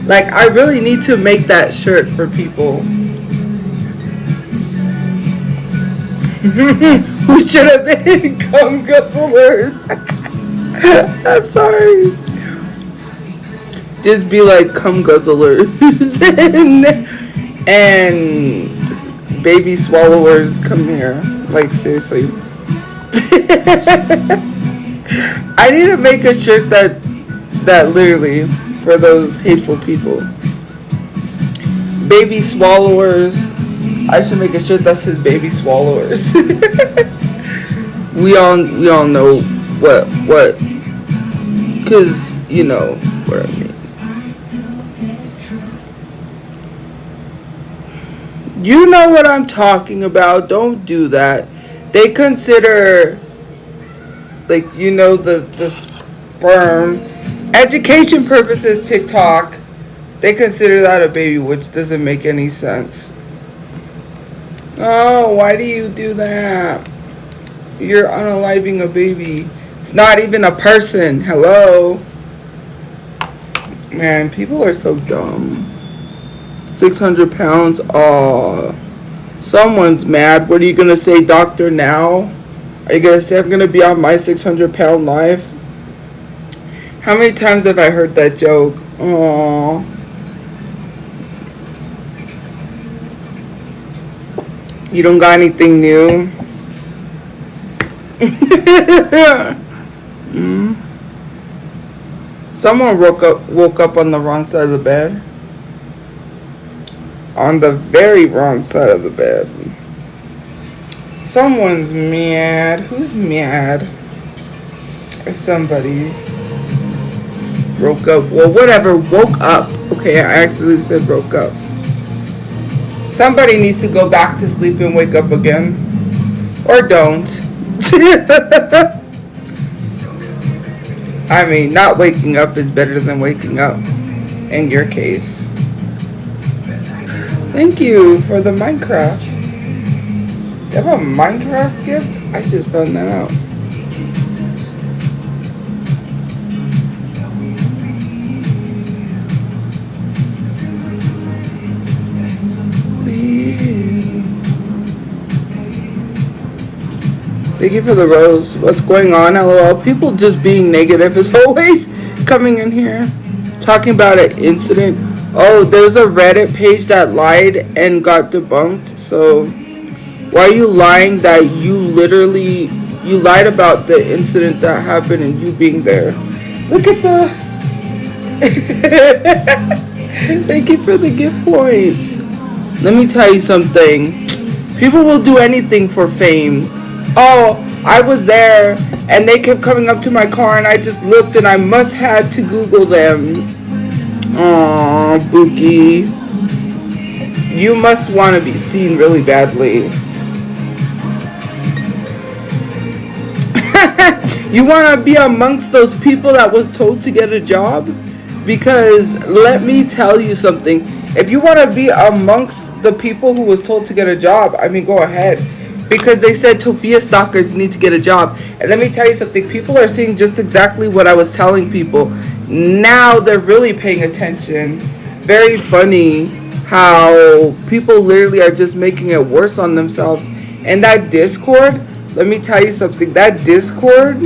Like, I really need to make that shirt for people. Who should have been cum guzzlers. I'm sorry. Just be like cum guzzlers and baby swallowers, come here. Like, seriously. I need to make a shirt that literally for those hateful people. Baby swallowers. I should make a shirt that says baby swallowers. we all know what cause you know what I mean. You know what I'm talking about. Don't do that. They consider, like, you know, the sperm, education purposes, TikTok, they consider that a baby, which doesn't make any sense. Oh, why do you do that? You're unaliving a baby. It's not even a person. Hello. Man, people are so dumb. 600 pounds. Oh, someone's mad. What are you gonna say, doctor? Now, are you gonna say I'm gonna be on my 600-pound life? How many times have I heard that joke? Oh, you don't got anything new? Someone woke up on the wrong side of the bed. On the very wrong side of the bed. Someone's mad. Who's mad? Somebody woke up. Well, whatever. Woke up. Okay, I actually said woke up. Somebody needs to go back to sleep and wake up again. Or don't. I mean, not waking up is better than waking up. In your case. Thank you for the Minecraft. You have a Minecraft gift? I just found that out. Thank you for the rose. What's going on, LOL? People just being negative as always. Coming in here. Talking about an incident. Oh, there's a Reddit page that lied and got debunked. So, why are you lying that you lied about the incident that happened and you being there? Look at the... Thank you for the gift points. Let me tell you something. People will do anything for fame. Oh, I was there and they kept coming up to my car and I just looked and I must had to Google them. Aww, Bookie. You must want to be seen really badly. You want to be amongst those people that was told to get a job? Because let me tell you something. If you want to be amongst the people who was told to get a job, I mean, go ahead. Because they said Tophia stalkers need to get a job. And let me tell you something. People are seeing just exactly what I was telling people. Now they're really paying attention. Very funny how people literally are just making it worse on themselves. And that Discord, let me tell you something. That Discord,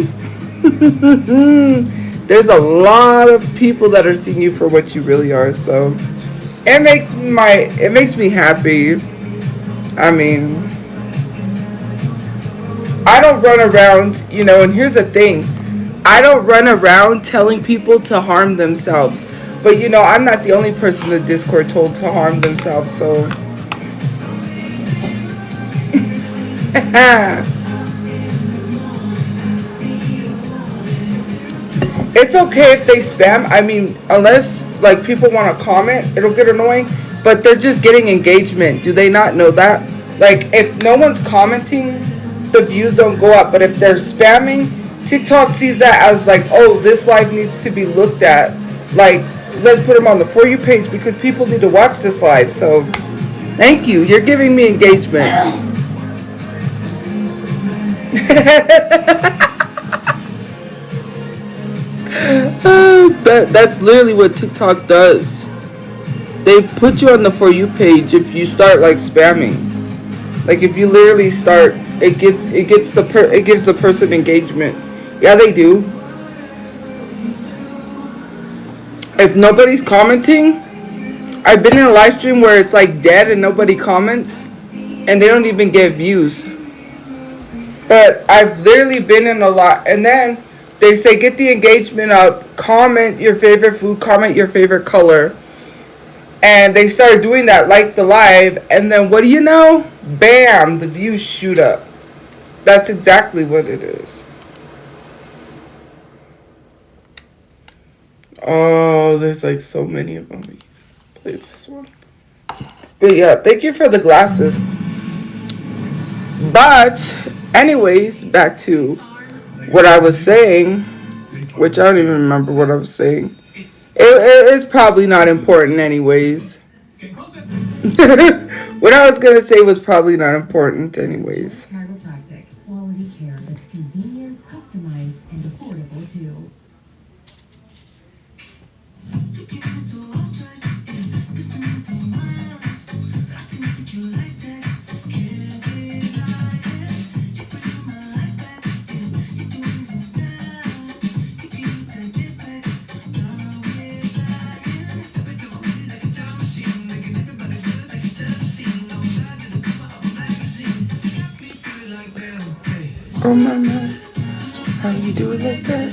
there's a lot of people that are seeing you for what you really are. So it makes me happy. I mean, I don't run around, you know, and here's the thing. I don't run around telling people to harm themselves. But, you know, I'm not the only person in the Discord told to harm themselves, so. It's okay if they spam. I mean, unless, like, people want to comment, it'll get annoying. But they're just getting engagement. Do they not know that? Like, if no one's commenting, the views don't go up. But if they're spamming, TikTok sees that as like, oh, this live needs to be looked at. Like, let's put them on the For You page because people need to watch this live. So, thank you. You're giving me engagement. That's literally what TikTok does. they put you on the For You page if you start like spamming. Like if you literally start, it gives the person engagement. Yeah, they do. If nobody's commenting, I've been in a live stream where it's like dead and nobody comments, and they don't even get views. But I've literally been in a lot, and then they say get the engagement up, comment your favorite food, comment your favorite color, and they start doing that like the live, and then what do you know? Bam, the views shoot up. That's exactly what it is. Oh, there's like so many of them. Play this one. But yeah, thank you for the glasses. But anyways, back to what I was saying, which I don't even remember what I was saying. It is probably not important anyways. What I was gonna say was probably not important anyways. Chiropractic quality care that's convenient, customized, and affordable too. Oh my man, how you do it like that?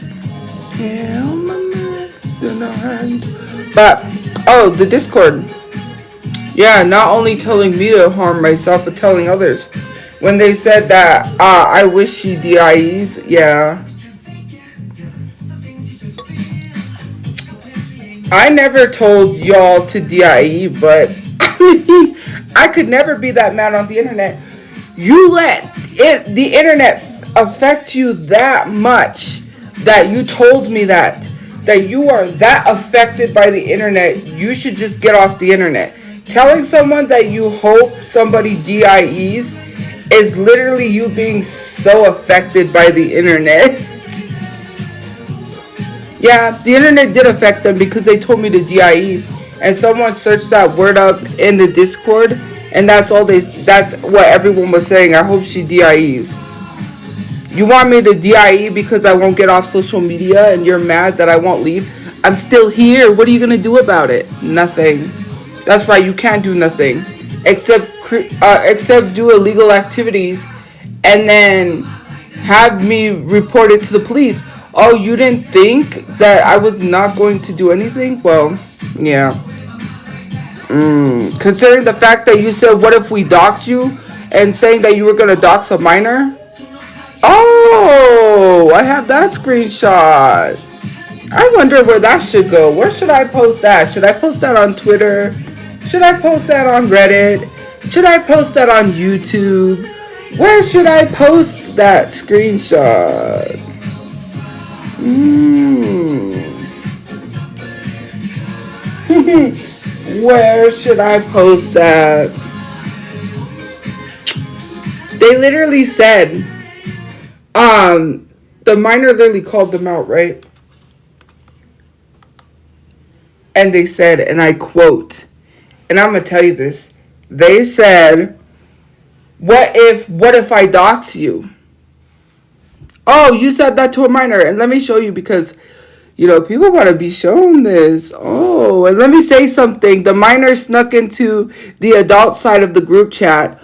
Yeah, oh my man, don't know how you do. But oh, the Discord. Yeah, not only telling me to harm myself, but telling others. When they said that, I wish she DIEs, yeah. I never told y'all to DIE, but I could never be that mad on the internet. You let the internet affect you that much that you told me that you are that affected by the internet, you should just get off the internet. Telling someone that you hope somebody DIEs is literally you being so affected by the internet. Yeah, the internet did affect them because they told me to DIE, and someone searched that word up in the Discord, and that's what everyone was saying. I hope she DIEs. You want me to DIE because I won't get off social media and you're mad that I won't leave? I'm still here. What are you going to do about it? Nothing. That's why you can't do nothing except do illegal activities and then have me report it to the police. Oh, you didn't think that I was not going to do anything? Well, yeah. Considering the fact that you said, what if we dox you? And saying that you were going to dox a minor? Oh, I have that screenshot. I wonder where that should go. Where should I post that? Should I post that on Twitter? Should I post that on Reddit? Should I post that on YouTube? Where should I post that screenshot? Where should I post that? They literally said, the minor literally called them out, right? And they said, and I quote, and I'm going to tell you this. They said, what if I dox you? Oh, you said that to a minor. And let me show you because, people want to be shown this. Oh, and let me say something. The minor snuck into the adult side of the group chat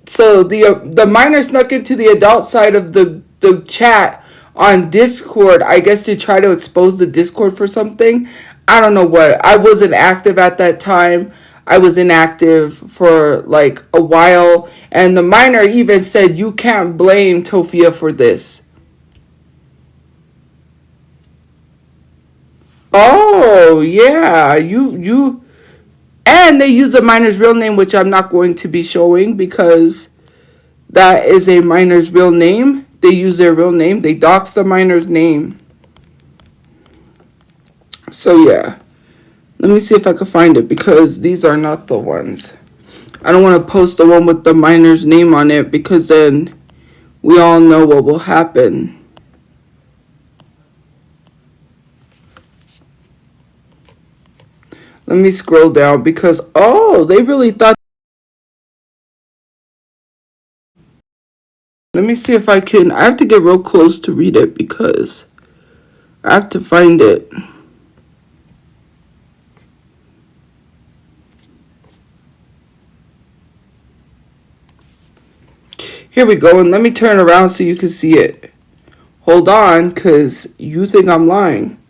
the minor snuck into the adult side of the chat on Discord, I guess to try to expose the Discord for something. I don't know what. I wasn't active at that time. I was inactive for like a while. And the minor even said, you can't blame Tophia for this. Oh, yeah. And they use the minor's real name, which I'm not going to be showing because that is a minor's real name. They use their real name. They dox the minor's name. So, yeah. Let me see if I can find it because these are not the ones. I don't want to post the one with the minor's name on it because then we all know what will happen. Let me scroll down because, oh, they really thought. Let me see if I can. I have to get real close to read it because I have to find it. Here we go, and let me turn around so you can see it. Hold on, because you think I'm lying.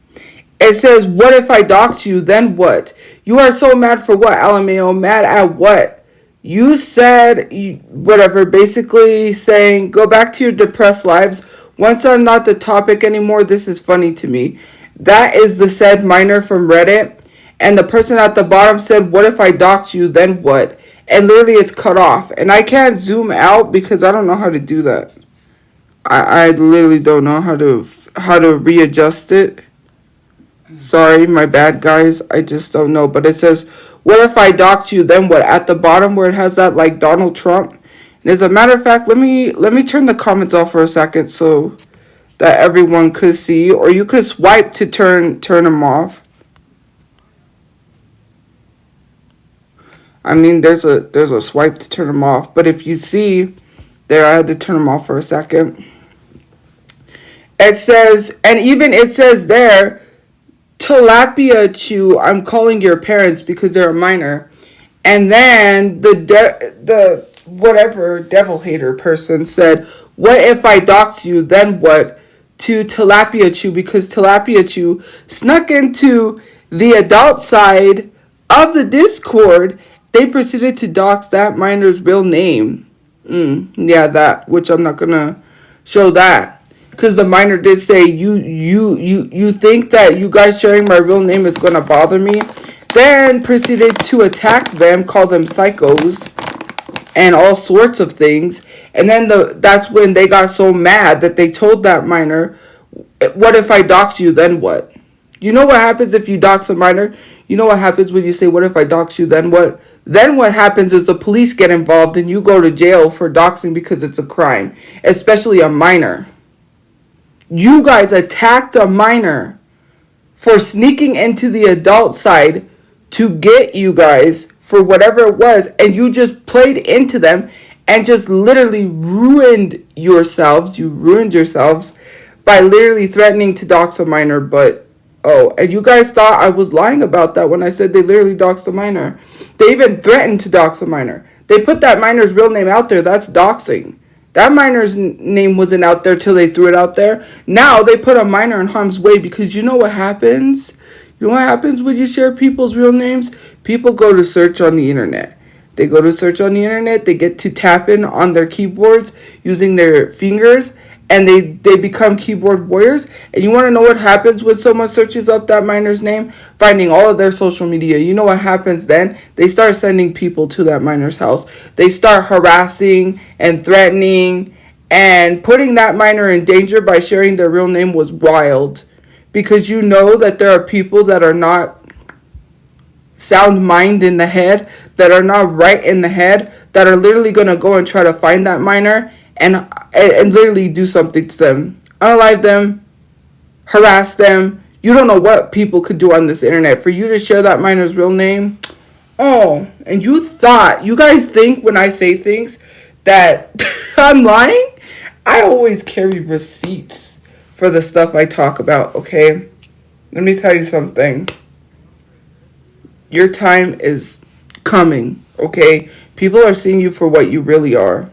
It says, what if I dox you, then what? You are so mad for what, LMAO? Mad at what? You said, whatever, basically saying, go back to your depressed lives. Once I'm not the topic anymore, this is funny to me. That is the said minor from Reddit. And the person at the bottom said, what if I dox you, then what? And literally it's cut off. And I can't zoom out because I don't know how to do that. I literally don't know how to readjust it. Sorry, my bad, guys. I just don't know. But it says, what if I dox you, then what? At the bottom where it has that, like, Donald Trump. And as a matter of fact, let me turn the comments off for a second so that everyone could see. Or you could swipe to turn them off. I mean, there's a swipe to turn them off. But if you see, there, I had to turn them off for a second. It says, and even it says there, Tophiachu, I'm calling your parents because they're a minor. And then the whatever devil hater person said, what if I dox you, then what? To Tophiachu, because Tophiachu snuck into the adult side of the Discord. They proceeded to dox that minor's real name. Yeah, that, which I'm not gonna show that. Because the minor did say, you think that you guys sharing my real name is going to bother me? Then proceeded to attack them, call them psychos, and all sorts of things. And then that's when they got so mad that they told that minor, what if I dox you, then what? You know what happens if you dox a minor? You know what happens when you say, what if I dox you, then what? Then what happens is the police get involved and you go to jail for doxing because it's a crime, especially a minor. You guys attacked a minor for sneaking into the adult side to get you guys for whatever it was, and you just played into them and just literally ruined yourselves. You ruined yourselves by literally threatening to dox a minor. But, oh, and you guys thought I was lying about that when I said they literally doxed a minor. They even threatened to dox a minor. They put that minor's real name out there. That's doxing. That minor's name wasn't out there till they threw it out there. Now they put a minor in harm's way because you know what happens? You know what happens when you share people's real names? People go to search on the internet. They go to search on the internet. They get to tapping on their keyboards using their fingers. And they become keyboard warriors. And you want to know what happens when someone searches up that minor's name? Finding all of their social media. You know what happens then? They start sending people to that minor's house. They start harassing and threatening and putting that minor in danger by sharing their real name was wild. Because you know that there are people that are not sound mind in the head, that are not right in the head, that are literally going to go and try to find that minor and literally do something to them. Unalive them, harass them. You don't know what people could do on this internet. For you to share that minor's real name. Oh, and you guys think when I say things that I'm lying? I always carry receipts for the stuff I talk about, okay? Let me tell you something. Your time is coming, okay? People are seeing you for what you really are.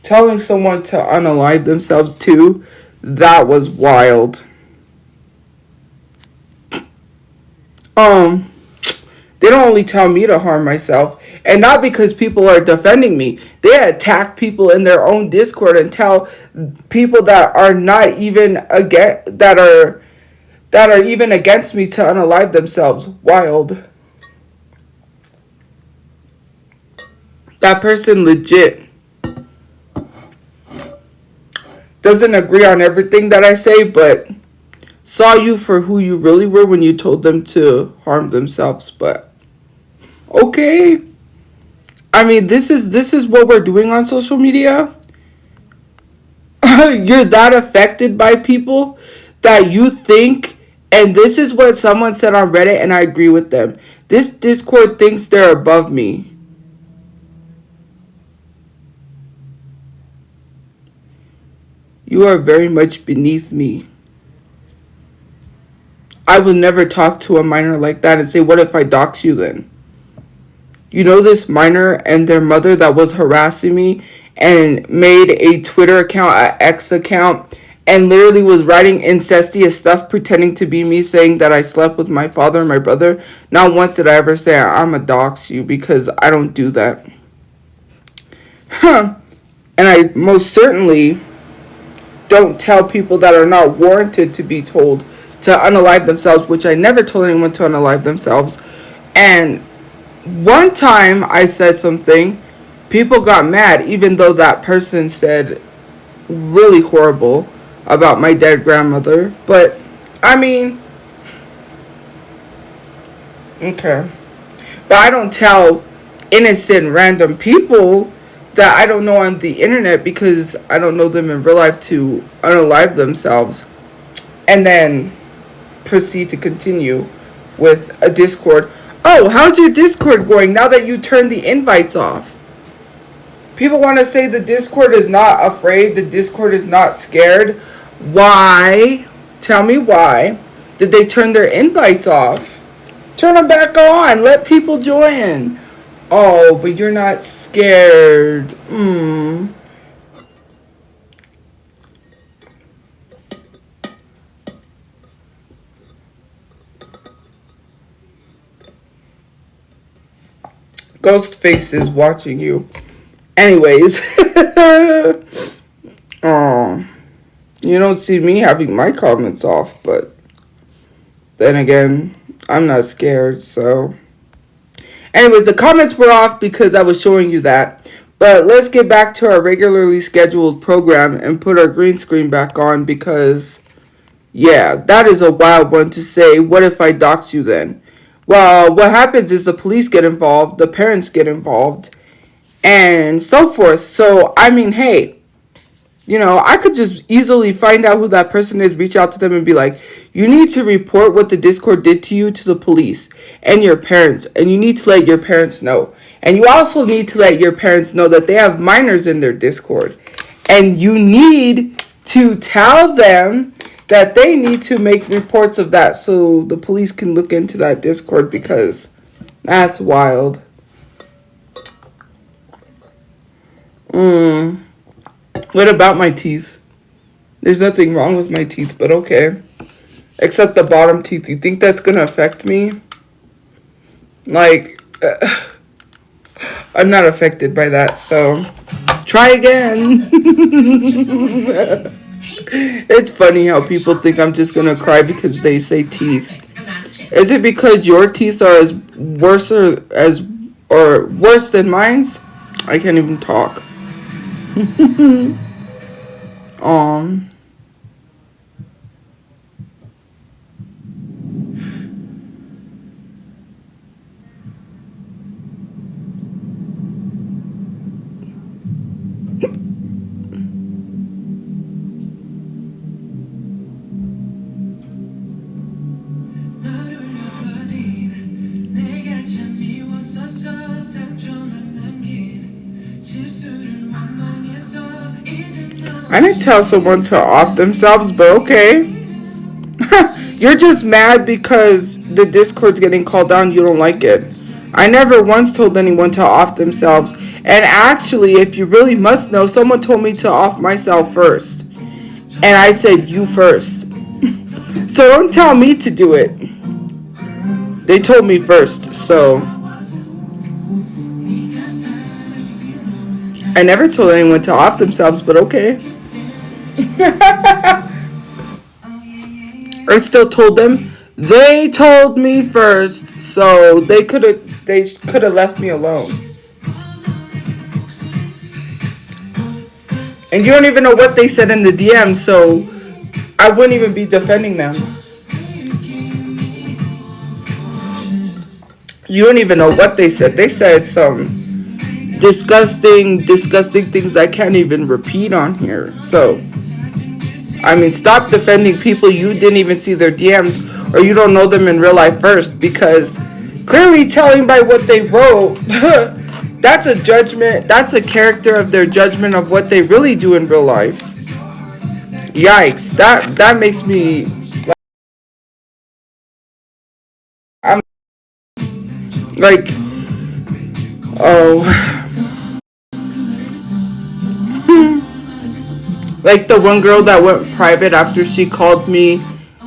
Telling someone to unalive themselves too, that was wild. They don't only tell me to harm myself, and not because people are defending me. They attack people in their own Discord and tell people that are not even that are even against me to unalive themselves. Wild. That person legit doesn't agree on everything that I say, but saw you for who you really were when you told them to harm themselves. But okay, I mean, this is what we're doing on social media. You're that affected by people that you think And this is what someone said on Reddit, and I agree with them. This Discord thinks they're above me. You are very much beneath me. I will never talk to a minor like that and say, what if I dox you then? You know this minor and their mother that was harassing me and made a Twitter account, an X account, and literally was writing incestuous stuff pretending to be me, saying that I slept with my father and my brother. Not once did I ever say I'm a dox you, because I don't do that. And I most certainly don't tell people that are not warranted to be told to unalive themselves, which I never told anyone to unalive themselves. And one time I said something, people got mad, even though that person said really horrible about my dead grandmother. But I mean, okay. But I don't tell innocent random people that I don't know on the internet, because I don't know them in real life, to unalive themselves and then proceed to continue with a Discord. Oh, how's your Discord going now that you turned the invites off? People want to say the Discord is not afraid, the Discord is not scared. Why? Tell me why did they turn their invites off? Turn them back on. Let people join. Oh, but you're not scared. Ghost face is watching you. Anyways. Oh, you don't see me having my comments off, but then again, I'm not scared, so. Anyways, the comments were off because I was showing you that. But let's get back to our regularly scheduled program and put our green screen back on, because, yeah, that is a wild one to say, what if I dox you then? Well, what happens is the police get involved, the parents get involved, and so forth. So, I mean, hey, you know, I could just easily find out who that person is, reach out to them and be like, you need to report what the Discord did to you to the police and your parents, and you need to let your parents know. And you also need to let your parents know that they have minors in their Discord. And you need to tell them that they need to make reports of that so the police can look into that Discord, because that's wild. What about my teeth? There's nothing wrong with my teeth, but okay. Except the bottom teeth. You think that's going to affect me? Like, I'm not affected by that, so try again. It's funny how people think I'm just going to cry because they say teeth. Is it because your teeth are as worse or worse than mine's? I can't even talk. I didn't tell someone to off themselves, but okay. You're just mad because the Discord's getting called down. You don't like it. I never once told anyone to off themselves. And actually, if you really must know, someone told me to off myself first. And I said, you first. So don't tell me to do it. They told me first, so. I never told anyone to off themselves, but okay. I still told them. They told me first, so they could have left me alone. And you don't even know what they said in the DM, so I wouldn't even be defending them. You don't even know what they said. They said some disgusting things I can't even repeat on here. So, I mean, stop defending people you didn't even see their DMs or you don't know them in real life first, because clearly telling by what they wrote, that's a judgment, that's a character of their judgment of what they really do in real life. Yikes, that makes me like, I'm like, oh. Like the one girl that went private after she called me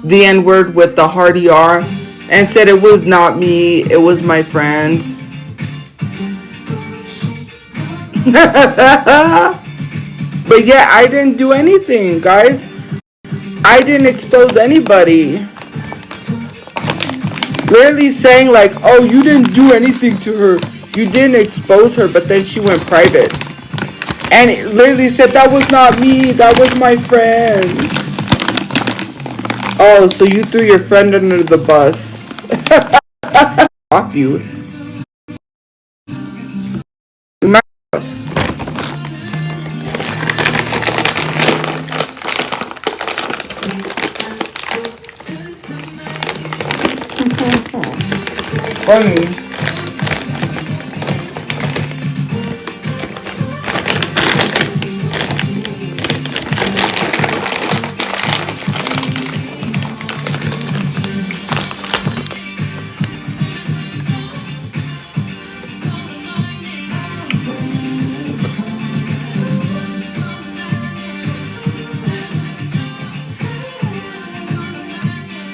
the N-word with the hard ER and said it was not me, it was my friend. But yeah, I didn't do anything, guys. I didn't expose anybody. Literally saying like, oh, you didn't do anything to her. You didn't expose her, but then she went private. And it literally said, that was not me, that was my friend. Oh, so you threw your friend under the bus. Stop you. Bus. Funny.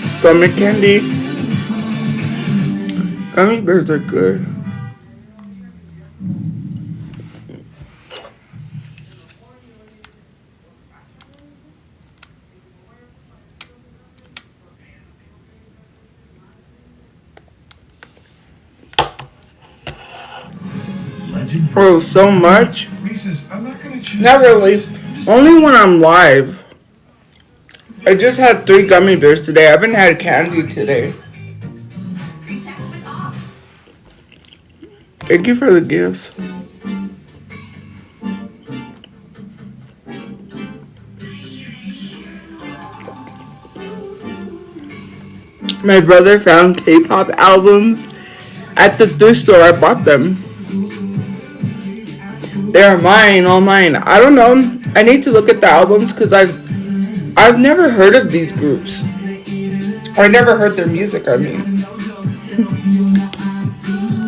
Stomach candy. Gummy bears are good. Oh, so much? Not really. Only when I'm live. I just had 3 gummy bears today. I haven't had candy today. Thank you for the gifts. My brother found K-pop albums at the thrift store. I bought them. They're mine, all mine. I don't know. I need to look at the albums because I've never heard of these groups. I never heard their music, I mean.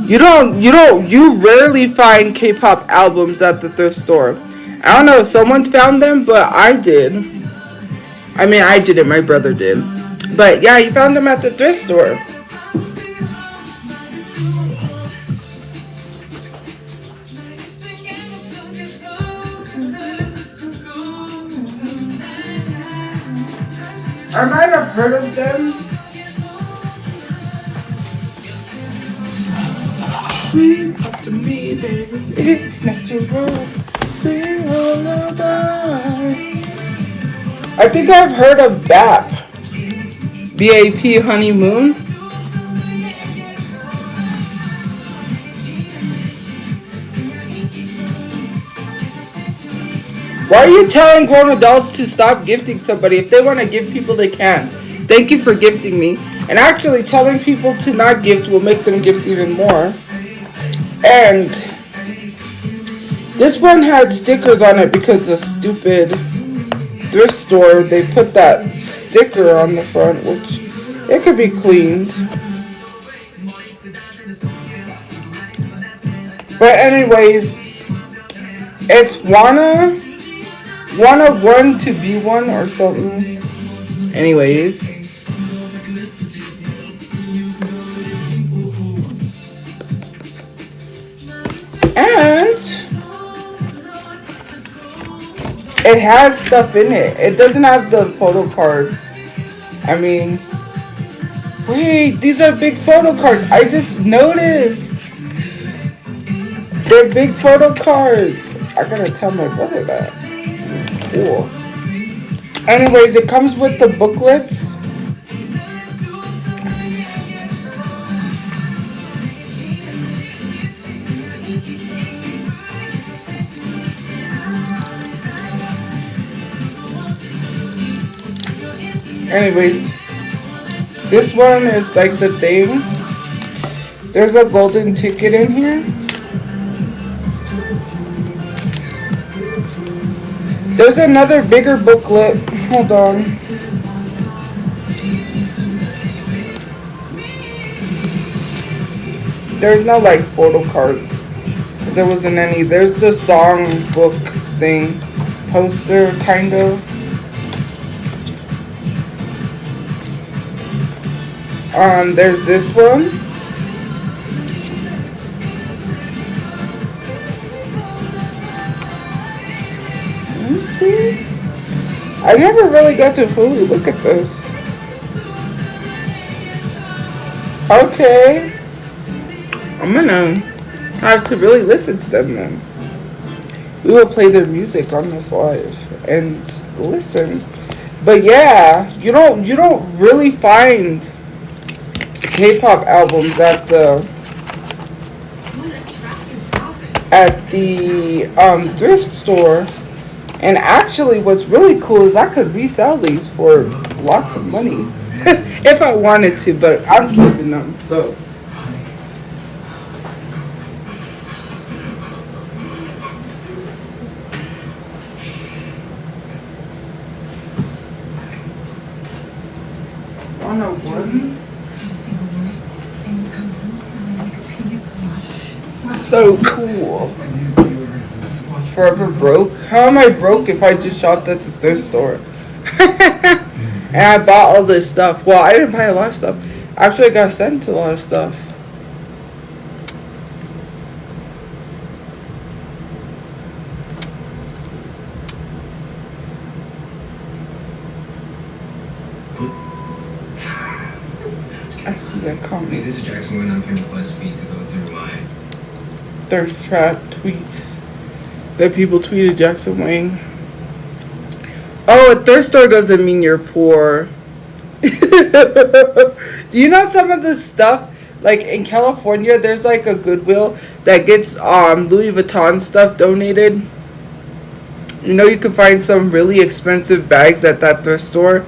You rarely find K-pop albums at the thrift store. I don't know if someone's found them, but I did. I mean, I didn't, my brother did. But yeah, he found them at the thrift store. I might have heard of them. Sweet, talk to me, baby. It's natural. Sweet lullaby. I think I've heard of BAP. BAP Honeymoon. Why are you telling grown adults to stop gifting somebody? If they want to give people, they can. Thank you for gifting me. And actually, telling people to not gift will make them gift even more. And this one had stickers on it because the stupid thrift store, they put that sticker on the front, which it could be cleaned. But anyways, it's wanna 1 to be 1 or something. Anyways. And it has stuff in it. It doesn't have the photo cards. I mean, wait, these are big photo cards. I just noticed. They're big photo cards. I gotta tell my brother that. Cool. Anyways, it comes with the booklets. Anyways, This one is like the thing. There's a golden ticket in here. There's another bigger booklet. Hold on. There's no like photo cards. Because there wasn't any. There's the song book thing. Poster, kind of. There's this one. Let me see. I never really got to fully look at this. Okay. I'm gonna have to really listen to them then. We will play their music on this live and listen. But yeah, you don't really find K-pop albums at the thrift store. And actually what's really cool is I could resell these for lots of money if I wanted to, but I'm keeping them. So so cool. Forever broke? How am I broke if I just shopped at the thrift store? And I bought all this stuff. Well, I didn't buy a lot of stuff. Actually, I got sent a lot of stuff. I see that comment. Hey, this is Jackson Wynn. I'm here with BuzzFeed to go through my thirst trap tweets that people tweeted Jackson Wang. Oh, a thrift store doesn't mean you're poor. Do you know some of this stuff? Like in California, there's like a Goodwill that gets Louis Vuitton stuff donated. You know, you can find some really expensive bags at that thrift store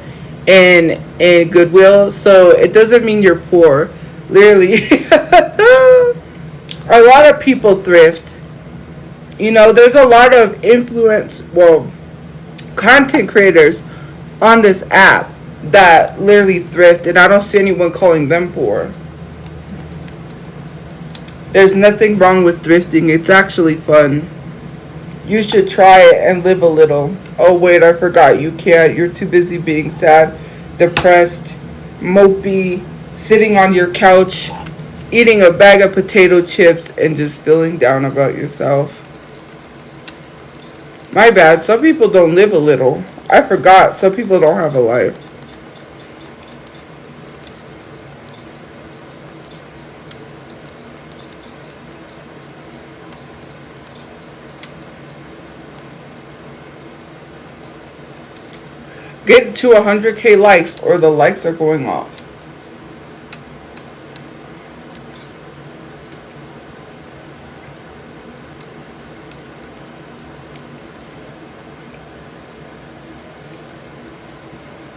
and Goodwill. So it doesn't mean you're poor. Literally. A lot of people thrift. You know, there's a lot of content creators on this app that literally thrift, and I don't see anyone calling them poor. There's nothing wrong with thrifting. It's actually fun. You should try it and live a little. Oh wait, I forgot. You can't. You're too busy being sad, depressed, mopey, sitting on your couch, eating a bag of potato chips, and just feeling down about yourself. My bad. Some people don't live a little. I forgot. Some people don't have a life. Get to 100K likes or the likes are going off.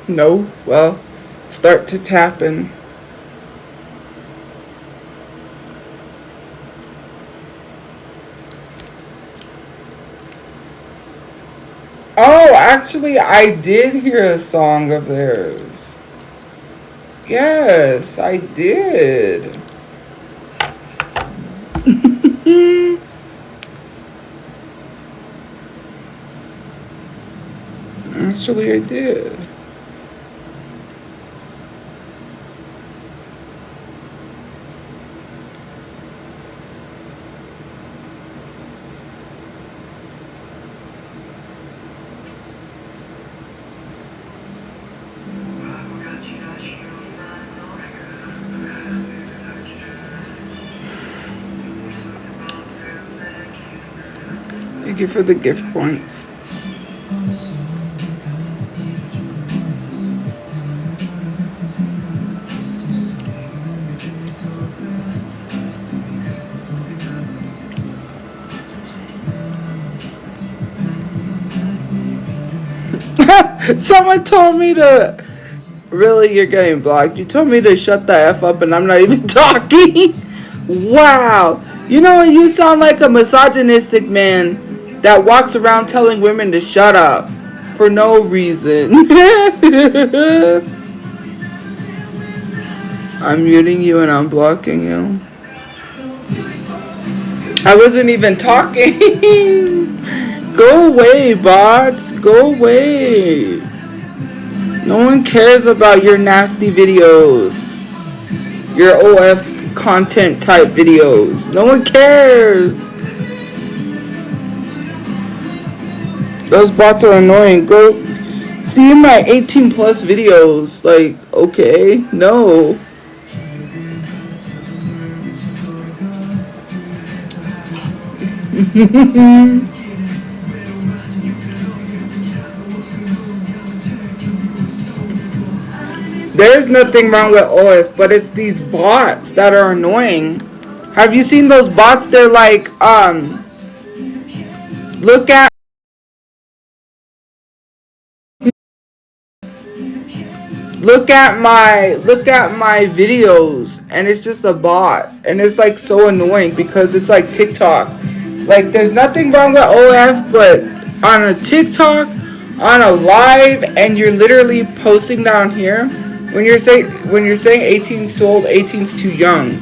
No? Well, start to tap in. Oh, actually, I did hear a song of theirs. Yes, I did. Actually, I did. Thank you for the gift points. Someone told me to Really, you're getting blocked. You told me to shut the F up and I'm not even talking. Wow. You know what? You sound like a misogynistic man that walks around telling women to shut up for no reason. I'm muting you and I'm blocking you. I wasn't even talking. Go away, bots. Go away. No one cares about your nasty videos. Your OF content type videos. No one cares. Those bots are annoying. Go see my 18 plus videos. Like, okay, no. There's nothing wrong with OF, but it's these bots that are annoying. Have you seen those bots? They're like, look at my videos, and it's just a bot, and it's like so annoying because it's like TikTok. Like, there's nothing wrong with OF, but on a TikTok, on a live, and you're literally posting down here. When you're saying 18's too old, 18's too young,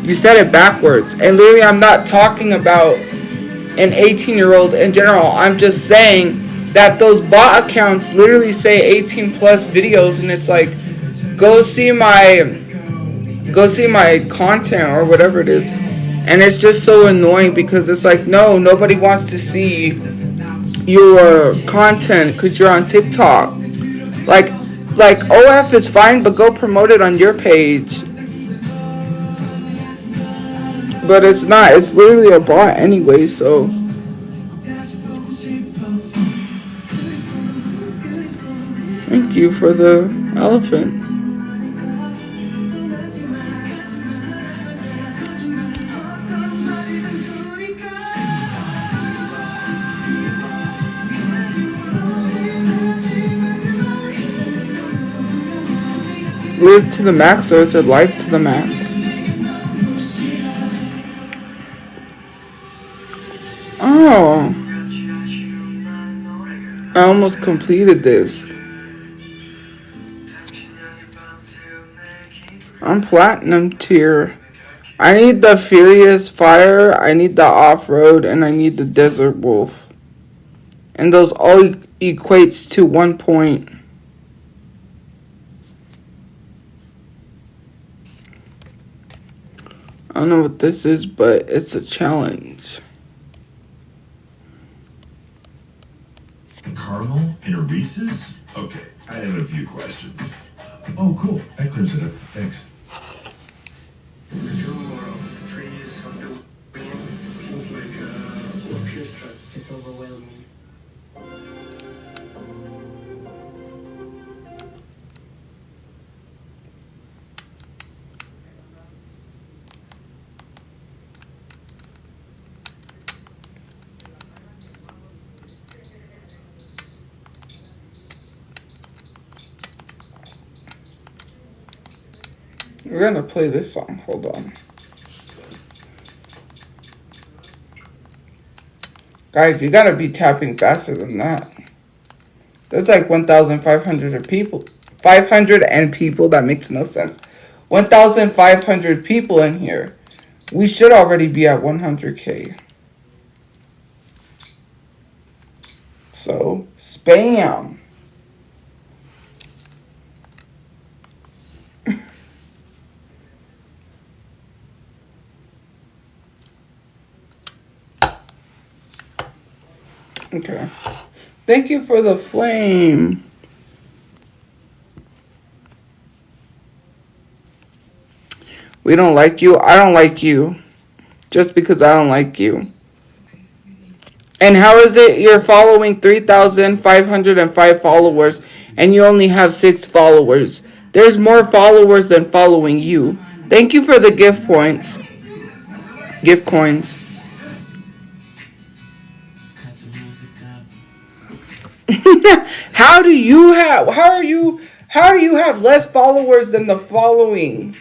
you said it backwards. And literally, I'm not talking about an 18-year-old in general. I'm just saying that those bot accounts literally say 18 plus videos, and it's like, go see my content or whatever it is. And it's just so annoying because it's like, no, nobody wants to see your content because you're on TikTok. Like OF is fine, but go promote it on your page. But it's not. It's literally a bot anyway, so. Thank you for the elephant. Live to the max, or is it life to the max? Oh. I almost completed this. I'm platinum tier. I need the Furious Fire, I need the Off-Road, and I need the Desert Wolf. And those all equates to 1 point. I don't know what this is, but it's a challenge. Caramel in a Reese's? Okay, I have a few questions. Oh, cool. That clears it up. Thanks. It's overwhelming. We're gonna play this song. Hold on. Guys, you gotta be tapping faster than that. There's like 1,500 people. 500 and people. That makes no sense. 1,500 people in here. We should already be at 100K. So, spam. Okay. Thank you for the flame. We don't like you. I don't like you. Just because I don't like you. And how is it you're following 3,505 followers and you only have 6 followers? There's more followers than following you. Thank you for the gift points. Gift coins. How How do you have less followers than the following?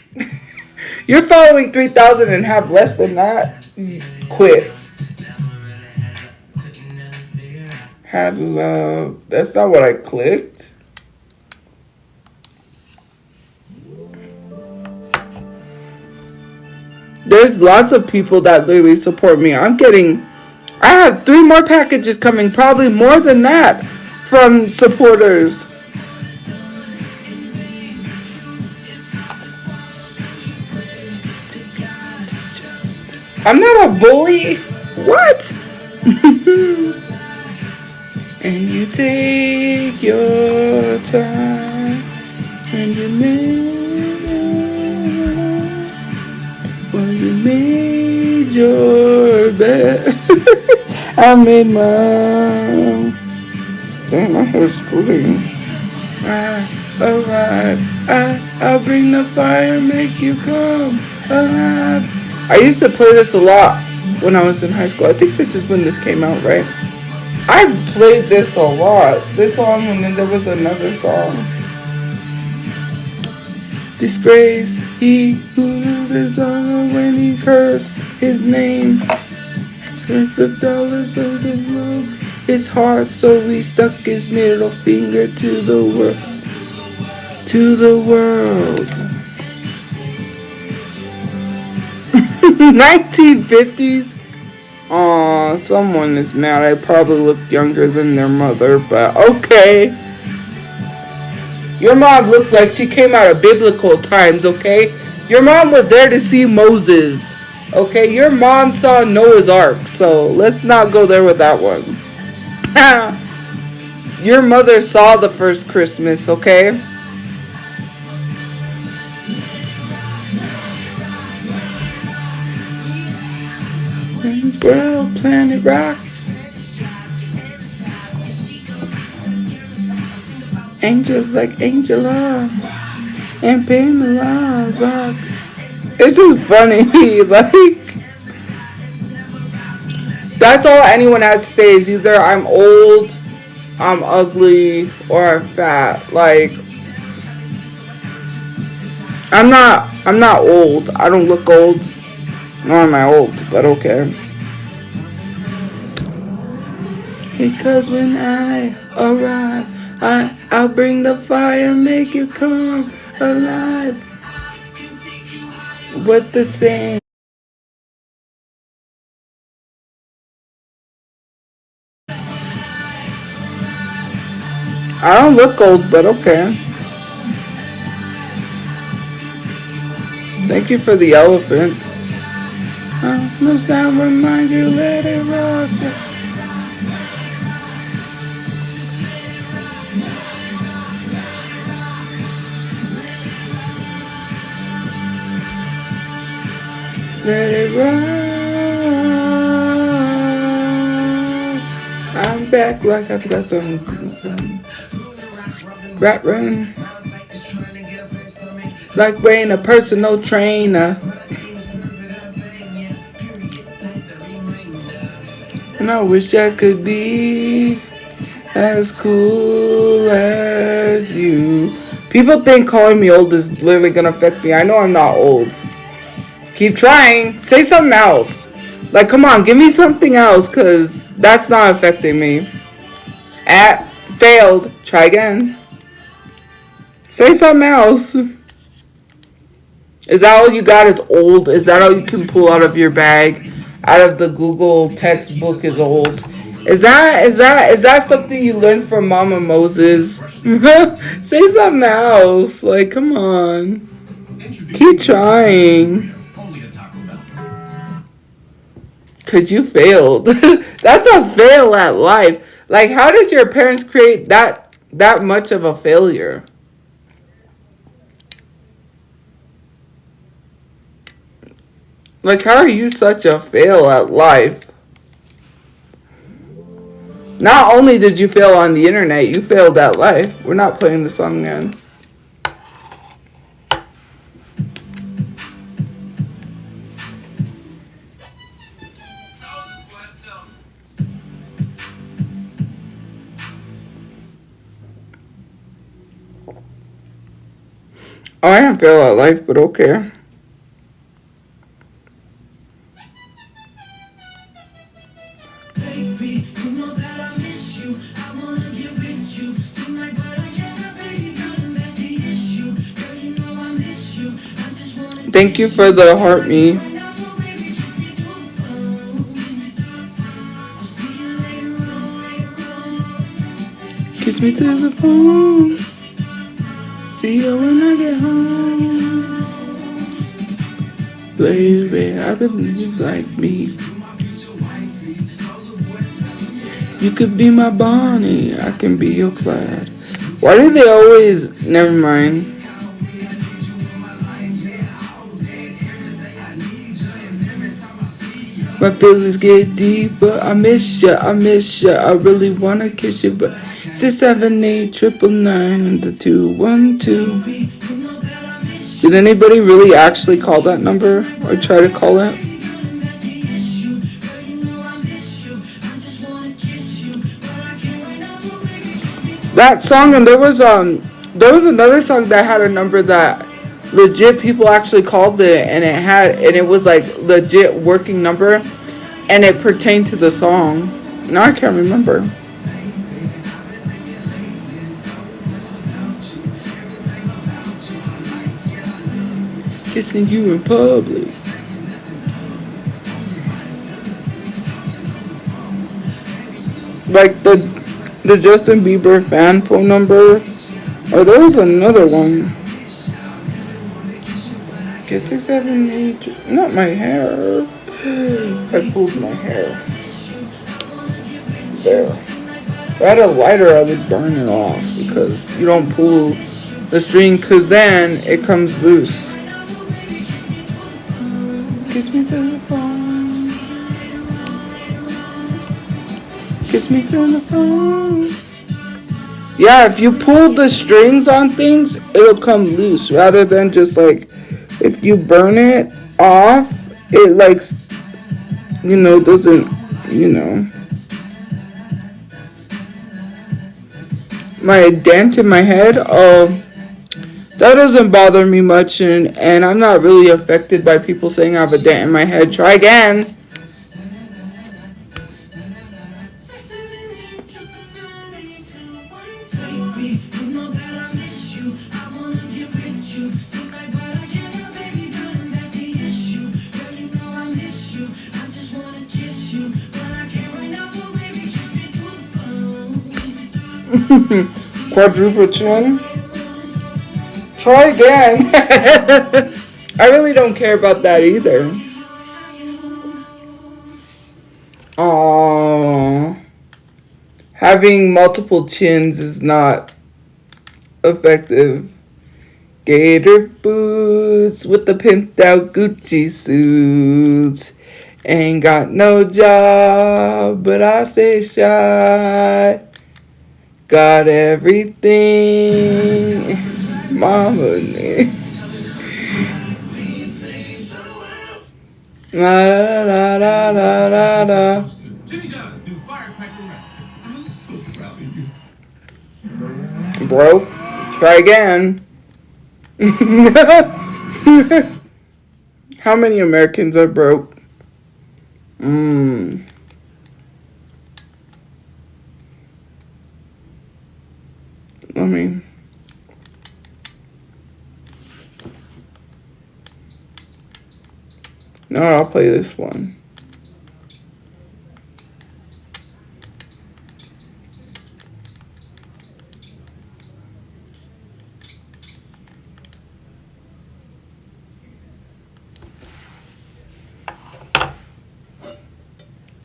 You're following 3,000 and have less than that? Quit. Had love. That's not what I clicked. There's lots of people that literally support me. I have 3 more packages coming, probably more than that, from supporters. I'm not a bully. What? And you take your time and you made your bed. I made mine. Dang, my hair's splitting. I'll bring the fire, make you come alive. I used to play this a lot when I was in high school. I think this is when this came out, right? I played this a lot. This song, and then there was another song. Disgrace, he who lived his honor when he cursed his name. Since the dollars of the broke his heart, so he stuck his middle finger to the world. To the world. 1950s. Aw, someone is mad. I probably look younger than their mother, but okay. Your mom looked like she came out of biblical times, okay? Your mom was there to see Moses, okay? Your mom saw Noah's Ark, so let's not go there with that one. Your mother saw the first Christmas, okay? World, planet rock. Angels like Angela and Pamela rock. It's just funny, like that's all anyone has to say is either I'm old, I'm ugly, or I'm fat. Like I'm not old. I don't look old. Nor am I old, but okay. Because when I arrive, I'll bring the fire, make you come alive. What the saying? I don't look old, but okay. Thank you for the elephant. The sound remind you, let it rock. Let it rock. I'm back like I've got some rap run. Like Wayne, a personal trainer. And I wish I could be as cool as you. People think calling me old is literally gonna affect me. I know I'm not old. Keep trying. Say something else. Like, come on, give me something else, because that's not affecting me. Failed. Try again. Say something else. Is that all you got is old? Is that all you can pull out of your bag? Out of the Google textbook is old? Is that something you learned from Mama Moses? Say something else. Like, come on. Keep trying. Because you failed. That's a fail at life. Like, how did your parents create that much of a failure? Like, how are you such a fail at life? Not only did you fail on the internet, you failed at life. We're not playing the song again. Oh, I didn't feel that life, but okay. Thank you for the heart me. Kiss me through the phone. See you when I get home. Baby, I believe you like me. You could be my Bonnie, I can be your Clyde. Why do they always... Never mind. My feelings get deeper. I miss ya, I miss ya. I really wanna kiss you, but 678 and the 212. Did anybody really actually call that number or try to call it? That song, and there was another song that had a number that legit people actually called it, and it was like legit working number, and it pertained to the song. Now I can't remember. Kissing you in public. Like the Justin Bieber fan phone number. Oh, there was another one. Get 678. Not my hair. I pulled my hair. There. If I had a lighter, I would burn it off because you don't pull the string, because then it comes loose. Kiss me through the phone. Kiss me through the phone. Yeah, if you pull the strings on things, it'll come loose rather than just like if you burn it off, it like, doesn't, My dent in my head, that doesn't bother me much, and I'm not really affected by people saying I have a dent in my head. Try again. Quadruple chin. Try again. I really don't care about that either. Having multiple chins is not effective. Gator boots with the pimped out Gucci suits. Ain't got no job, but I stay shy. Got everything mama needs. La la la la la la. Jimmy John's new firecracker rap. I'm so proud of you. Bro, try again. How many Americans are broke? I mean, no, I'll play this one.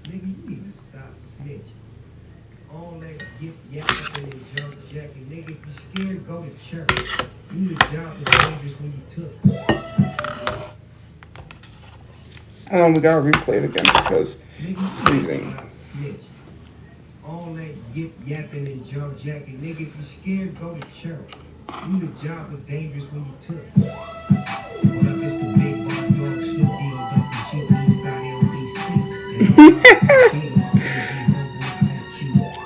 Nigga, you need to stop snitching. All that yip yapping and junk jacking. Nigga, if you scared, go to church. You the job was dangerous when you took it. Hold on, we gotta replay it again because Nigga, you need freezing. to stop snitching. All that yip yapping and junk jacking. Nigga, if you scared, go to church. You the job was dangerous when you took it. What up, it's the big boss dog, Snoop Dogg, Double G, inside LBC.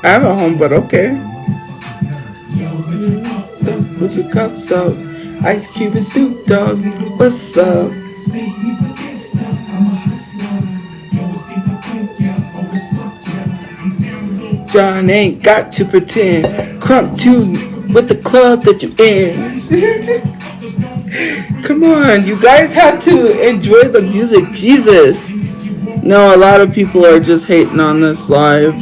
I have a home, but okay. Put your cups up. Ice Cube and Snoop Dogg, what's up? Say he's a gangster, I'm a hustler. Yo, see the think, yeah, always fuck, yeah. I'm down low. John ain't got to pretend. Crump tune with the club that you in. Come on, you guys have to enjoy the music. Jesus. No, a lot of people are just hating on this live.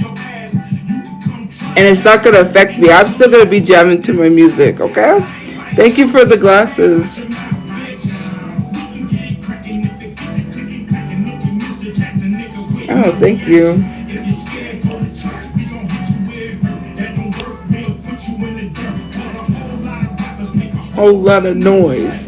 And it's not going to affect me. I'm still going to be jamming to my music, okay? Thank you for the glasses. Oh, thank you. Whole lot of noise.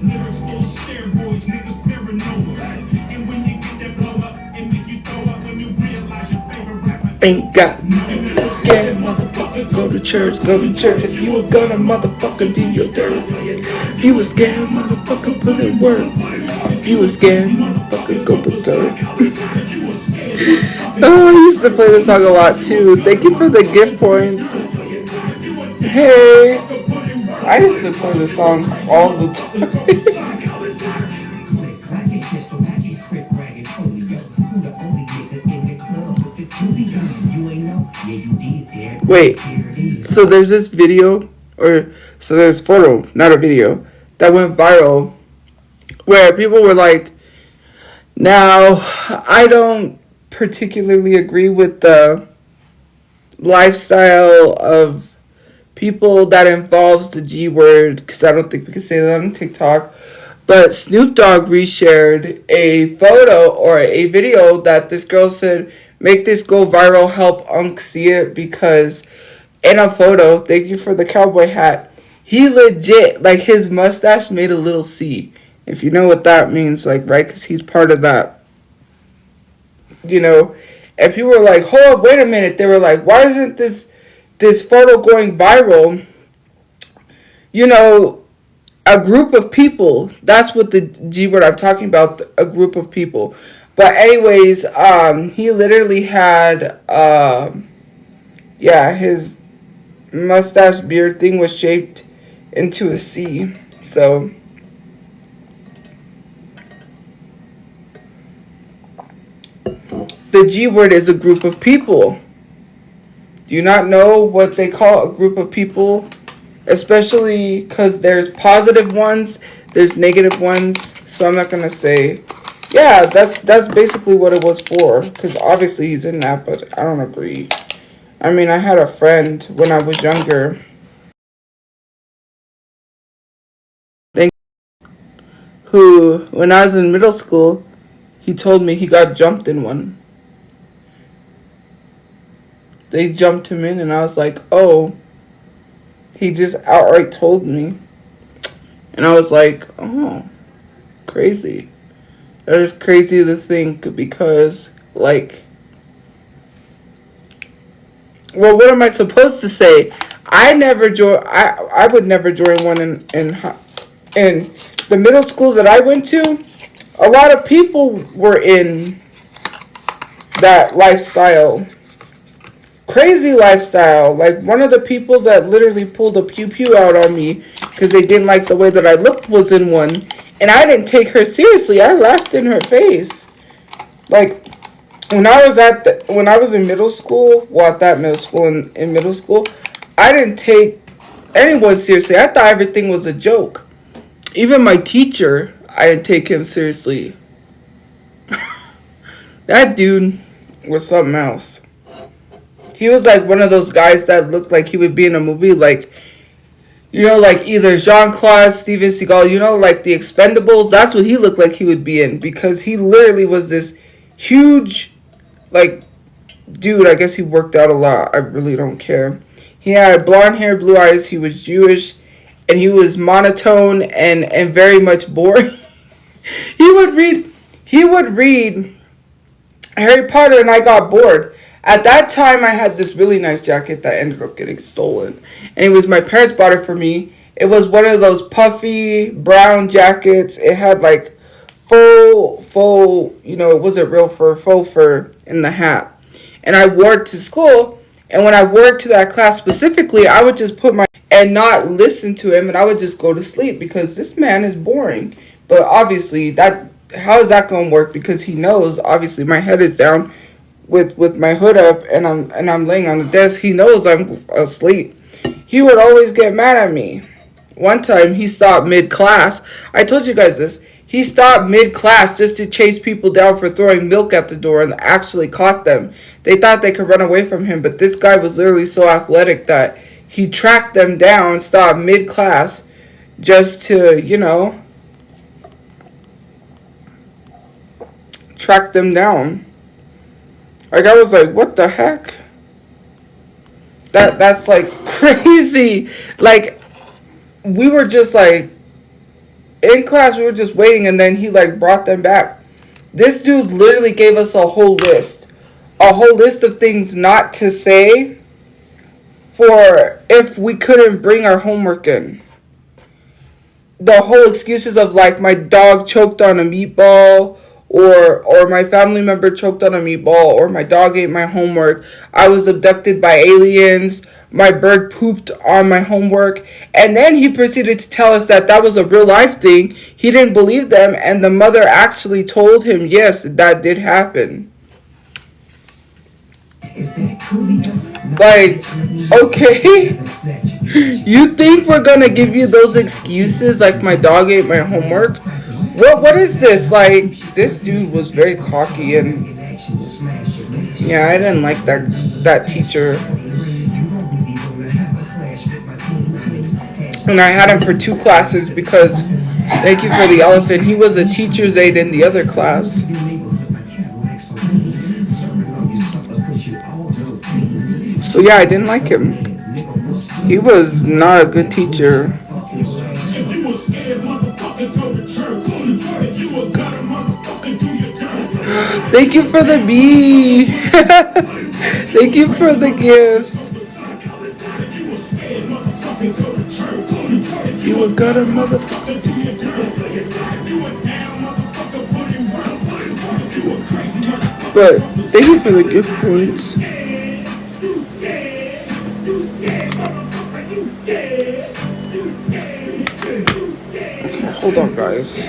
Ain't got scared, motherfucker. Go to church, go to church. If you were gonna motherfucker do your dirt. If you were scared, motherfucker, put in work. If you were scared, motherfucker, go berserk. Oh, I used to play this song a lot too. Thank you for the gift points. Hey, I used to play this song all the time. Wait, so there's this video, so there's photo, not a video, that went viral where people were like, now, I don't particularly agree with the lifestyle of people that involves the G word, because I don't think we can say that on TikTok, but Snoop Dogg reshared a photo or a video that this girl said, make this go viral, help Unc see it, because in a photo, thank you for the cowboy hat, he legit, like, his mustache made a little C. If you know what that means, like, right? Because he's part of that, you know. And people were like, hold up, wait a minute. They were like, why isn't this photo going viral? You know, a group of people. That's what the G word I'm talking about, a group of people. But anyways, he literally had, his mustache beard thing was shaped into a C. So, the G word is a group of people. Do you not know what they call a group of people? Especially because there's positive ones, there's negative ones. So I'm not going to say, yeah, that's basically what it was for. Because obviously he's in that, but I don't agree. I mean, I had a friend when I was younger. Who, when I was in middle school, he told me he got jumped in one. They jumped him in, and I was like, oh. He just outright told me. And I was like, oh, crazy. That is crazy to think, because, like, well, what am I supposed to say? I would never join one in the middle school that I went to. A lot of people were in that lifestyle. Crazy lifestyle. Like, one of the people that literally pulled a pew-pew out on me because they didn't like the way that I looked was in one. And I didn't take her seriously. I laughed in her face. Like, when I was in middle school, well, at that middle school, in middle school, I didn't take anyone seriously. I thought everything was a joke. Even my teacher, I didn't take him seriously. That dude was something else. He was like one of those guys that looked like he would be in a movie, like, you know, like either Jean-Claude, Steven Seagal, you know, like The Expendables. That's what he looked like he would be in, because he literally was this huge, like, dude. I guess he worked out a lot. I really don't care. He had blonde hair, blue eyes. He was Jewish, and he was monotone and very much boring. He would read Harry Potter, and I got bored. At that time, I had this really nice jacket that ended up getting stolen. And it was, my parents bought it for me. It was one of those puffy brown jackets. It had like faux, you know, it wasn't real fur, faux fur in the hat. And I wore it to school. And when I worked to that class specifically, I would just put my and not listen to him, and I would just go to sleep because this man is boring. But obviously, that how is that going to work? Because he knows obviously my head is down with my hood up, and I'm laying on the desk. He knows I'm asleep. He would always get mad at me. One time he stopped mid-class. I told you guys this. He stopped mid-class just to chase people down for throwing milk at the door and actually caught them. They thought they could run away from him, but this guy was literally so athletic that he tracked them down, stopped mid-class just to, track them down. Like, I was like, what the heck? That's like crazy. Like, we were just like in class, we were just waiting, and then he like brought them back. This dude literally gave us a whole list of things not to say for if we couldn't bring our homework in. The whole excuses of like my dog choked on a meatball, or my family member choked on a meatball, or my dog ate my homework, I was abducted by aliens, my bird pooped on my homework. And then he proceeded to tell us that was a real life thing. He didn't believe them, and the mother actually told him, yes, that did happen. Like, okay, you think we're gonna give you those excuses like my dog ate my homework? What is this? Like, this dude was very cocky, and yeah, I didn't like that teacher. And I had him for 2 classes because, thank you for the elephant, he was a teacher's aide in the other class. So yeah, I didn't like him. He was not a good teacher. Thank you for the bee. Thank you for the gifts. You a gutter motherfucker. But thank you for the gift points. Okay, hold on, guys.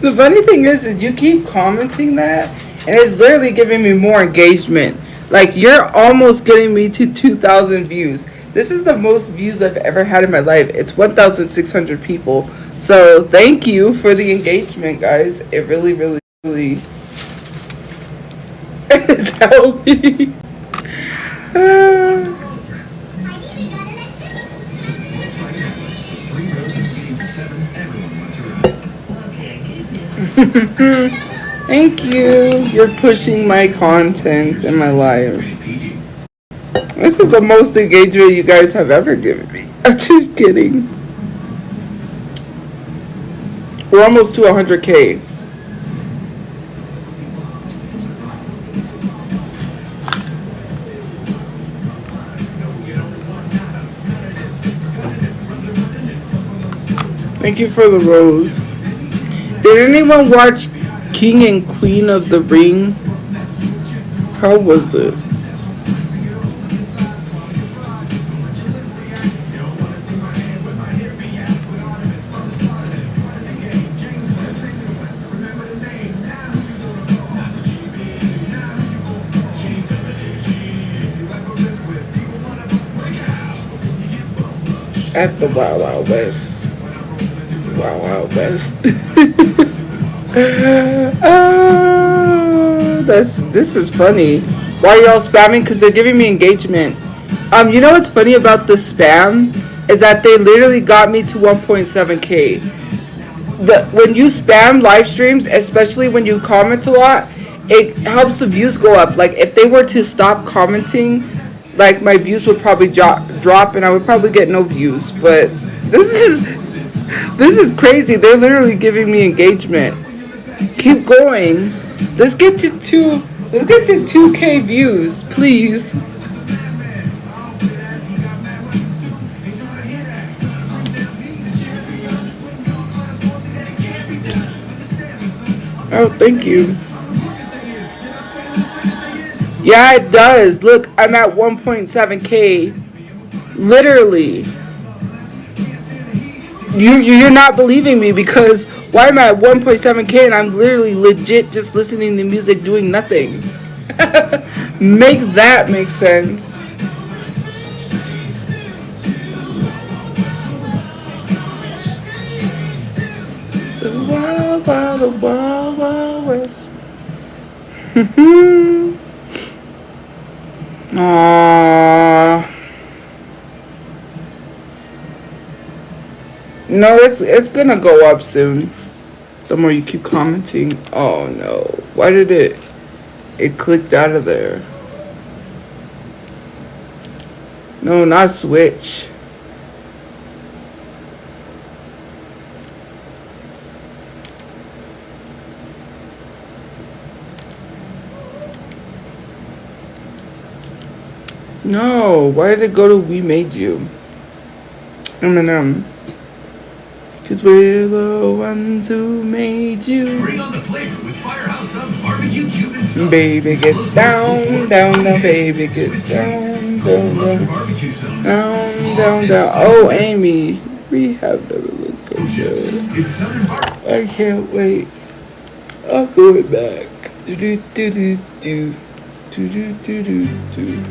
The funny thing is you keep commenting that, and it's literally giving me more engagement. Like, you're almost getting me to 2,000 views. This is the most views I've ever had in my life. It's 1,600 people. So thank you for the engagement, guys. It really, really, really it's helping. Thank you. You're pushing my content in my life. This is the most engagement you guys have ever given me. I'm just kidding. We're almost to 100K. Thank you for the rose. Did anyone watch King and Queen of the Ring? How was it? At the Wild Wild West. Wild Wild West. This is funny. Why are y'all spamming? Because they're giving me engagement. You know what's funny about the spam is that they literally got me to 1.7K. When you spam live streams, especially when you comment a lot, it helps the views go up. Like if they were to stop commenting, like my views would probably drop and I would probably get no views. But this is crazy. They're literally giving me engagement. Keep going. Let's get to 2K views, please. Oh, thank you. Yeah, it does. Look, I'm at 1.7K. Literally. You're not believing me because why am I at 1.7K and I'm literally legit just listening to music doing nothing? Make that make sense. The wild, wild, wild, wild west. Aww. No, it's gonna go up soon. The more you keep commenting. Oh no. Why did it clicked out of there? No, not switch. No, why did it go to We Made You? Eminem. Cause we're the ones who made you. Bring on the flavor with Firehouse Subs barbecue Cuban sub. Baby, get down, down, down, baby, get down, down, down, down, down, down. Oh, Amy, Rehab never looked so good. It's Southern barbecue. I can't wait. I'll go it back. Do do do do do do do do do do.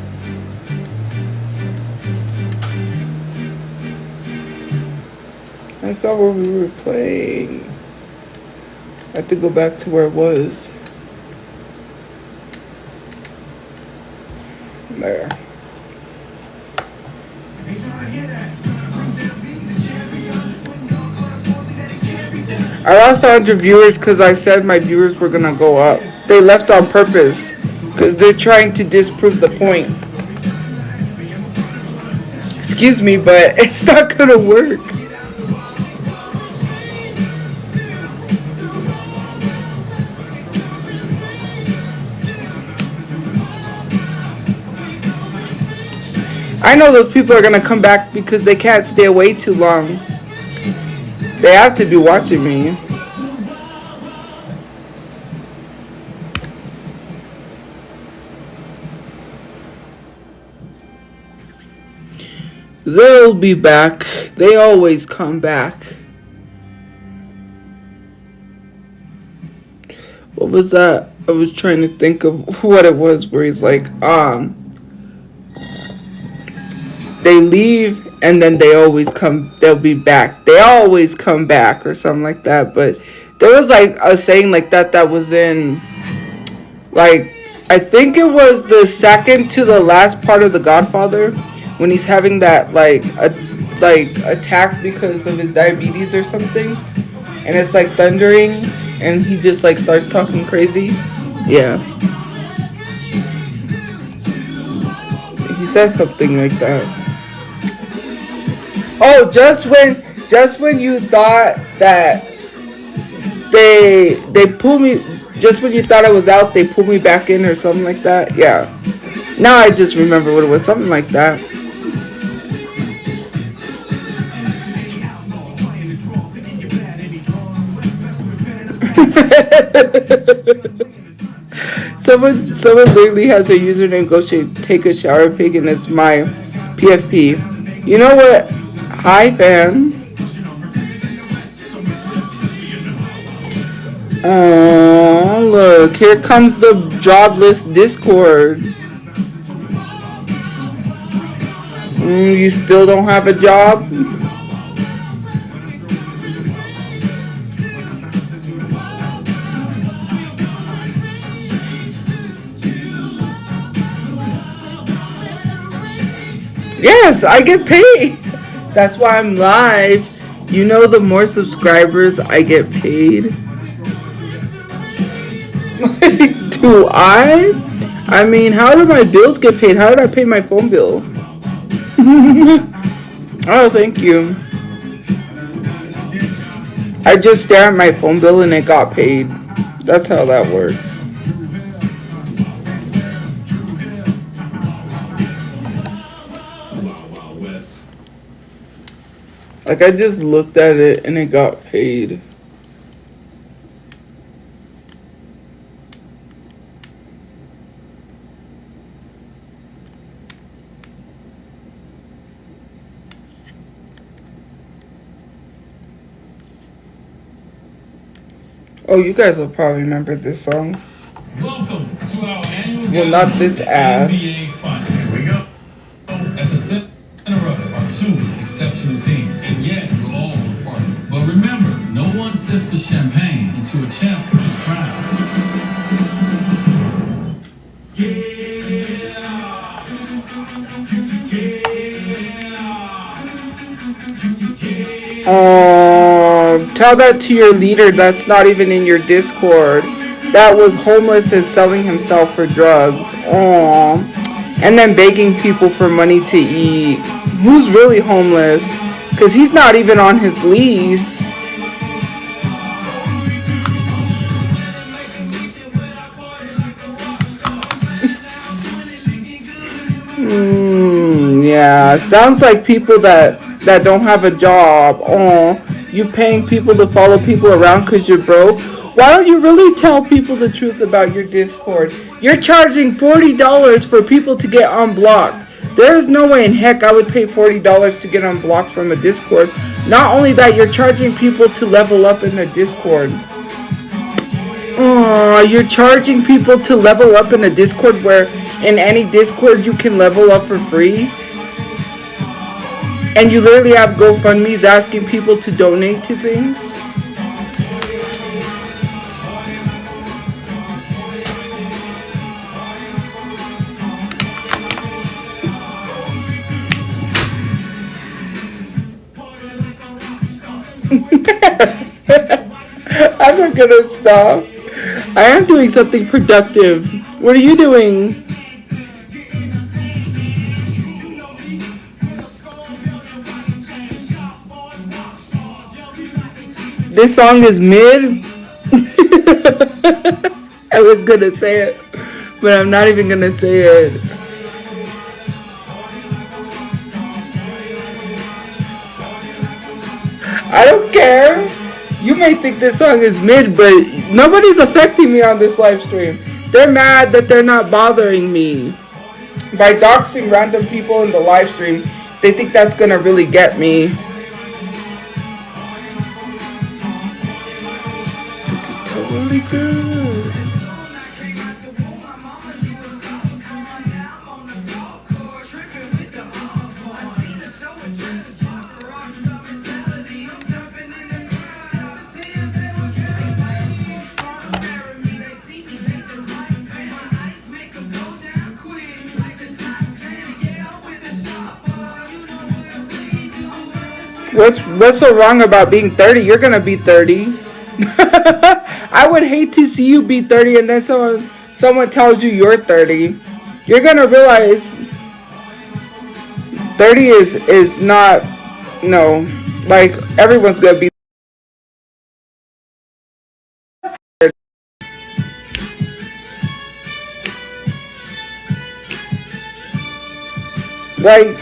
That's not what we were playing. I have to go back to where it was. There. I lost 100 viewers because I said my viewers were gonna go up. They left on purpose because they're trying to disprove the point. Excuse me, but it's not gonna work. I know those people are gonna come back because they can't stay away too long. They have to be watching me. They'll be back. They always come back. What was that? I was trying to think of what it was where he's like, they leave and then they always come, they'll be back. They always come back or something like that. But there was like a saying like that was in like I think it was the second to the last part of The Godfather when he's having that like attack because of his diabetes or something, and it's like thundering, and he just like starts talking crazy. Yeah, he says something like that. Oh, just when you thought that they pulled me, just when you thought I was out, they pulled me back in or something like that. Yeah. Now I just remember what it was, something like that. Someone literally has a username, go take a shower pig, and it's my PFP. You know what? Hi, fam. Oh, look, here comes the jobless Discord. You still don't have a job? Yes, I get paid. That's why I'm live. You know, the more subscribers I get paid. Do I? I mean, how do my bills get paid? How did I pay my phone bill? Oh, thank you. I just stare at my phone bill and it got paid. That's how that works. Like, I just looked at it and it got paid. Oh, you guys will probably remember this song. Welcome to our annual Well, not this ad. NBA Finals. Here we go. At the center of it are two exceptional teams, and yet we're all a part. But remember, no one sips the champagne into a champion's crown. Tell that to your leader that's not even in your Discord. That was homeless and selling himself for drugs. Aww. And then begging people for money to eat. Who's really homeless? Because he's not even on his lease. Yeah, sounds like people that don't have a job. Oh, you paying people to follow people around because you're broke? Why don't you really tell people the truth about your Discord? You're charging $40 for people to get unblocked. There's no way in heck I would pay $40 to get unblocked from a Discord. Not only that, you're charging people to level up in a Discord. Oh, you're charging people to level up in a Discord where in any Discord you can level up for free? And you literally have GoFundMes asking people to donate to things? I'm not gonna stop. I am doing something productive. What are you doing? This song is mid. I was gonna say it, but I'm not even gonna say it. I don't care. You may think this song is mid, but nobody's affecting me on this live stream. They're mad that they're not bothering me. By doxing random people in the live stream, they think that's gonna really get me. It's totally good. What's so wrong about being 30? You're gonna be 30. I would hate to see you be 30 and then someone tells you you're 30. You're gonna realize 30 is not, no, like everyone's gonna be like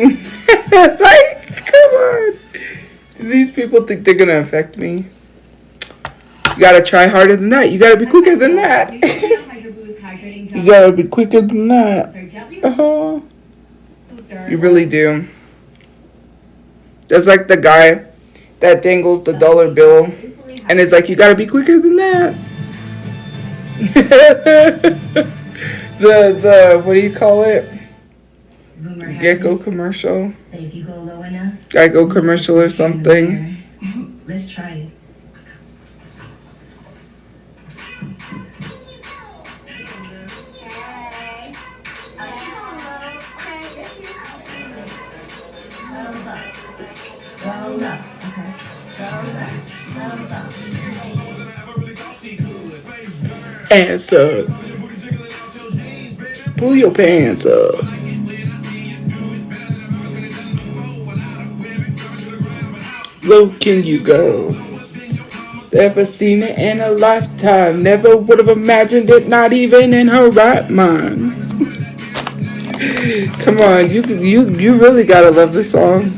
like come on. These people think they're gonna affect me. You gotta try harder than that. You gotta be quicker than that. You gotta be quicker than that. Uh-huh. You really do. That's like the guy that dangles the dollar bill and is like, you gotta be quicker than that. the what do you call it? Gecko commercial. If you go low enough, Geico commercial or something. let's try it. Roll up, okay. Roll up, roll up. Pants up. Pull your pants up. Low can you go? Ever seen it in a lifetime? Never would have imagined it, not even in her right mind. Come on, you really gotta love this song.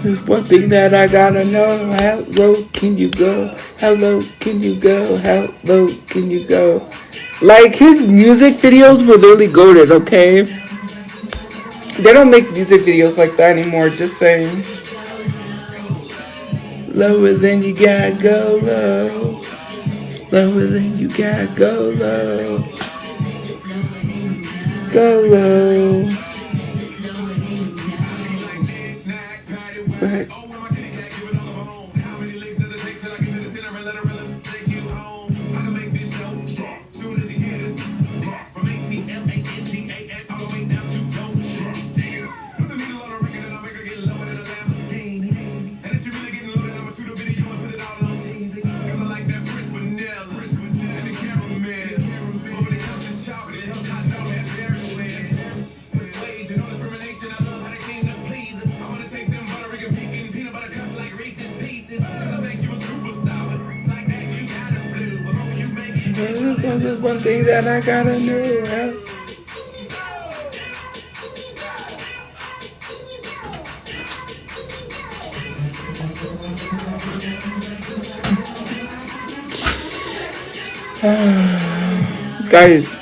There's one thing that I gotta know. How low can you go? How low can you go? How low can you go? Like, his music videos were literally goated, okay? They don't make music videos like that anymore, just saying. Lower than you gotta go low. Lower than you gotta go low. Go low. But there's one thing that I gotta know. Guys,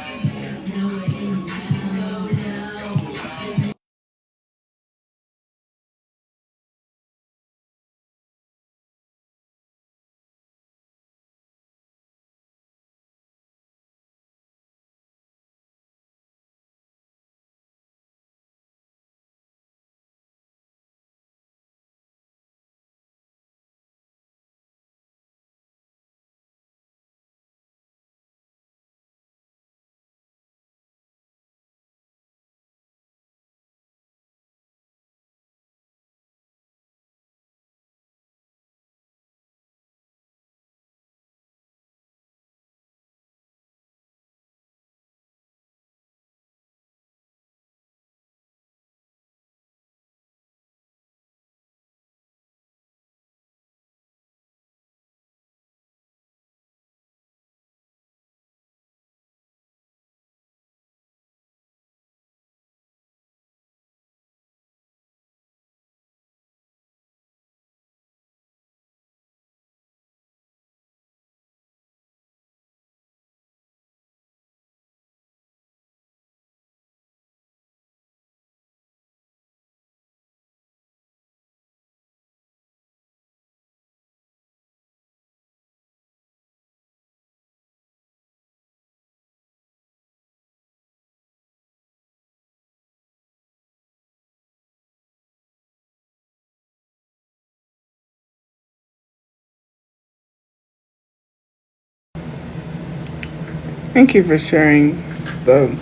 Thank you for sharing the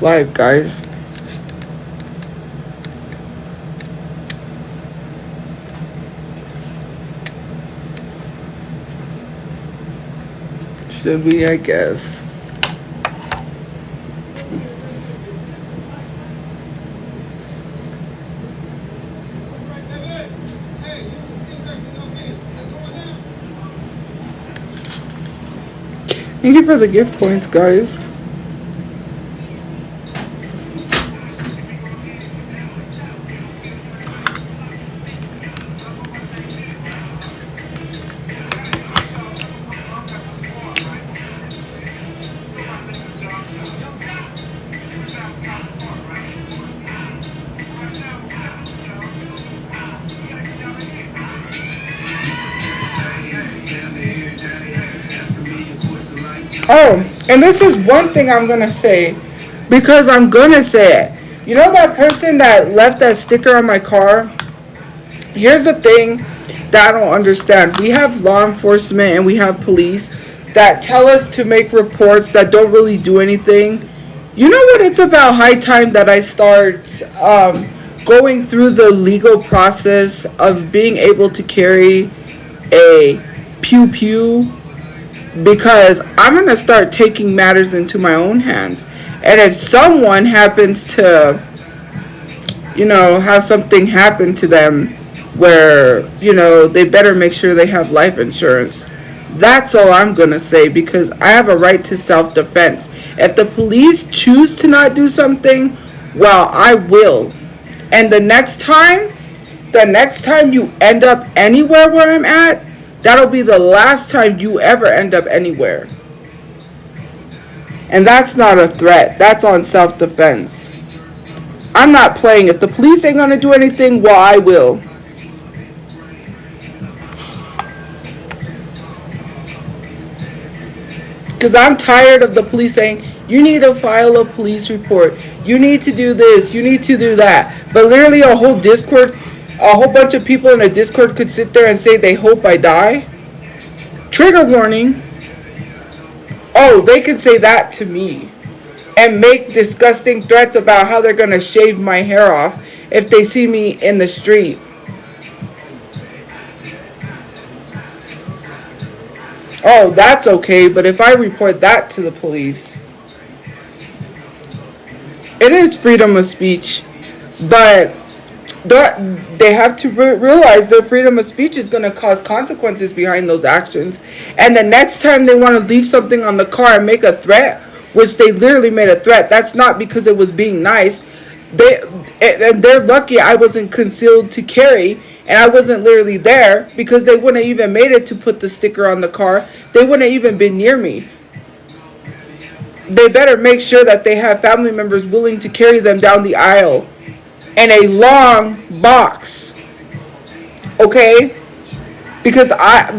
live, guys. Should we? I guess. Thank you for the gift points, guys. Oh, and this is one thing I'm gonna say, because I'm gonna say it. You know that person that left that sticker on my car? Here's the thing that I don't understand. We have law enforcement and we have police that tell us to make reports that don't really do anything. You know what? It's about high time that I start going through the legal process of being able to carry a pew pew, because I'm going to start taking matters into my own hands. And if someone happens to, have something happen to them where, they better make sure they have life insurance. That's all I'm going to say, because I have a right to self-defense. If the police choose to not do something, well, I will. And the next time you end up anywhere where I'm at, that'll be the last time you ever end up anywhere. And that's not a threat. That's on self-defense. I'm not playing. If the police ain't gonna do anything, well, I will. Because I'm tired of the police saying, you need to file a police report. You need to do this. You need to do that. But literally a whole bunch of people in a Discord could sit there and say they hope I die. Trigger warning. Oh, they could say that to me and make disgusting threats about how they're going to shave my hair off if they see me in the street. Oh, that's okay, but if I report that to the police, it is freedom of speech, but they have to realize their freedom of speech is going to cause consequences behind those actions. And the next time they want to leave something on the car and make a threat, which they literally made a threat, that's not because it was being nice. They're lucky I wasn't concealed to carry and I wasn't literally there, because they wouldn't have even made it to put the sticker on the car. They wouldn't have even been near me. They better make sure that they have family members willing to carry them down the aisle in a long box. Okay? Because I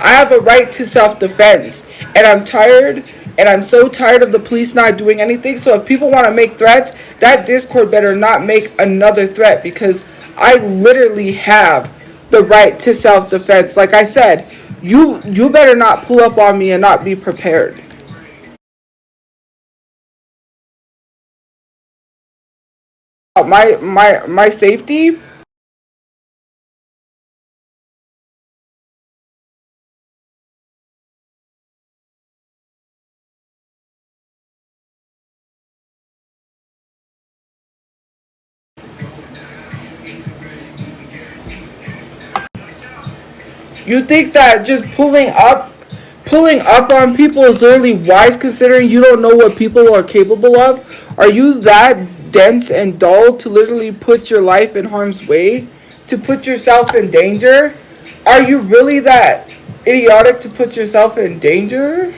have a right to self-defense. And I'm tired, and I'm so tired of the police not doing anything. So if people want to make threats, that Discord better not make another threat, because I literally have the right to self-defense. Like I said, you better not pull up on me and not be prepared. My safety. You think that just pulling up on people is literally wise, considering you don't know what people are capable of? Are you that dense and dull to literally put your life in harm's way? To put yourself in danger? Are you really that idiotic to put yourself in danger?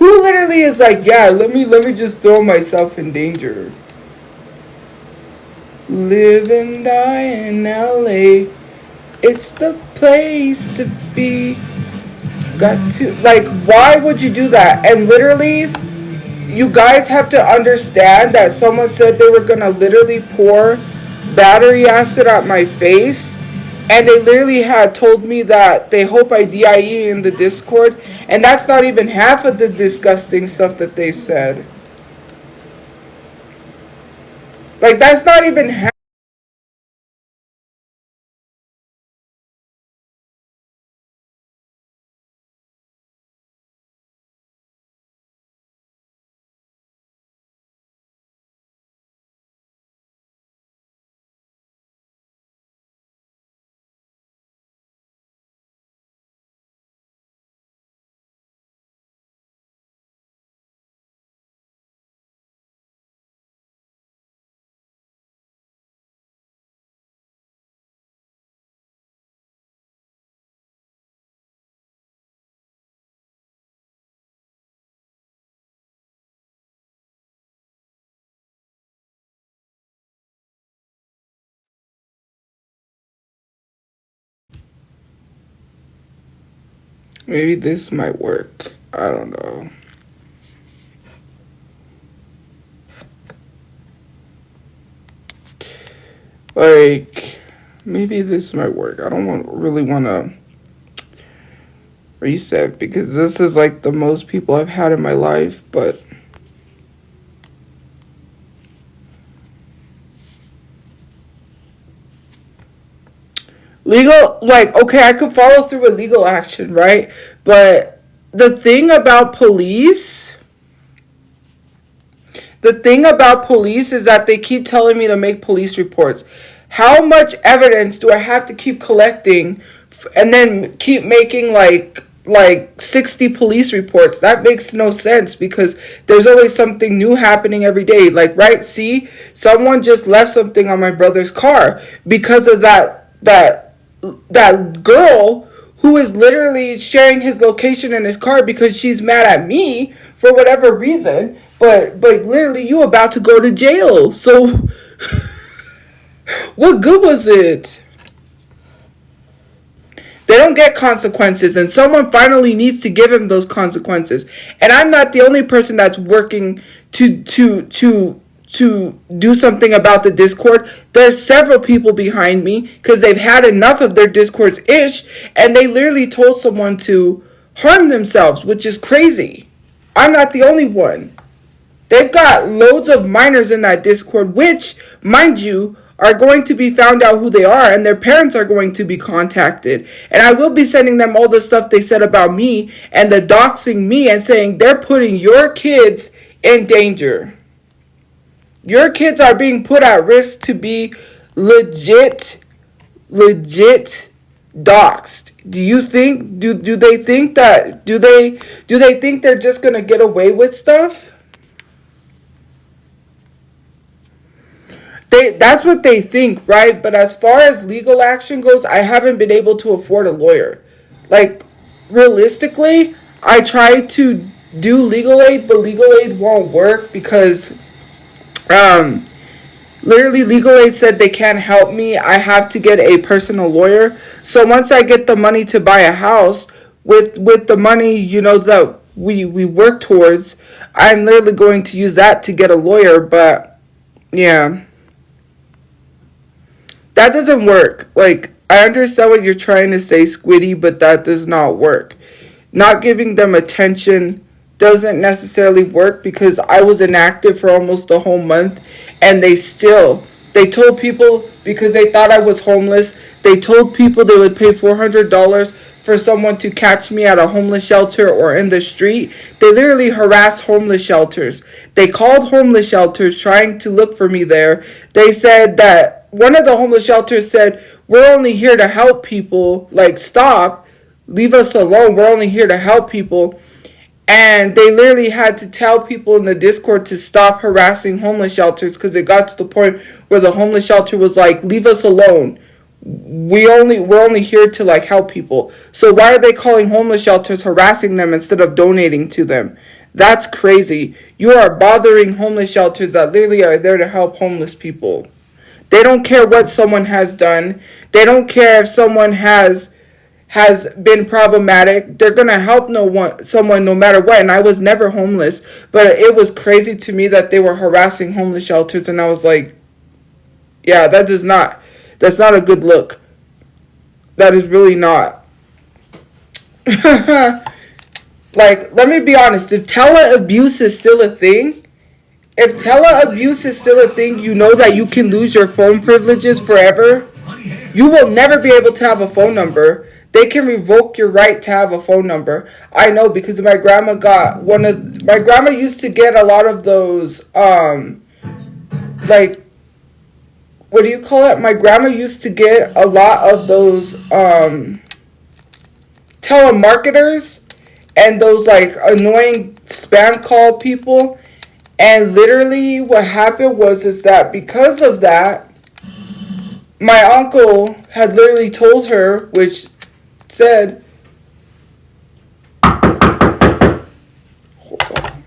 Who literally is like, yeah, let me just throw myself in danger? Live and die in LA. It's the place to be. Got to, like, why would you do that? And literally, you guys have to understand that someone said they were gonna literally pour battery acid at my face And they literally had told me that they hope I DIE in the Discord. And that's not even half of the disgusting stuff that they've said. Like, that's not even half. Maybe this might work. I don't know. Like, maybe this might work. I don't really want to reset because this is like the most people I've had in my life, but legal, like, okay, I could follow through with legal action, right? But the thing about police is that they keep telling me to make police reports. How much evidence do I have to keep collecting and then keep making like 60 police reports? That makes no sense because there's always something new happening every day. Like, right, see, someone just left something on my brother's car because of that girl who is literally sharing his location in his car because she's mad at me for whatever reason. But literally, you about to go to jail. So, what good was it? They don't get consequences, and someone finally needs to give him those consequences. And I'm not the only person that's working to do something about the Discord. There's several people behind me because they've had enough of their Discord's ish, and they literally told someone to harm themselves, which is crazy. I'm not the only one. They've got loads of minors in that Discord, which, mind you, are going to be found out who they are, and their parents are going to be contacted. And I will be sending them all the stuff they said about me and the doxing me and saying they're putting your kids in danger. Your kids are being put at risk to be legit doxed. Do you think do they think that do they think they're just gonna get away with stuff? That's what they think, right? But as far as legal action goes, I haven't been able to afford a lawyer. Like, realistically, I tried to do legal aid, but legal aid won't work because literally legal aid said they can't help me. I have to get a personal lawyer. So once I get the money to buy a house with the money, that we work towards, I'm literally going to use that to get a lawyer. But yeah, that doesn't work. Like, I understand what you're trying to say, Squiddy, but that does not work. Not giving them attention doesn't necessarily work because I was inactive for almost a whole month, and they told people, because they thought I was homeless, they told people they would pay $400 for someone to catch me at a homeless shelter or in the street. They literally harassed homeless shelters. They called homeless shelters trying to look for me there. They said that one of the homeless shelters said, "We're only here to help people. Like, stop. Leave us alone. We're only here to help people." And they literally had to tell people in the Discord to stop harassing homeless shelters because it got to the point where the homeless shelter was like, "Leave us alone. We're only here to like help people." So why are they calling homeless shelters harassing them instead of donating to them? That's crazy. You are bothering homeless shelters that literally are there to help homeless people. They don't care what someone has done. They don't care if someone has been problematic. They're gonna help someone no matter what. And I was never homeless, but it was crazy to me that they were harassing homeless shelters, and I was like, yeah, that's not a good look. that is really not. Like, let me be honest. If tele-abuse is still a thing, you know that you can lose your phone privileges forever. You will never be able to have a phone number. They can revoke your right to have a phone number. I know because my grandma used to get a lot of those, like, what do you call it? My grandma used to get a lot of those, telemarketers and those, like, annoying spam call people. And literally what happened is that because of that, my uncle had literally told her, which said, hold on.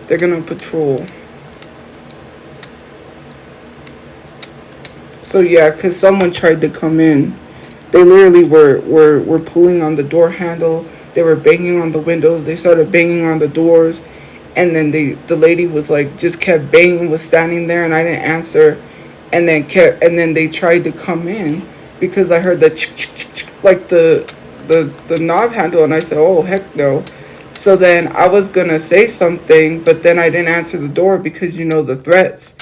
They're gonna patrol. So yeah, because someone tried to come in. They literally were pulling on the door handle. They were banging on the windows. They started banging on the doors. And then the lady was like, just kept banging, was standing there, and I didn't answer. And then they tried to come in because I heard the like the knob handle, and I said, oh heck no. So then I was gonna say something, but then I didn't answer the door because the threats.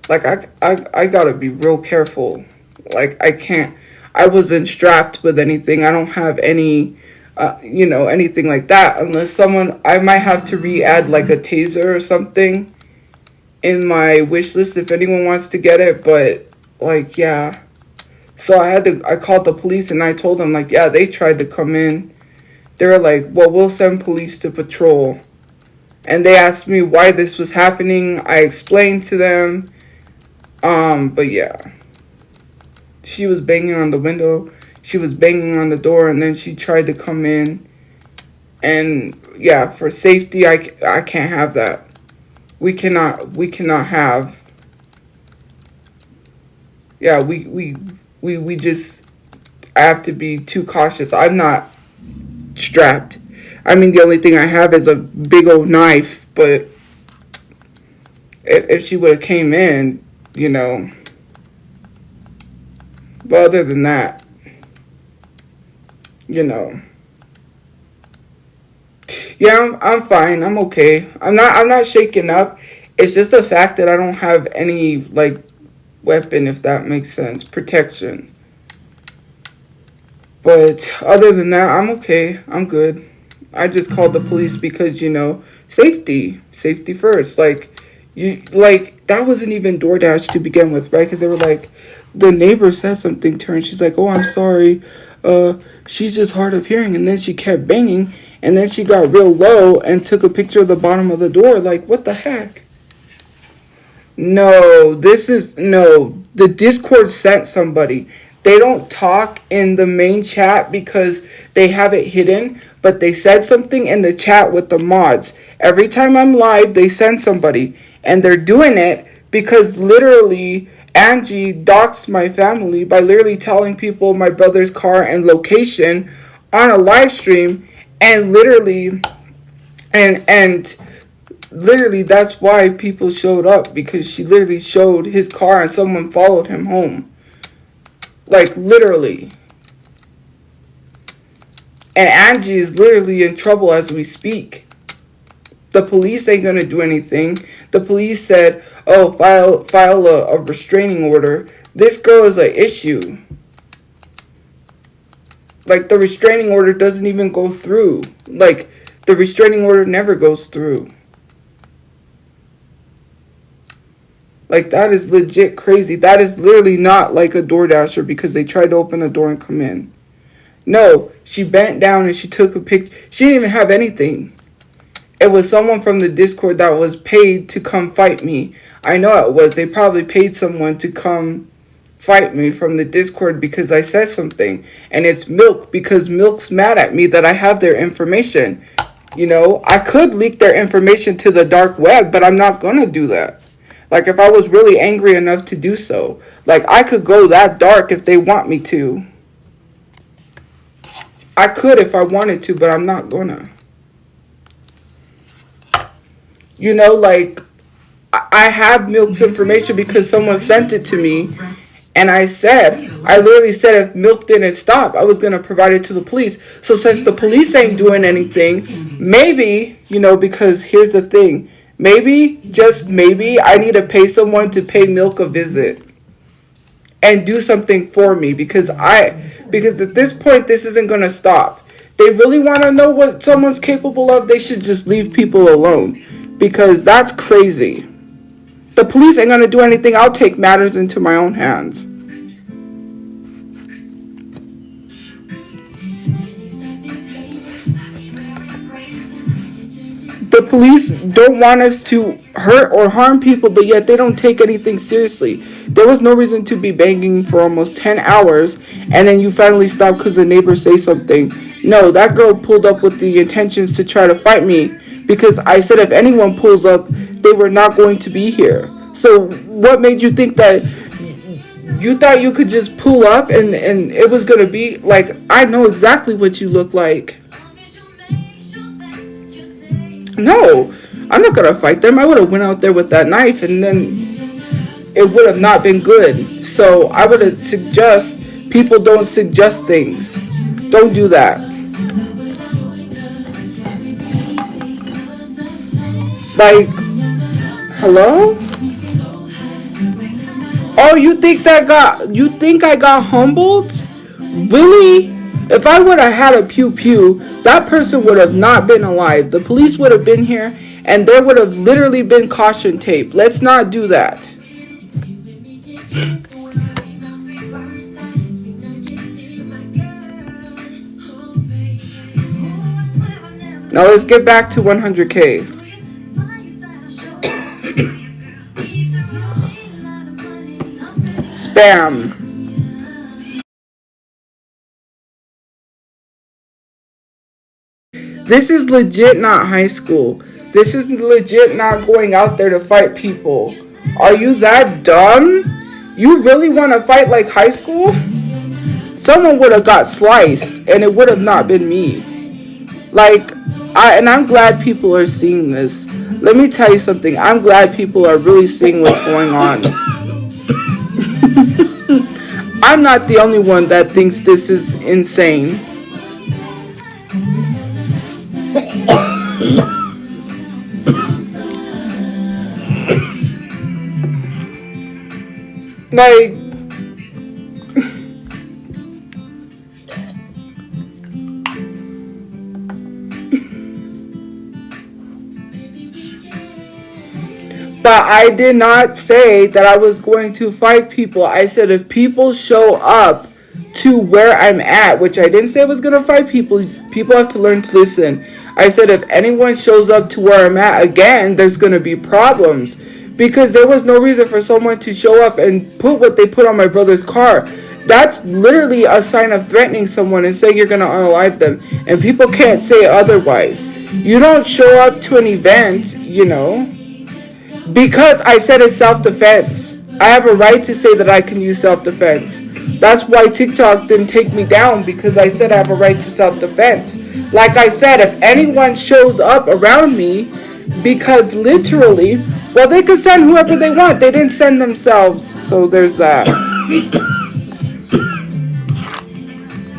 Like I gotta be real careful. Like I wasn't strapped with anything. I don't have any anything like that, unless I might have to re-add like a taser or something in my wish list if anyone wants to get it. But like, yeah, so I called the police and I told them, like, yeah, they tried to come in. They were like, well, we'll send police to patrol. And they asked me why this was happening. I explained to them. But yeah, she was banging on the window. She was banging on the door, and then she tried to come in. And yeah, for safety, I can't have that. We cannot have. Yeah, we just, I have to be too cautious. I'm not strapped. I mean, the only thing I have is a big old knife, but if she would have came in, but other than that, yeah, I'm fine. I'm okay. I'm not shaken up. It's just the fact that I don't have any like weapon, if that makes sense, protection. But other than that, I'm okay. I'm good. I just called the police because safety first. Like that wasn't even DoorDash to begin with, right? Because they were like, the neighbor said something to her, and she's like, oh, I'm sorry. She's just hard of hearing. And then she kept banging, and then she got real low and took a picture of the bottom of the door. Like, what the heck? No, the Discord sent somebody. They don't talk in the main chat because they have it hidden, but they said something in the chat with the mods. Every time I'm live, they send somebody, and they're doing it because literally Angie doxed my family by literally telling people my brother's car and location on a live stream, and literally that's why people showed up, because she literally showed his car and someone followed him home. Like, literally. And Angie is literally in trouble as we speak. The police ain't gonna do anything. The police said, oh, file a restraining order. This girl is an issue. Like, the restraining order doesn't even go through. Like, the restraining order never goes through. Like, that is legit crazy. That is literally not like a DoorDasher because they tried to open the door and come in. No, she bent down and she took a picture. She didn't even have anything. It was someone from the Discord that was paid to come fight me. I know it was. They probably paid someone to come fight me from the Discord because I said something. And it's Milk, because Milk's mad at me that I have their information. I could leak their information to the dark web, but I'm not going to do that. Like, if I was really angry enough to do so. Like, I could go that dark if they want me to. I could if I wanted to, but I'm not gonna. Like, I have Milk's information because someone sent it to me. And I literally said if Milk didn't stop, I was going to provide it to the police. So since the police ain't doing anything, maybe, because here's the thing. Maybe, just maybe, I need to pay someone to pay Milk a visit and do something for me, because at this point, this isn't going to stop. They really want to know what someone's capable of, they should just leave people alone, because that's crazy. The police ain't going to do anything. I'll take matters into my own hands. The police don't want us to hurt or harm people, but yet they don't take anything seriously. There was no reason to be banging for almost 10 hours, and then you finally stop because the neighbors say something. No, that girl pulled up with the intentions to try to fight me because I said if anyone pulls up, they were not going to be here. So what made you think that you thought you could just pull up and it was going to be like, I know exactly what you look like. No, I'm not going to fight them. I would have went out there with that knife and then it would have not been good. So I would suggest people don't suggest things. Don't do that. Like, hello? Oh, you think I got humbled? Really? If I would have had a pew pew, that person would have not been alive. The police would have been here and there would have literally been caution tape. Let's not do that. Now let's get back to 100K. Spam. This is legit not high school. This is legit not going out there to fight people. Are you that dumb? You really want to fight like high school? Someone would have got sliced and it would have not been me. Like, I'm glad people are seeing this. Let me tell you something. I'm glad people are really seeing what's going on. I'm not the only one that thinks this is insane. Like, but I did not say that I was going to fight people. I said if people show up to where I'm at, which I didn't say I was going to fight people. People have to learn to listen. I said if anyone shows up to where I'm at, again, there's going to be problems. Because there was no reason for someone to show up and put what they put on my brother's car. That's literally a sign of threatening someone and saying you're going to unalive them. And people can't say otherwise. You don't show up to an event, you know, because I said it's self-defense. I have a right to say that I can use self-defense. That's why TikTok didn't take me down, because I said I have a right to self-defense. Like I said, if anyone shows up around me, because literally, well, they could send whoever they want. They didn't send themselves, so there's that.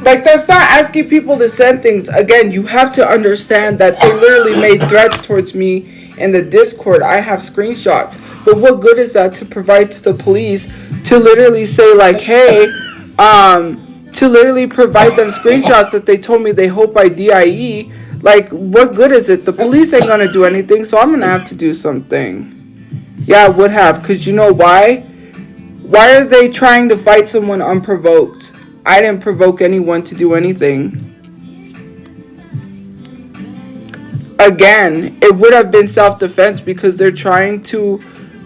Like, that's not asking people to send things. Again, you have to understand that they literally made threats towards me in the Discord. I have screenshots. But what good is that to provide to the police to literally say, like, hey, to literally provide them screenshots that they told me they hope I DIE? Like, what good is it? The police ain't gonna do anything, so I'm gonna have to do something. Yeah, I would have, because you know why? Why are they trying to fight someone unprovoked? I didn't provoke anyone to do anything. Again, it would have been self-defense because they're trying to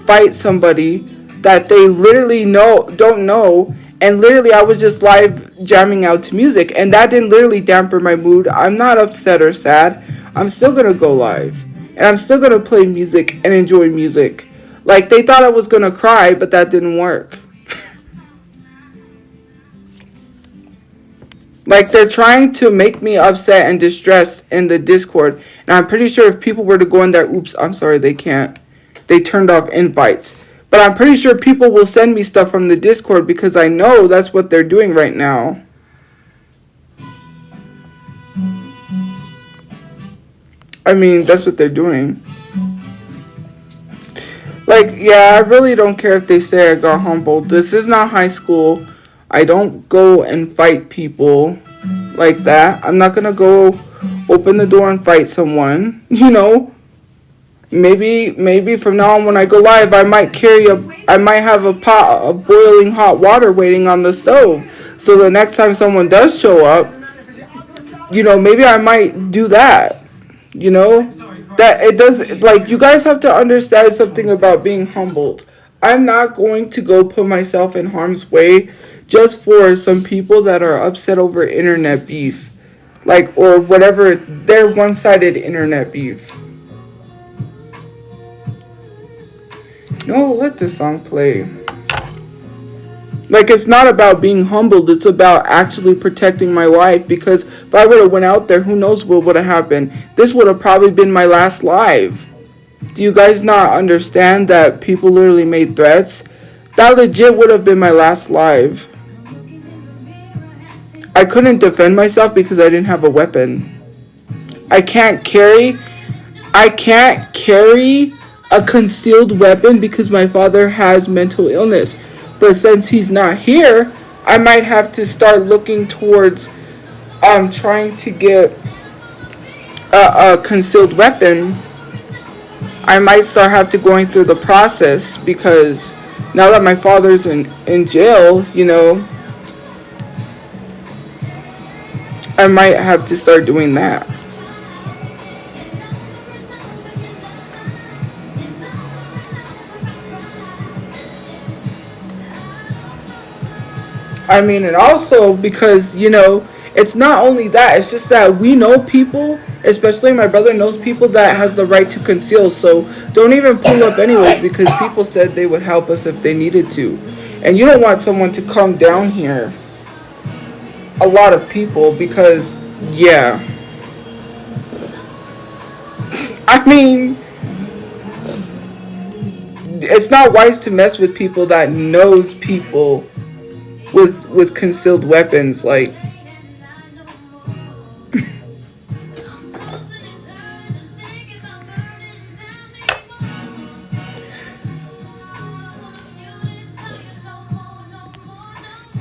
fight somebody that they literally don't know. And literally, I was just live jamming out to music. And that didn't literally dampen my mood. I'm not upset or sad. I'm still going to go live. And I'm still going to play music and enjoy music. Like, they thought I was going to cry, but that didn't work. Like, they're trying to make me upset and distressed in the Discord. And I'm pretty sure if people were to go in there, oops, I'm sorry, they can't. They turned off invites. But I'm pretty sure people will send me stuff from the Discord because I know that's what they're doing right now. I mean, that's what they're doing. Like, yeah, I really don't care if they say I got humbled. This is not high school. I don't go and fight people like that. I'm not going to go open the door and fight someone, you know. Maybe from now on when I go live, I might have a pot of boiling hot water waiting on the stove. So the next time someone does show up, you know, maybe I might do that. You know, that it does, like, you guys have to understand something about being humbled. I'm not going to go put myself in harm's way just for some people that are upset over internet beef. Like, or whatever, their one-sided internet beef. No, let this song play. Like, it's not about being humbled. It's about actually protecting my life. Because if I would have went out there, who knows what would have happened. This would have probably been my last live. Do you guys not understand that people literally made threats? That legit would have been my last live. I couldn't defend myself because I didn't have a weapon. I can't carry a concealed weapon because my father has mental illness. But since he's not here, I might have to start looking towards trying to get a concealed weapon. I might start have to going through the process because now that my father's in jail, you know, I might have to start doing that. I mean, and also because, you know, it's not only that, it's just that we know people, especially my brother knows people that has the right to conceal. So don't even pull up anyways because people said they would help us if they needed to. And you don't want someone to come down here. A lot of people because, yeah. I mean, it's not wise to mess with people that knows people with concealed weapons, like.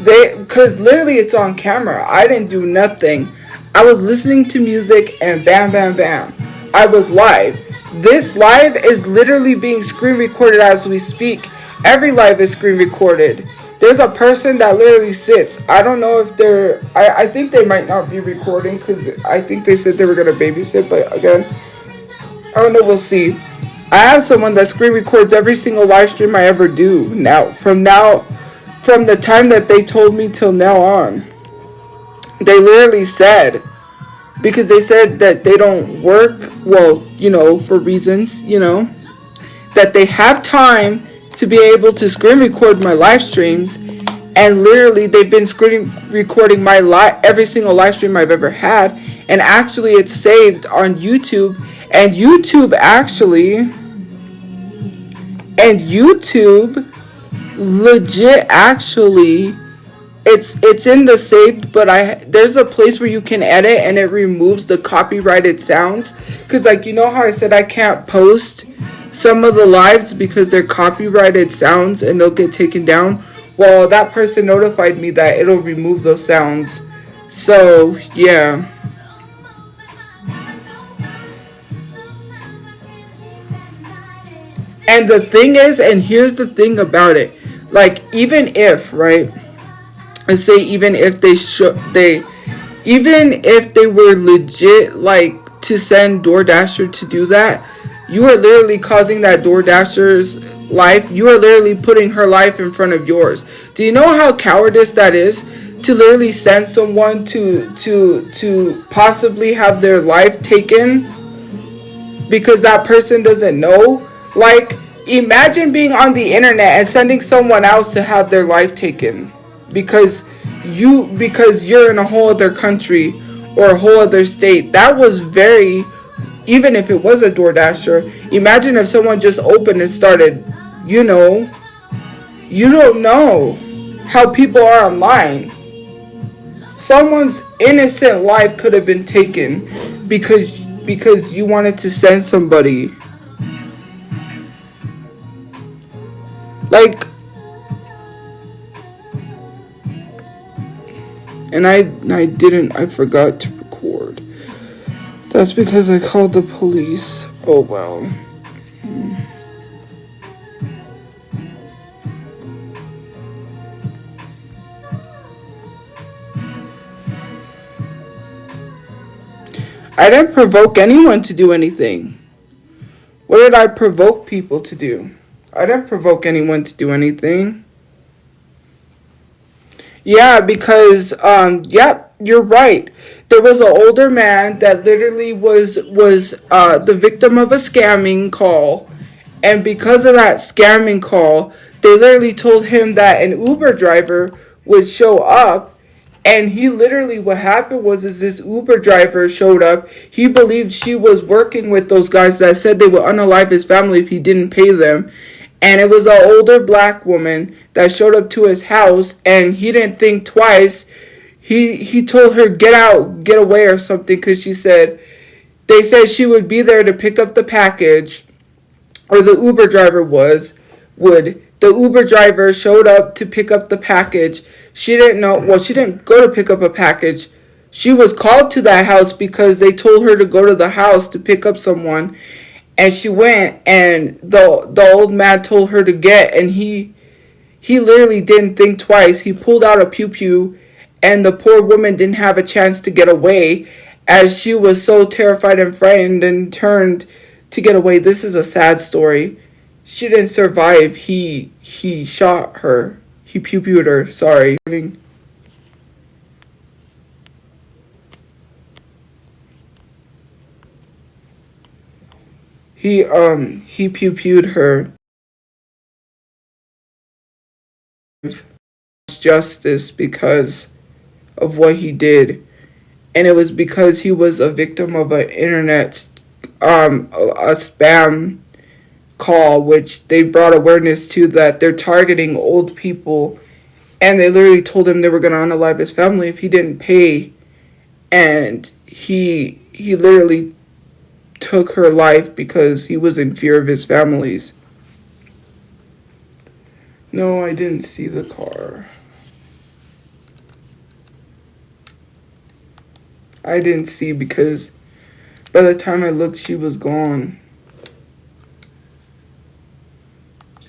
Because literally it's on camera. I didn't do nothing. I was listening to music and bam, bam, bam. I was live. This live is literally being screen recorded as we speak. Every live is screen recorded. There's a person that literally sits. I don't know if they're... I think they might not be recording because I think they said they were going to babysit. But again, I don't know. We'll see. I have someone that screen records every single live stream I ever do. From the time that they told me till now on. They literally said... Because they said that they don't work, well, you know, for reasons, you know. That they have time to be able to screen record my live streams, and literally they've been screen recording my every single live stream I've ever had, and actually it's saved on YouTube, and YouTube legit actually it's in the saved, but there's a place where you can edit and it removes the copyrighted sounds, because like, you know how I said I can't post some of the lives because they're copyrighted sounds and they'll get taken down. Well, that person notified me that it'll remove those sounds. So, yeah. And the thing is, and here's the thing about it. Like, even if, right? Let's say even if even if they were legit, like, to send DoorDasher to do that, you are literally causing that DoorDasher's life. You are literally putting her life in front of yours. Do you know how cowardice that is? To literally send someone to possibly have their life taken because that person doesn't know. Like, imagine being on the internet and sending someone else to have their life taken because you're in a whole other country or a whole other state. That was very... Even if it was a DoorDasher, imagine if someone just opened and started, you know, you don't know how people are online. Someone's innocent life could have been taken because you wanted to send somebody. Like, and I forgot to record. That's because I called the police. Oh, well. I didn't provoke anyone to do anything. What did I provoke people to do? I didn't provoke anyone to do anything. Yeah, because, yep, you're right. There was an older man that literally was the victim of a scamming call, And because of that scamming call, they literally told him that an Uber driver would show up. And he literally, what happened was, is this Uber driver showed up. He believed she was working with those guys that said they would unalive his family if he didn't pay them. And it was an older black woman that showed up to his house, and he didn't think twice. He told her, get out, get away or something, because they said she would be there to pick up the package, or the Uber driver would. The Uber driver showed up to pick up the package. She didn't know, well, she didn't go to pick up a package. She was called to that house because they told her to go to the house to pick up someone. And she went, and the old man told her to get, and he literally didn't think twice. He pulled out a pew-pew, and the poor woman didn't have a chance to get away, as she was so terrified and frightened and turned to get away. This is a sad story. She didn't survive. He shot her. He pew-pewed her. Sorry. He pew-pewed her. Justice because of what he did. And it was because he was a victim of an internet a spam call, which they brought awareness to, that they're targeting old people, and they literally told him they were going to unalive his family if he didn't pay. And he literally took her life because he was in fear of his family's. No, I didn't see the car. I didn't see, because by the time I looked, she was gone.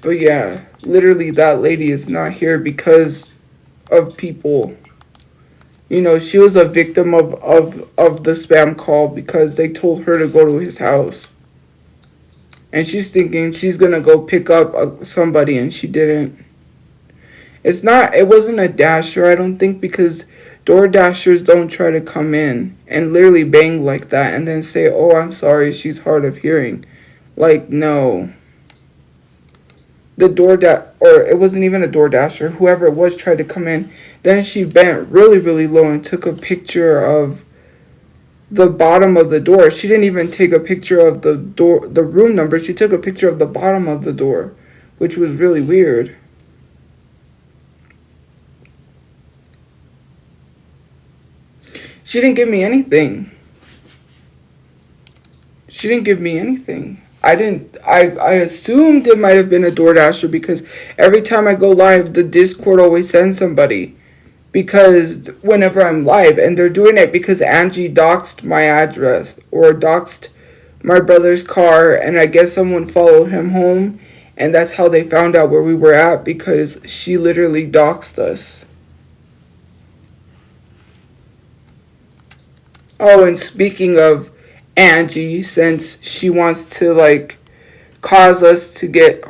But yeah, literally that lady is not here because of people. You know, she was a victim of the spam call because they told her to go to his house. And she's thinking she's going to go pick up somebody, and she didn't. It wasn't a dasher, I don't think, because door dashers don't try to come in and literally bang like that and then say, oh, I'm sorry, she's hard of hearing. Like, no. The or it wasn't even a door dasher, whoever it was tried to come in. Then she bent really, really low and took a picture of the bottom of the door. She didn't even take a picture of the door, the room number. She took a picture of the bottom of the door, which was really weird. She didn't give me anything. She didn't give me anything. I assumed it might have been a DoorDasher because every time I go live, the Discord always sends somebody. Because whenever I'm live, and they're doing it because Angie doxed my address or doxed my brother's car, and I guess someone followed him home, and that's how they found out where we were at, because she literally doxed us. Oh, and speaking of Angie, since she wants to cause us to get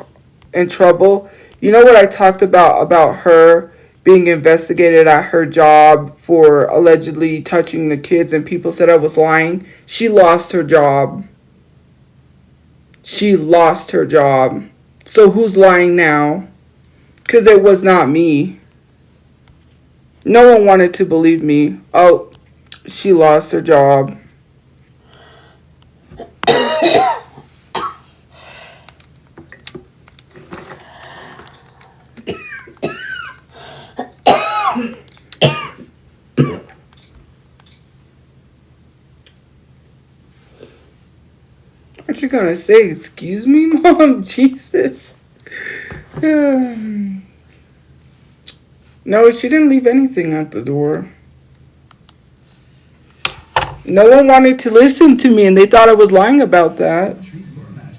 in trouble, you know what I talked about her being investigated at her job for allegedly touching the kids, and people said I was lying? She lost her job. She lost her job. So who's lying now? Because it was not me. No one wanted to believe me. Oh, she lost her job. Aren't you gonna say, excuse me, Mom? Jesus. No, she didn't leave anything at the door. No one wanted to listen to me, and they thought I was lying about that.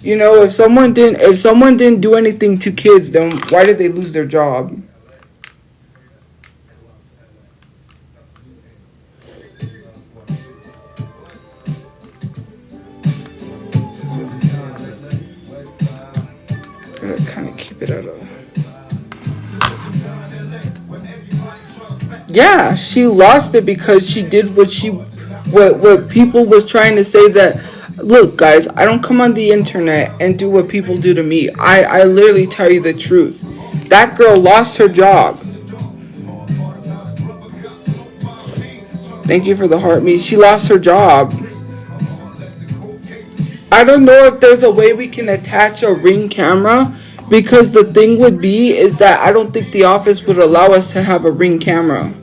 You know, if someone didn't do anything to kids, then why did they lose their job? Kind of keep it at a... Yeah, she lost it because she did what people was trying to say, that look, guys, I don't come on the internet and do what people do to me. I literally tell you the truth. That girl lost her job. Thank you for the heart me. She lost her job. I don't know if there's a way we can attach a Ring camera, because the thing would be is that I don't think the office would allow us to have a Ring camera.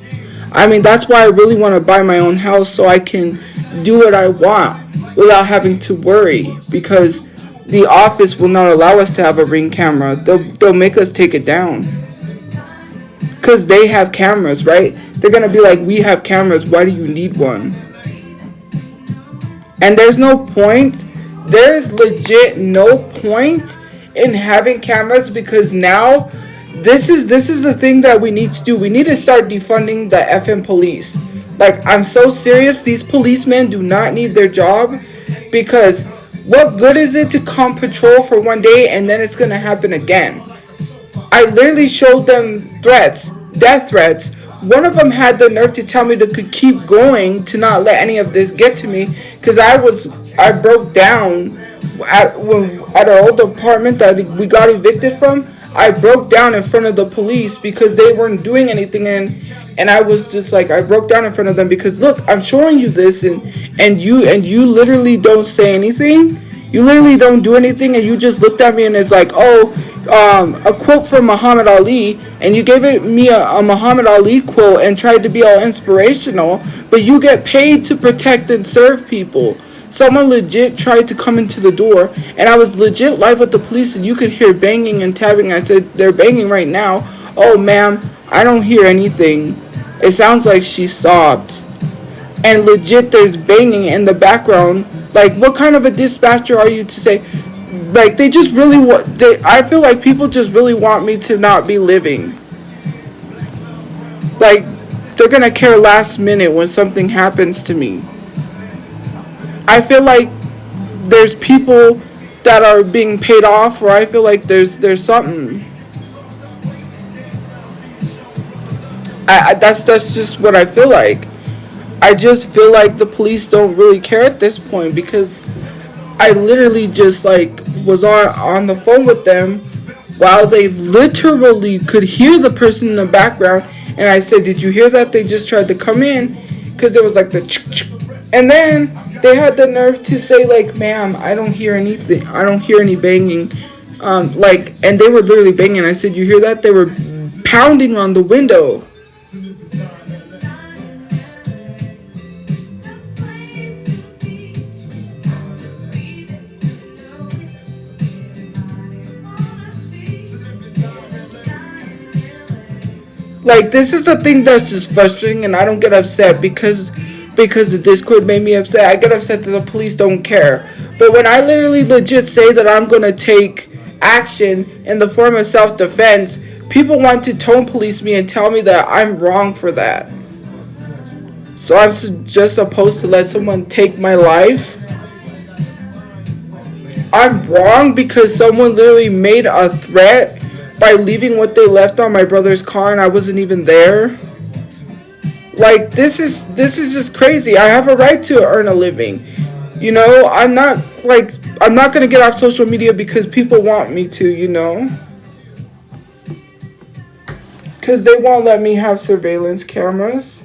I mean, that's why I really want to buy my own house, so I can do what I want without having to worry, because the office will not allow us to have a Ring camera. They'll make us take it down. Because they have cameras, right? They're going to be like, we have cameras, why do you need one? And there's no point. There is legit no point in having cameras, because now this is the thing that we need to do. We need to start defunding the effing police. Like, I'm so serious. These policemen do not need their job, because what good is it to come patrol for one day and then it's going to happen again? I literally showed them threats, death threats. One of them had the nerve to tell me to keep going, to not let any of this get to me, because I broke down at our old apartment that we got evicted from. I broke down in front of the police because they weren't doing anything, and I was just like, I broke down in front of them because, look, I'm showing you this, and you literally don't say anything. You literally don't do anything, and you just looked at me and it's like, oh, a quote from Muhammad Ali, and you gave me a Muhammad Ali quote and tried to be all inspirational, but you get paid to protect and serve people. Someone legit tried to come into the door, and I was legit live with the police, and you could hear banging and tapping. I said, they're banging right now. Oh, ma'am, I don't hear anything. It sounds like she stopped. And legit, there's banging in the background. Like, what kind of a dispatcher are you to say? Like, they just really I feel like people just really want me to not be living. Like, they're gonna care last minute when something happens to me. I feel like there's people that are being paid off, or I feel like there's something. That's just what I feel like. I just feel like the police don't really care at this point, because I literally just like was on the phone with them while they literally could hear the person in the background, and I said, did you hear that? They just tried to come in, because there was like the and then they had the nerve to say, like, ma'am, I don't hear anything. I don't hear any banging. And they were literally banging. I said, you hear that? They were pounding on the window. Like, this is the thing that's just frustrating, and I don't get upset because the Discord made me upset. I get upset that the police don't care. But when I literally legit say that I'm going to take action in the form of self-defense, people want to tone police me and tell me that I'm wrong for that. So I'm just supposed to let someone take my life? I'm wrong because someone literally made a threat by leaving what they left on my brother's car and I wasn't even there? Like, this is just crazy. I have a right to earn a living. You know, I'm not going to get off social media because people want me to, you know? Because they won't let me have surveillance cameras.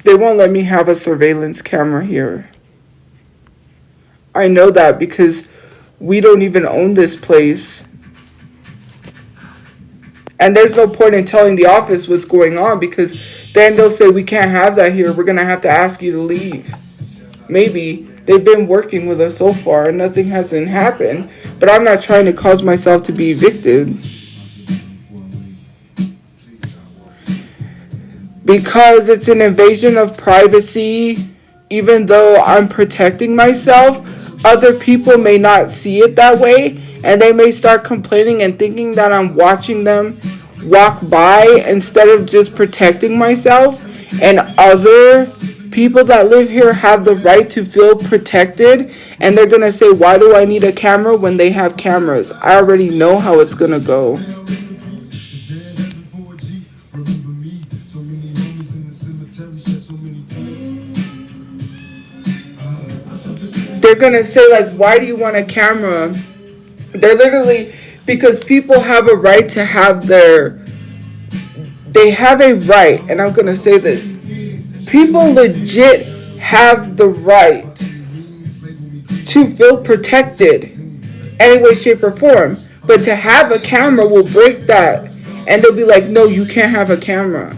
They won't let me have a surveillance camera here. I know that because we don't even own this place. And there's no point in telling the office what's going on, because then they'll say, we can't have that here. We're going to have to ask you to leave. Maybe. They've been working with us so far and nothing hasn't happened. But I'm not trying to cause myself to be evicted. Because it's an invasion of privacy, even though I'm protecting myself, other people may not see it that way. And they may start complaining and thinking that I'm watching them walk by instead of just protecting myself. And other people that live here have the right to feel protected. And they're going to say, why do I need a camera when they have cameras? I already know how it's going to go. they're gonna say like, why do you want a camera? They're literally, because people have a right to have they have a right, and I'm gonna say this, people legit have the right to feel protected any way, shape, or form. But to have a camera will break that, and they'll be like, no, you can't have a camera.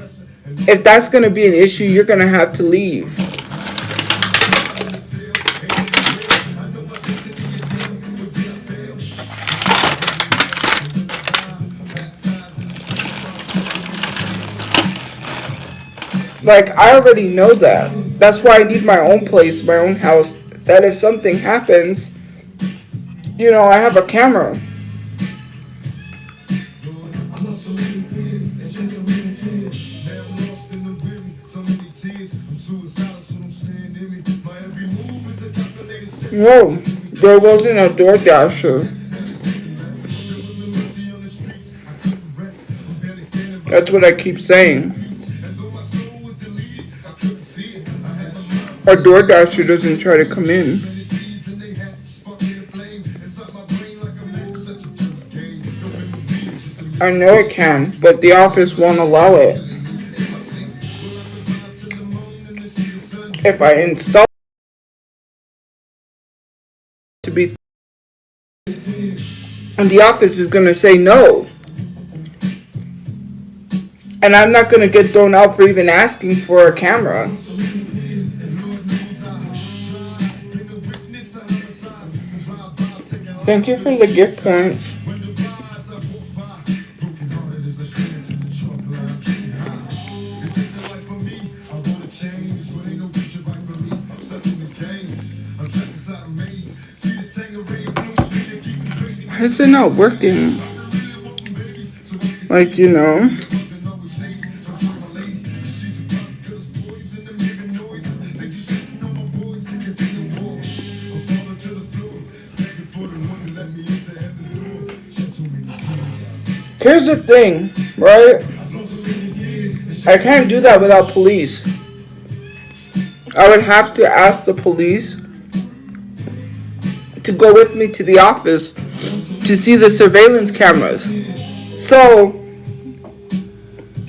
If that's gonna be an issue, you're gonna have to leave. Like, I already know that. That's why I need my own place, my own house. That if something happens, you know, I have a camera. No, there wasn't a DoorDasher. That's what I keep saying. Our DoorDasher doesn't try to come in. I know it can, but the office won't allow it. If I install to be, and the office is going to say no. And I'm not going to get thrown out for even asking for a camera. Thank you for the gift points. Why is it not working? Like, you know. Here's the thing, right? I can't do that without police. I would have to ask the police to go with me to the office to see the surveillance cameras. So,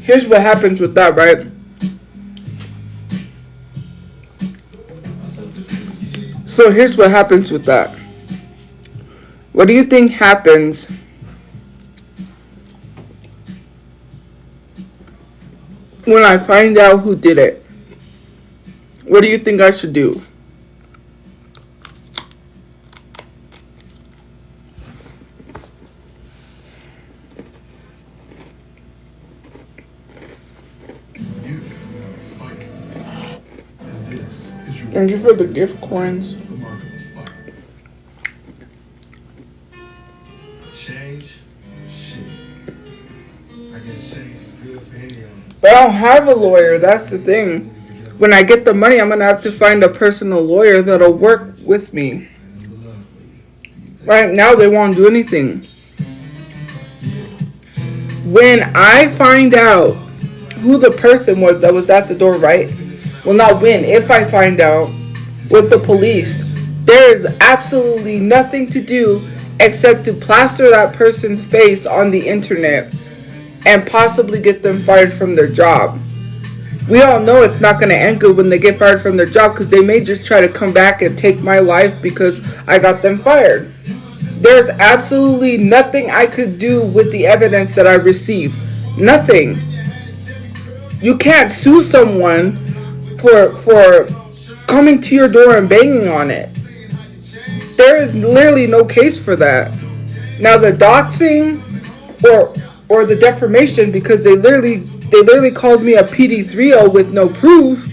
here's what happens with that, right? So, here's what happens with that. What do you think happens when I find out who did it? What do you think I should do? Thank you for the gift coins. Change? Shit. I guess change is good for any of us. But I don't have a lawyer, that's the thing. When I get the money, I'm going to have to find a personal lawyer that'll work with me. Right now, they won't do anything. When I find out who the person was that was at the door, right? Well, not when, if I find out with the police, there is absolutely nothing to do except to plaster that person's face on the internet and possibly get them fired from their job. We all know it's not going to end good when they get fired from their job, because they may just try to come back and take my life because I got them fired. There's absolutely nothing I could do with the evidence that I received. Nothing. You can't sue someone for coming to your door and banging on it. There is literally no case for that. Now the doxing or the defamation, because they literally called me a PD30 with no proof,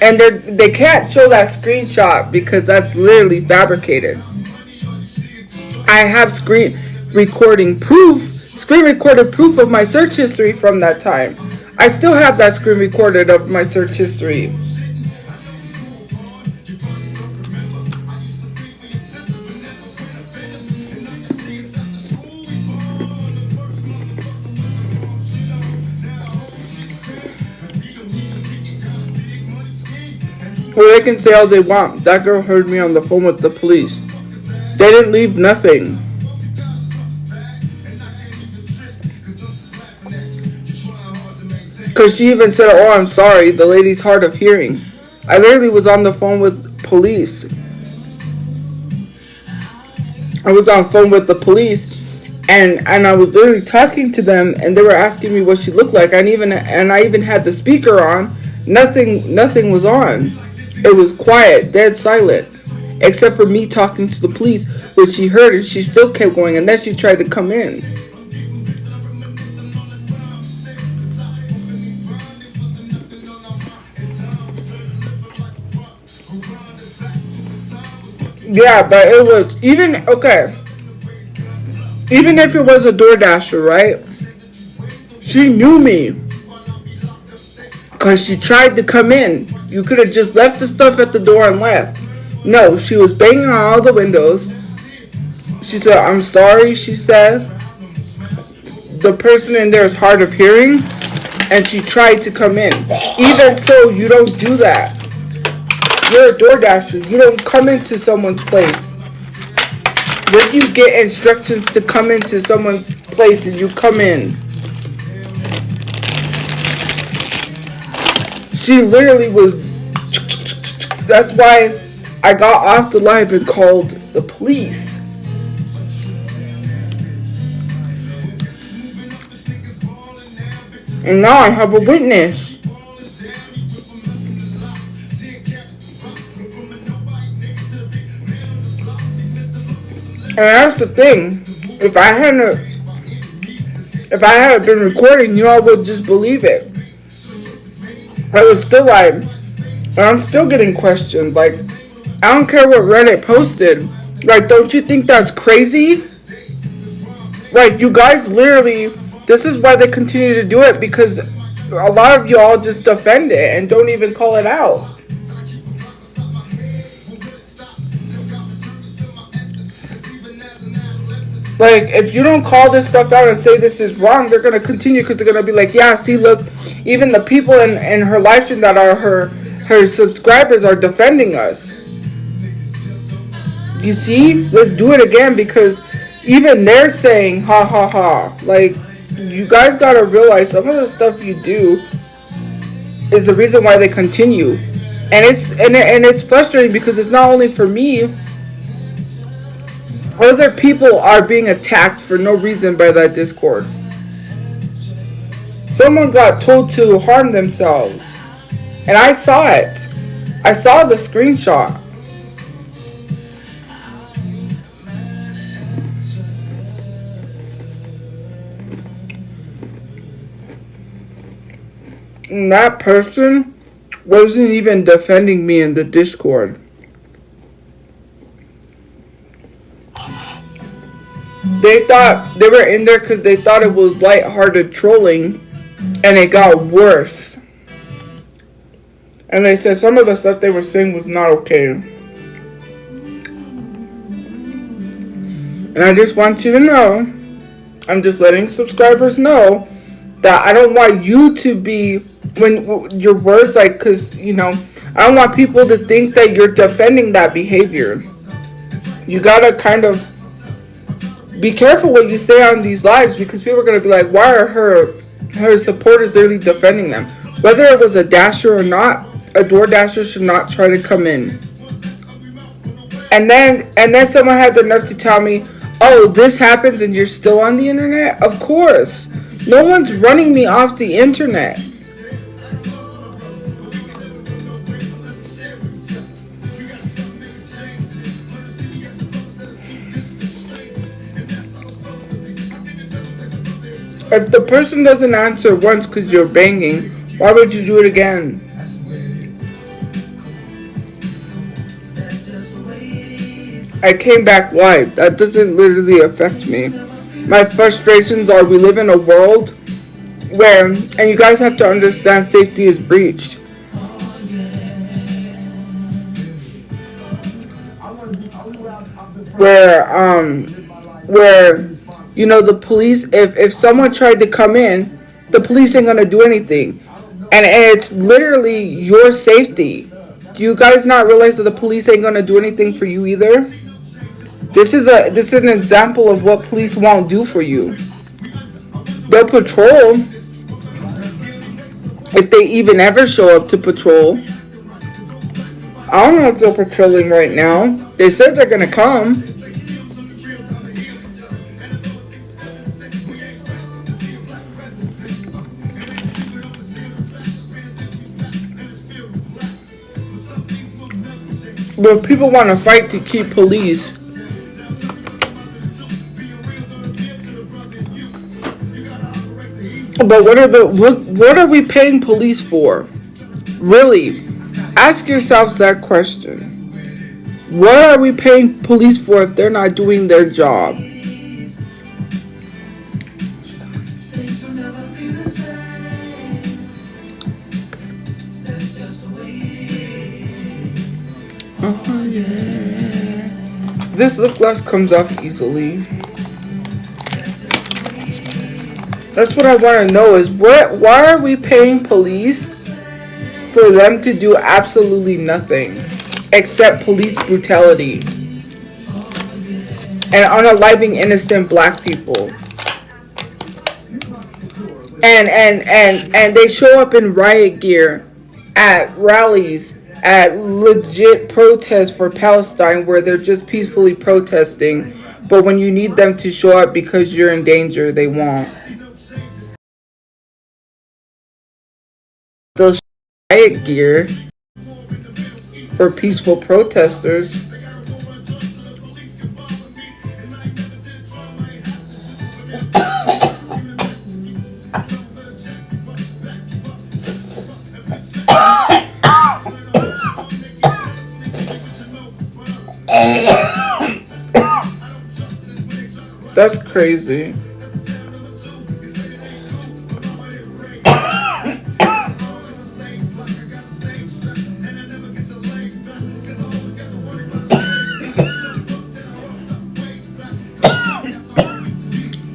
and they can't show that screenshot because that's literally fabricated. I have screen recorded proof of my search history from that time. I still have that screen recorded of my search history. Or they can say all they want. That girl heard me on the phone with the police. They didn't leave nothing. Because she even said, oh, I'm sorry, the lady's hard of hearing. I literally was on the phone with police. I was on phone with the police, and I was literally talking to them, and they were asking me what she looked like. I even had the speaker on. Nothing was on. It was quiet, dead silent, except for me talking to the police, which she heard, and she still kept going, and then she tried to come in. Yeah, but it was even if it was a DoorDasher, right? She knew me because she tried to come in. You could have just left the stuff at the door and left. No, she was banging on all the windows. She said, I'm sorry, she said. The person in there is hard of hearing, and she tried to come in. Even so, you don't do that. You're a DoorDasher. You don't come into someone's place. When you get instructions to come into someone's place and you come in. She literally was... That's why I got off the live and called the police. And now I have a witness. And that's the thing. If I hadn't been recording, you all would just believe it. I was still live. And I'm still getting questioned. Like, I don't care what Reddit posted. Like, don't you think that's crazy? Like, you guys literally, this is why they continue to do it, because a lot of y'all just defend it and don't even call it out. Like, if you don't call this stuff out and say this is wrong, they're going to continue, because they're going to be like, yeah, see, look, even the people in her live stream that are her subscribers are defending us. You see? Let's do it again, because even they're saying, ha, ha, ha. Like, you guys got to realize some of the stuff you do is the reason why they continue. And it's frustrating, because it's not only for me. Other people are being attacked for no reason by that Discord. Someone got told to harm themselves. And I saw it. I saw the screenshot. And that person wasn't even defending me in the Discord. They thought they were in there because they thought it was lighthearted trolling, and it got worse. And they said some of the stuff they were saying was not okay. And I just want you to know, I'm just letting subscribers know that I don't want you to be, when your words, like, because, you know, I don't want people to think that you're defending that behavior. You gotta kind of be careful what you say on these lives, because people are going to be like, why are her supporters literally defending them? Whether it was a dasher or not, a DoorDasher should not try to come in. And then someone had the nerve to tell me, oh, this happens and you're still on the internet? Of course. No one's running me off the internet. If the person doesn't answer once because you're banging, why would you do it again? I came back live. That doesn't literally affect me. My frustrations are, we live in a world where, and you guys have to understand, safety is breached. Where you know, the police, if someone tried to come in, the police ain't gonna do anything. And it's literally your safety. Do you guys not realize that the police ain't gonna do anything for you either? This is an example of what police won't do for you. They'll patrol if they even ever show up to patrol. I don't know if they're patrolling right now. They said they're gonna come. But people want to fight to keep police. But what are we paying police for? Really? Ask yourselves that question. What are we paying police for if they're not doing their job? This lip gloss comes off easily. That's what I want to know is why are we paying police for them to do absolutely nothing except police brutality and unaliving innocent black people? And they show up in riot gear at rallies, at legit protests for Palestine where they're just peacefully protesting, but when you need them to show up because you're in danger, they won't. Those riot gear for peaceful protesters. That's crazy.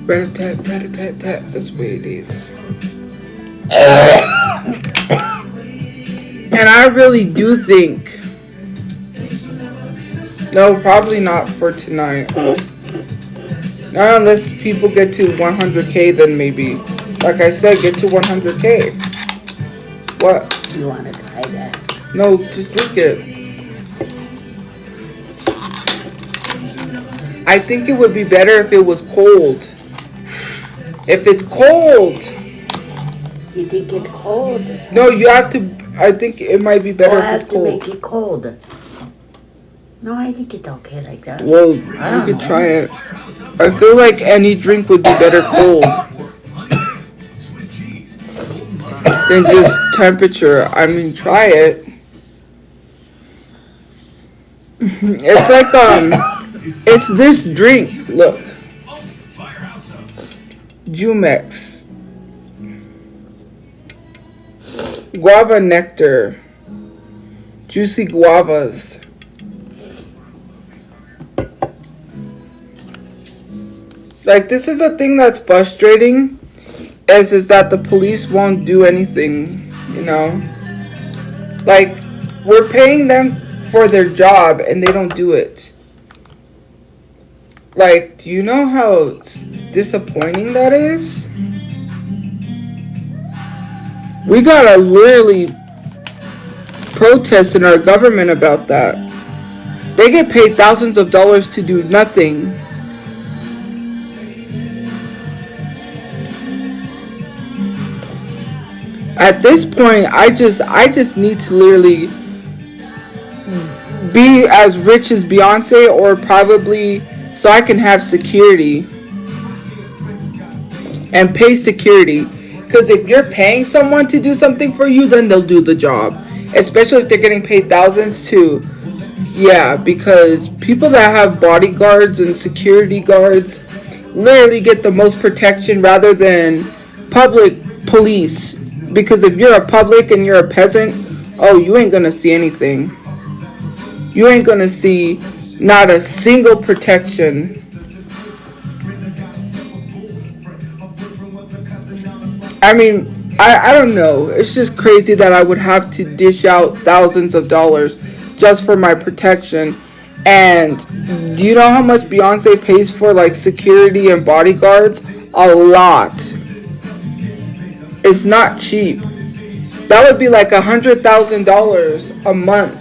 Rat-a-tat-tat-a-tat-tat. That's what it is. And I really do think... No, probably not for tonight. Not unless people get to 100K, then maybe. Like I said, get to 100K. What? Do you want to try that? No, just drink it. I think it would be better if it was cold. If it's cold. You think it's cold? No, you have to. I think it might be better I if have it's to cold. make it cold. No, I think it's okay like that. Well, you could try it. I feel like any drink would be better cold than just temperature. I mean, try it. It's like it's this drink. Look, Jumex, guava nectar, juicy guavas. Like, this is the thing that's frustrating, is that the police won't do anything, you know? Like, we're paying them for their job, and they don't do it. Like, do you know how disappointing that is? We gotta literally protest in our government about that. They get paid thousands of dollars to do nothing. At this point, I just need to literally be as rich as Beyonce, or probably so I can have security and pay security. Because if you're paying someone to do something for you, then they'll do the job. Especially if they're getting paid thousands too. Yeah, because people that have bodyguards and security guards literally get the most protection rather than public police. Because if you're a public and you're a peasant, oh, you ain't gonna see anything. You ain't gonna see not a single protection. I mean, I don't know. It's just crazy that I would have to dish out thousands of dollars just for my protection. And do you know how much Beyonce pays for like security and bodyguards? A lot. It's not cheap. That would be like $100,000 a month.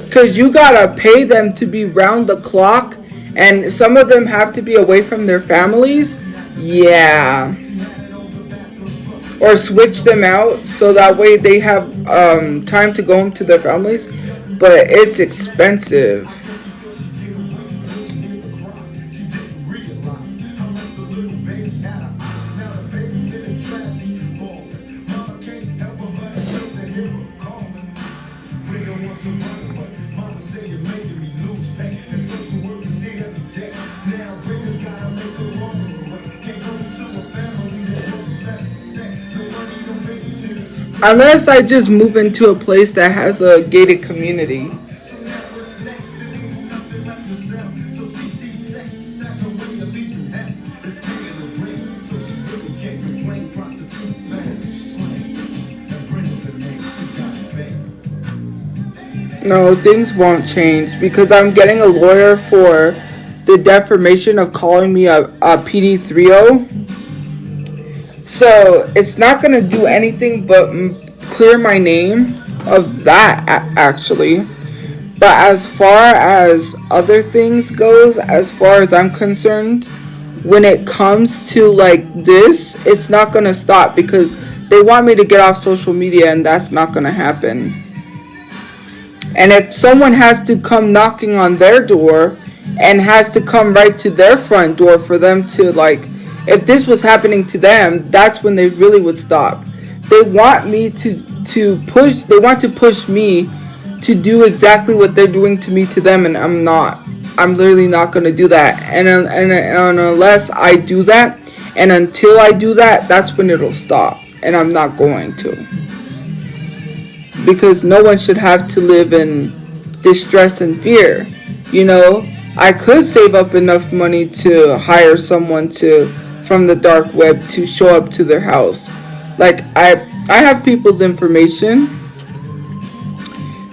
Because you gotta pay them to be round the clock, and some of them have to be away from their families. Yeah. Or switch them out so that way they have time to go home to their families. But it's expensive. Unless I just move into a place that has a gated community. No, things won't change because I'm getting a lawyer for the defamation of calling me a PD30. So it's not going to do anything but clear my name of that, actually. But as far as other things goes, as far as I'm concerned, when it comes to like this, it's not going to stop because they want me to get off social media, and that's not going to happen. And if someone has to come knocking on their door and has to come right to their front door for them to like, if this was happening to them, that's when they really would stop. They want me to push, they want to push me to do exactly what they're doing to me to them, and I'm not. I'm literally not going to do that. And unless I do that, and until I do that, that's when it'll stop. And I'm not going to. Because no one should have to live in distress and fear. You know, I could save up enough money to hire someone from the dark web to show up to their house. Like, I have people's information.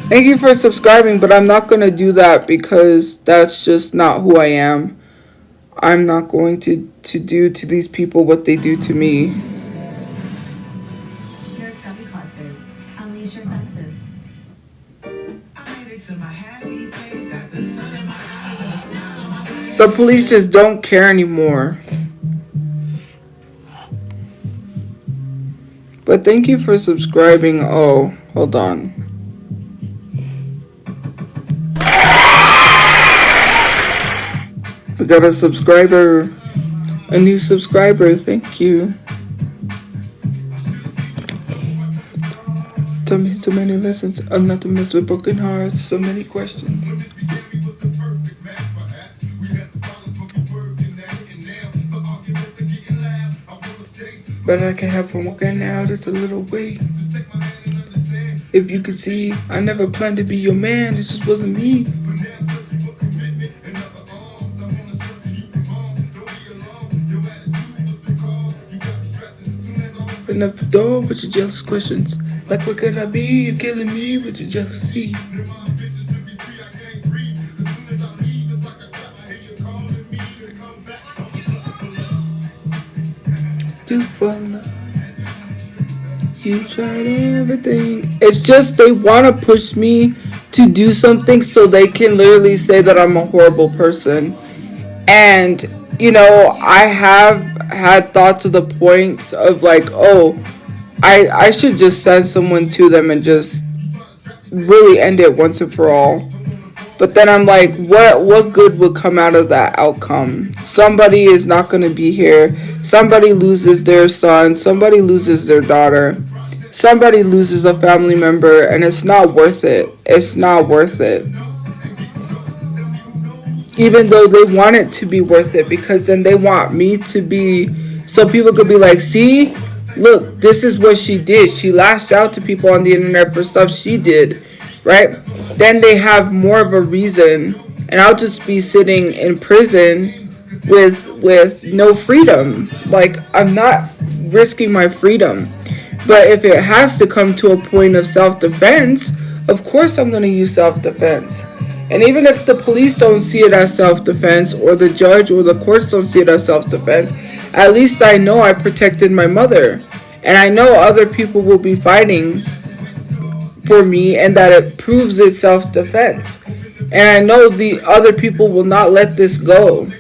Thank you for subscribing, but I'm not going to do that because that's just not who I am. I'm not going to do to these people what they do to me. Here at Scubby Clusters, unleash your senses. The police just don't care anymore. But thank you for subscribing. Oh, hold on. We got a subscriber. A new subscriber. Thank you. Tell me so many lessons of not to mess with broken hearts. So many questions. But I can't help from walking out just a little way. If you could see, I never planned to be your man. This just wasn't me. Open up the door with your jealous questions. Like, what could I be? You're killing me with your jealousy. Do for love. You tried everything. It's just they want to push me to do something so they can literally say that I'm a horrible person. And, you know, I have had thoughts of the points of like, oh, I should just send someone to them and just really end it once and for all. But then I'm like, what good would come out of that outcome? Somebody is not going to be here. Somebody loses their son. Somebody loses their daughter. Somebody loses a family member, and it's not worth it. It's not worth it. Even though they want it to be worth it, because then they want me to be, so people could be like, see, look, this is what she did. She lashed out to people on the internet for stuff she did, right? Then they have more of a reason, and I'll just be sitting in prison with no freedom. Like, I'm not risking my freedom. But if it has to come to a point of self-defense, of course I'm going to use self-defense. And even if the police don't see it as self-defense, or the judge or the courts don't see it as self-defense, at least I know I protected my mother. And I know other people will be fighting for me, and that it proves it's self-defense. And I know the other people will not let this go.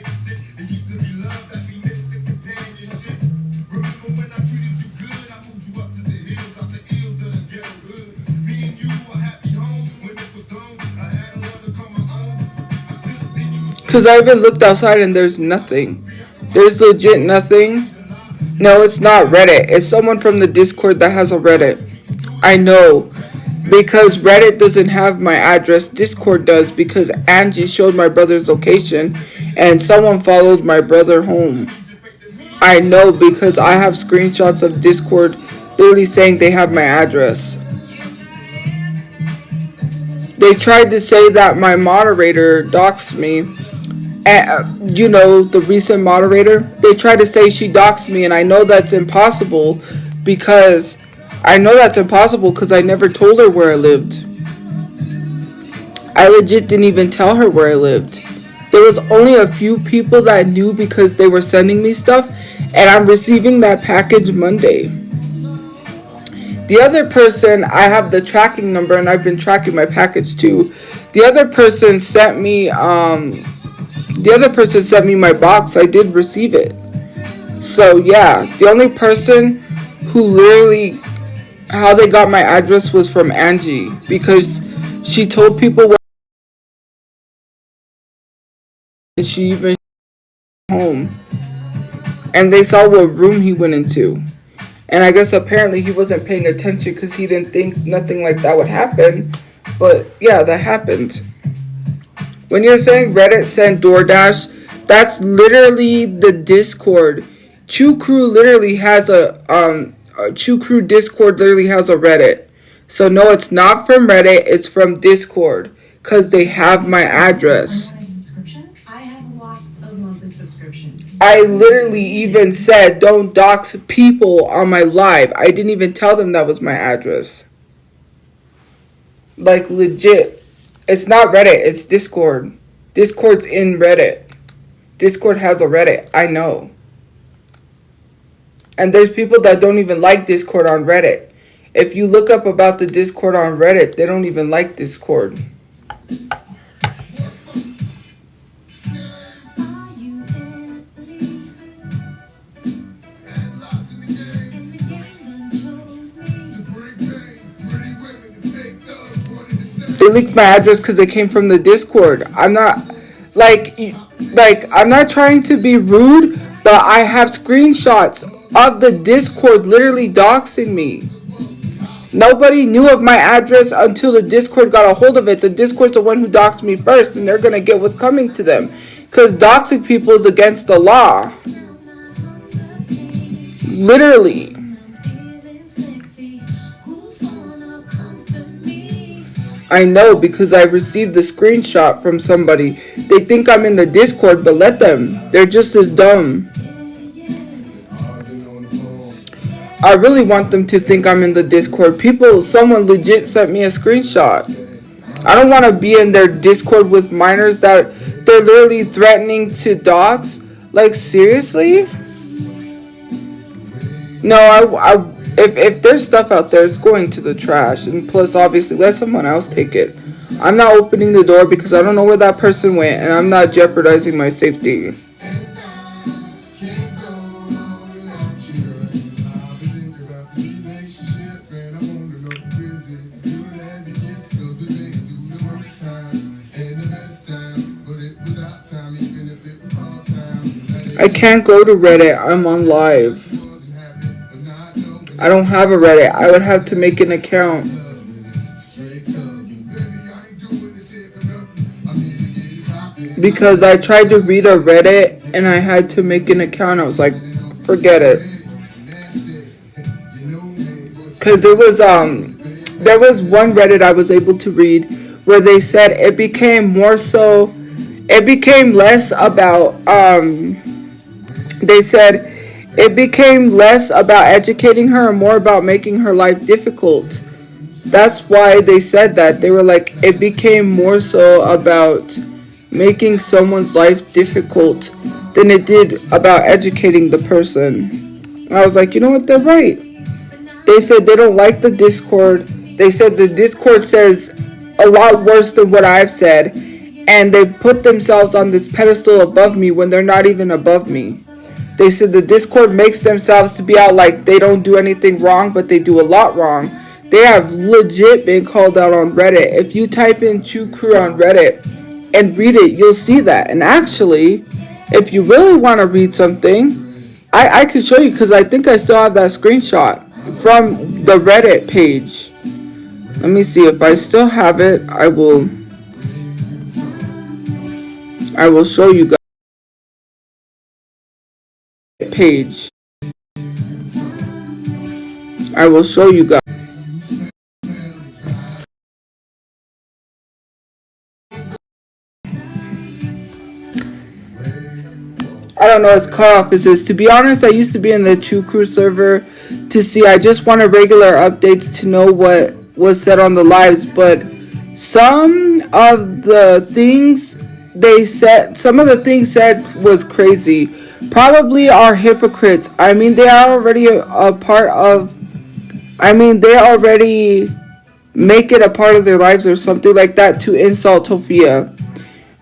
Because I even looked outside and there's nothing. There's legit nothing. No, it's not Reddit. It's someone from the Discord that has a Reddit. I know. Because Reddit doesn't have my address. Discord does, because Angie showed my brother's location and someone followed my brother home. I know because I have screenshots of Discord literally saying they have my address. They tried to say that my moderator doxed me. You know, the recent moderator, they tried to say she doxed me, and I know that's impossible because I never told her where I lived. I legit didn't even tell her where I lived. There was only a few people that knew because they were sending me stuff, and I'm receiving that package Monday. The other person, I have the tracking number, and I've been tracking my package too. The other person sent me my box. I did receive it. So yeah, the only person who literally, how they got my address was from Angie, because she told people where, and she even home, and they saw what room he went into. And I guess apparently he wasn't paying attention because he didn't think nothing like that would happen. But yeah, that happened. When you're saying Reddit sent DoorDash, that's literally the Discord. Chew Crew literally has Chew Crew Discord literally has a Reddit. So no, it's not from Reddit, it's from Discord, because they have my address. I have lots of monthly subscriptions. I literally even said don't dox people on my live. I didn't even tell them that was my address. Like, legit. It's not Reddit, it's Discord. Discord's in Reddit. Discord has a Reddit, I know. And there's people that don't even like Discord on Reddit. If you look up about the Discord on Reddit, they don't even like Discord. They leaked my address because it came from the Discord. I'm not, I'm not trying to be rude, but I have screenshots of the Discord literally doxing me. Nobody knew of my address until the Discord got a hold of it. The Discord's the one who doxed me first, and they're going to get what's coming to them. Because doxing people is against the law. Literally. I know because I received the screenshot from somebody. They think I'm in the Discord, but let them. They're just as dumb. I really want them to think I'm in the Discord. Someone legit sent me a screenshot. I don't want to be in their Discord with minors that they're literally threatening to dox. Like, seriously? No, if there's stuff out there, it's going to the trash. And plus, obviously, let someone else take it. I'm not opening the door because I don't know where that person went, and I'm not jeopardizing my safety. I can't go to Reddit. I'm on live. I don't have a Reddit. I would have to make an account. Because I tried to read a Reddit and I had to make an account. I was like, forget it. Because there was one Reddit I was able to read where they said it became more so it became less about, they said it became less about educating her and more about making her life difficult. That's why they said that. They were like, it became more so about making someone's life difficult than it did about educating the person. And I was like, you know what, they're right. They said they don't like the Discord. They said the Discord says a lot worse than what I've said. And they put themselves on this pedestal above me when they're not even above me. They said the Discord makes themselves to be out like they don't do anything wrong, but they do a lot wrong. They have legit been called out on Reddit. If you type in Chew Crew on Reddit and read it, you'll see that. And actually, if you really want to read something, I could show you because I think I still have that screenshot from the Reddit page. Let me see if I still have it. I will show you guys. Page. I will show you guys. I don't know, it's cut off. It says, to be honest, I used to be in the Chew Crew server to see. I just wanted regular updates to know what was said on the lives, but some of the things they said, some of the things said was crazy. Probably are hypocrites. I mean, they are already a part of, I mean, they already make it a part of their lives or something like that to insult Tophia.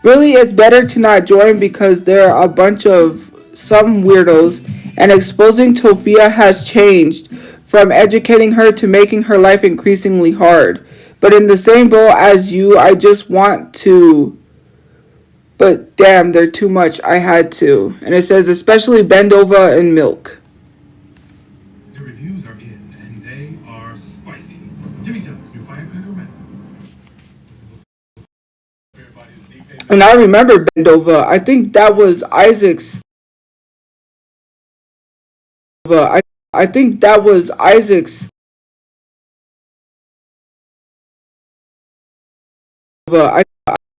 Really, it's better to not join because there are a bunch of some weirdos, and exposing Tophia has changed from educating her to making her life increasingly hard. But in the same boat as you, I just want to, but damn, they're too much. I had to. And it says especially Bendova and Milk. The reviews are in, and they are spicy. Jimmy Jones, new firecracker rap. And I remember Bendova. I think that was Isaac's. I think that was Isaac's.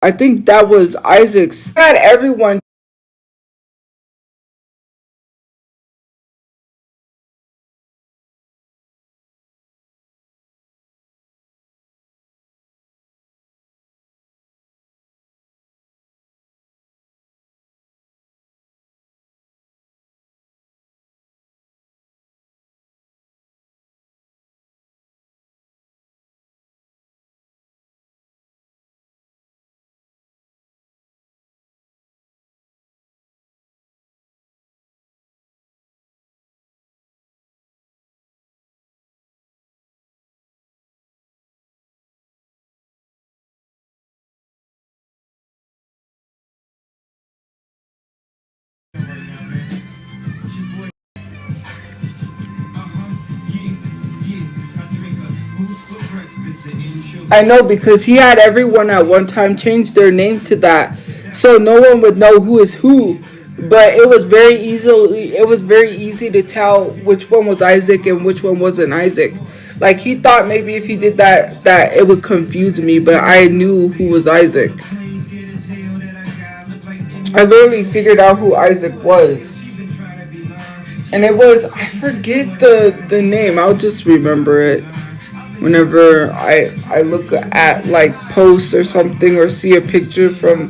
I think that was Isaac's. Had everyone. I know, because he had everyone at one time change their name to that, so no one would know who is who. But it was very easy to tell which one was Isaac and which one wasn't Isaac. Like, he thought maybe if he did that it would confuse me, but I knew who was Isaac. I literally figured out who Isaac was. And it was, I forget the name, I'll just remember it whenever I look at like posts or something or see a picture from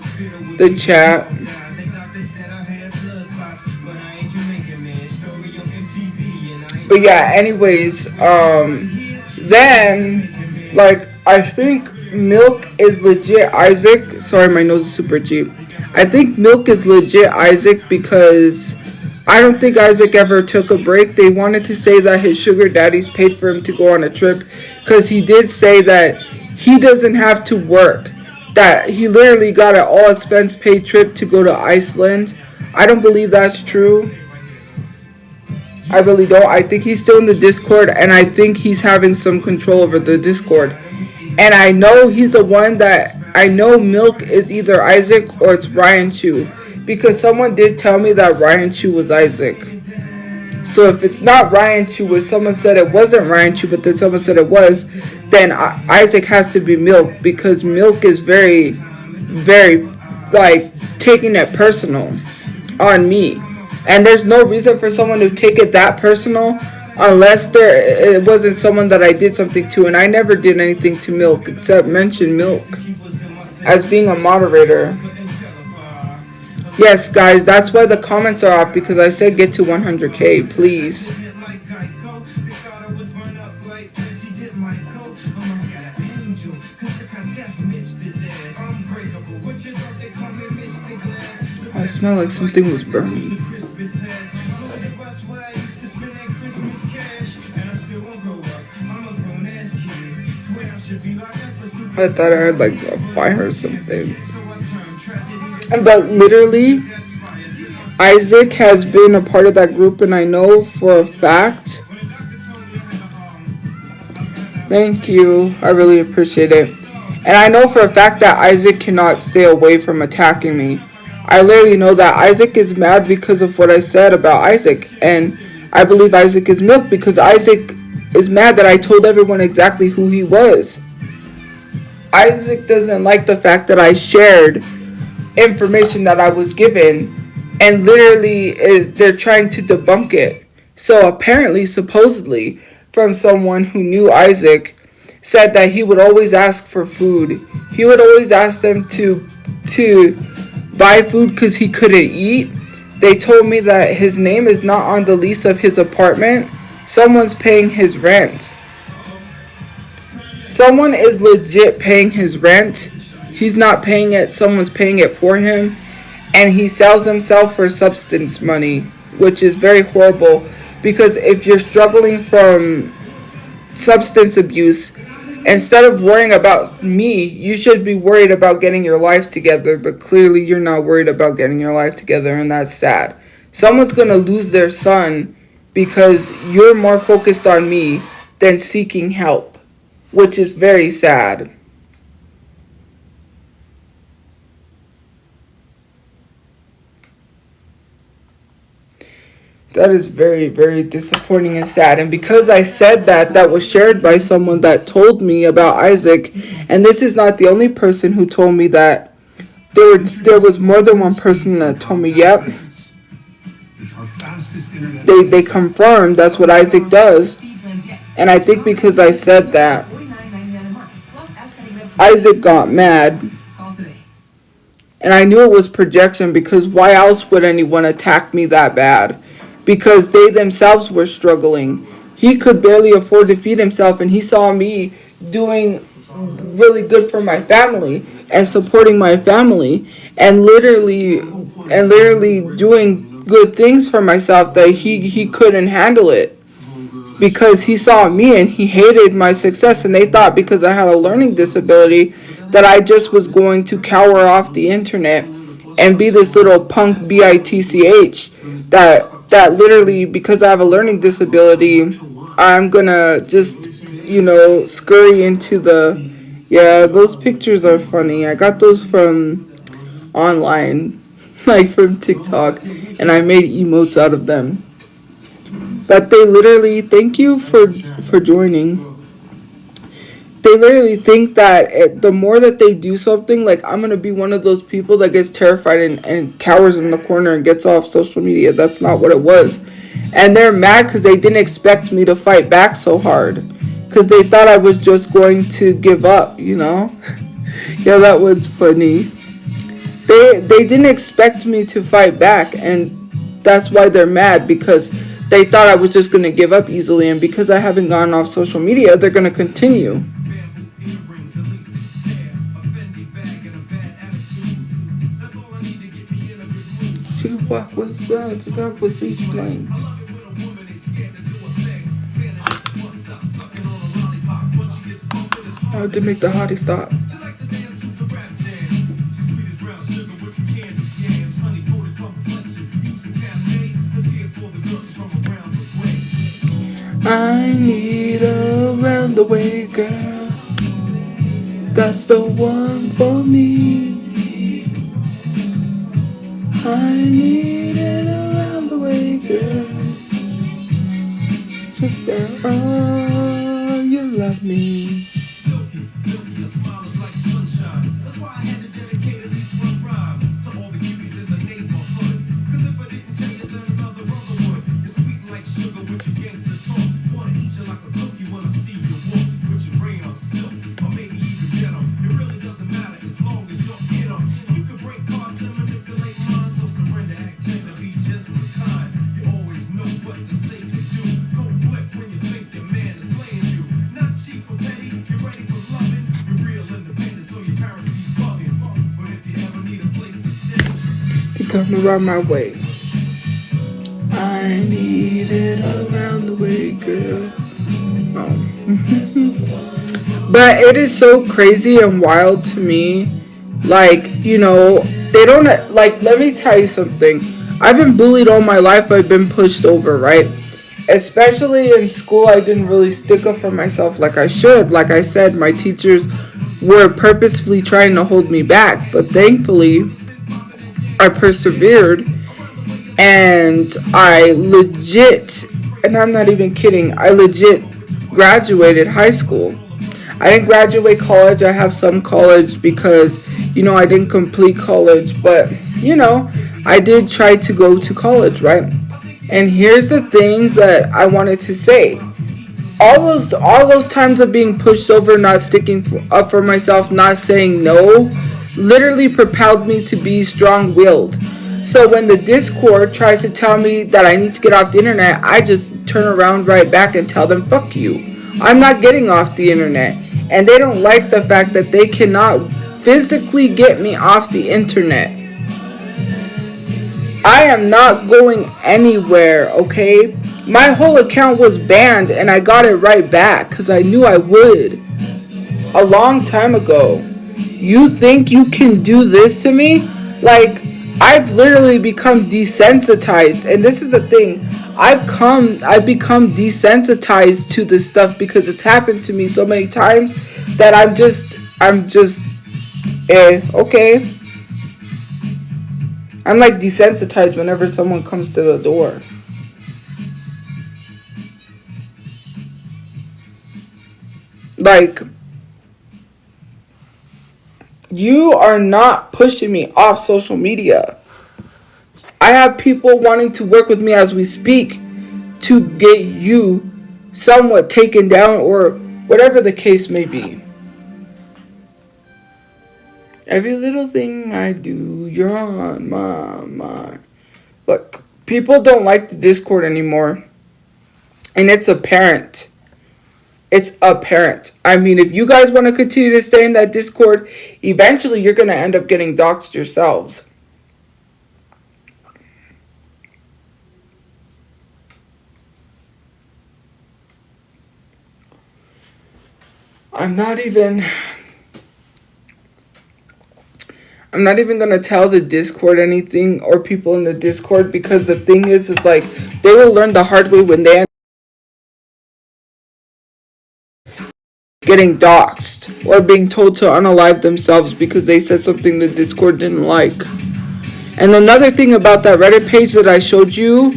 the chat. But yeah, anyways, then like I think Milk is legit Isaac. Sorry, my nose is super cheap. I think Milk is legit Isaac because I don't think Isaac ever took a break. They wanted to say that his sugar daddies paid for him to go on a trip, because he did say that he doesn't have to work, that he literally got an all expense paid trip to go to Iceland. I don't believe that's true. I really don't. I think he's still in the Discord, and I think he's having some control over the Discord. And I know he's the one that, I know Milk is either Isaac or it's Ryan Chu, because someone did tell me that Ryan Chu was Isaac. So if it's not Ryan Chu, or someone said it wasn't Ryan Chu, but then someone said it was, then Isaac has to be Milk, because Milk is very, very, like, taking it personal on me. And there's no reason for someone to take it that personal unless it wasn't someone that I did something to. And I never did anything to Milk except mention Milk as being a moderator. Yes, guys, that's why the comments are off, because I said get to 100K, please. I smell like something was burning. I thought I heard like a fire or something. But literally, Isaac has been a part of that group, and I know for a fact. Thank you. I really appreciate it. And I know for a fact that Isaac cannot stay away from attacking me. I literally know that Isaac is mad because of what I said about Isaac. And I believe Isaac is Milk because Isaac is mad that I told everyone exactly who he was. Isaac doesn't like the fact that I shared information that I was given, and literally they're trying to debunk it. So apparently, supposedly, from someone who knew Isaac, said that he would always ask for food. He would always ask them to buy food because he couldn't eat. They told me that his name is not on the lease of his apartment. Someone's paying his rent. Someone is legit paying his rent. He's not paying it. Someone's paying it for him. And he sells himself for substance money, which is very horrible. Because if you're struggling from substance abuse, instead of worrying about me, you should be worried about getting your life together. But clearly you're not worried about getting your life together, and that's sad. Someone's going to lose their son because you're more focused on me than seeking help, which is very sad. That is very, very disappointing and sad. And because I said that was shared by someone that told me about Isaac. And this is not the only person who told me that. There was more than one person that told me, yep. They confirmed that's what Isaac does. And I think because I said that, Isaac got mad. And I knew it was projection, because why else would anyone attack me that bad? Because they themselves were struggling. He could barely afford to feed himself, and he saw me doing really good for my family and supporting my family and literally doing good things for myself, that he couldn't handle it because he saw me and he hated my success. And they thought because I had a learning disability that I just was going to cower off the internet and be this little punk bitch that literally, because I have a learning disability, I'm gonna just, scurry into the, yeah, those pictures are funny. I got those from online, like from TikTok, and I made emotes out of them. But they literally, thank you for joining. They literally think that the more that they do something, like I'm going to be one of those people that gets terrified and cowers in the corner and gets off social media. That's not what it was. And they're mad because they didn't expect me to fight back so hard. Because they thought I was just going to give up, Yeah, that was funny. They didn't expect me to fight back, and that's why they're mad, because they thought I was just going to give up easily. And because I haven't gone off social media, they're going to continue. Tupac was that was each lane. I had to make the hottie stop. I need a round-the-way girl. That's the one for me. I need it around the way, girl. Oh, you love me. Silky, your smile is like sunshine. That's why I had to dedicate at least one rhyme to all the come around my way. I need it around the way, girl. Oh. But it is so crazy and wild to me. Like, you know, they don't, like, let me tell you something. I've been bullied all my life. I've been pushed over, right? Especially in school, I didn't really stick up for myself like I should. Like I said, my teachers were purposefully trying to hold me back. But thankfully, I persevered. And I legit, and I'm not even kidding, I legit graduated high school. I didn't graduate college. I have some college because, you know, I didn't complete college. But, you know, I did try to go to college, right? And here's the thing that I wanted to say. All those times of being pushed over, not sticking up for myself, not saying no, literally propelled me to be strong-willed. So when the Discord tries to tell me that I need to get off the internet, I just turn around right back and tell them, fuck you. I'm not getting off the internet. And they don't like the fact that they cannot physically get me off the internet. I am not going anywhere, okay? My whole account was banned and I got it right back because I knew I would. A long time ago. You think you can do this to me? Like, I've literally become desensitized, and this is the thing. I've become desensitized to this stuff because it's happened to me so many times that I'm just, okay. I'm like desensitized whenever someone comes to the door. Like, you are not pushing me off social media. I have people wanting to work with me as we speak to get you somewhat taken down or whatever the case may be. Every little thing I do, you're on my mind. Look, people don't like the Discord anymore. And it's apparent. It's apparent. I mean, if you guys want to continue to stay in that Discord, eventually you're going to end up getting doxxed yourselves. I'm not even going to tell the Discord anything or people in the Discord because the thing is, it's like they will learn the hard way when they end up getting doxxed or being told to unalive themselves because they said something the Discord didn't like. And another thing about that Reddit page that I showed you,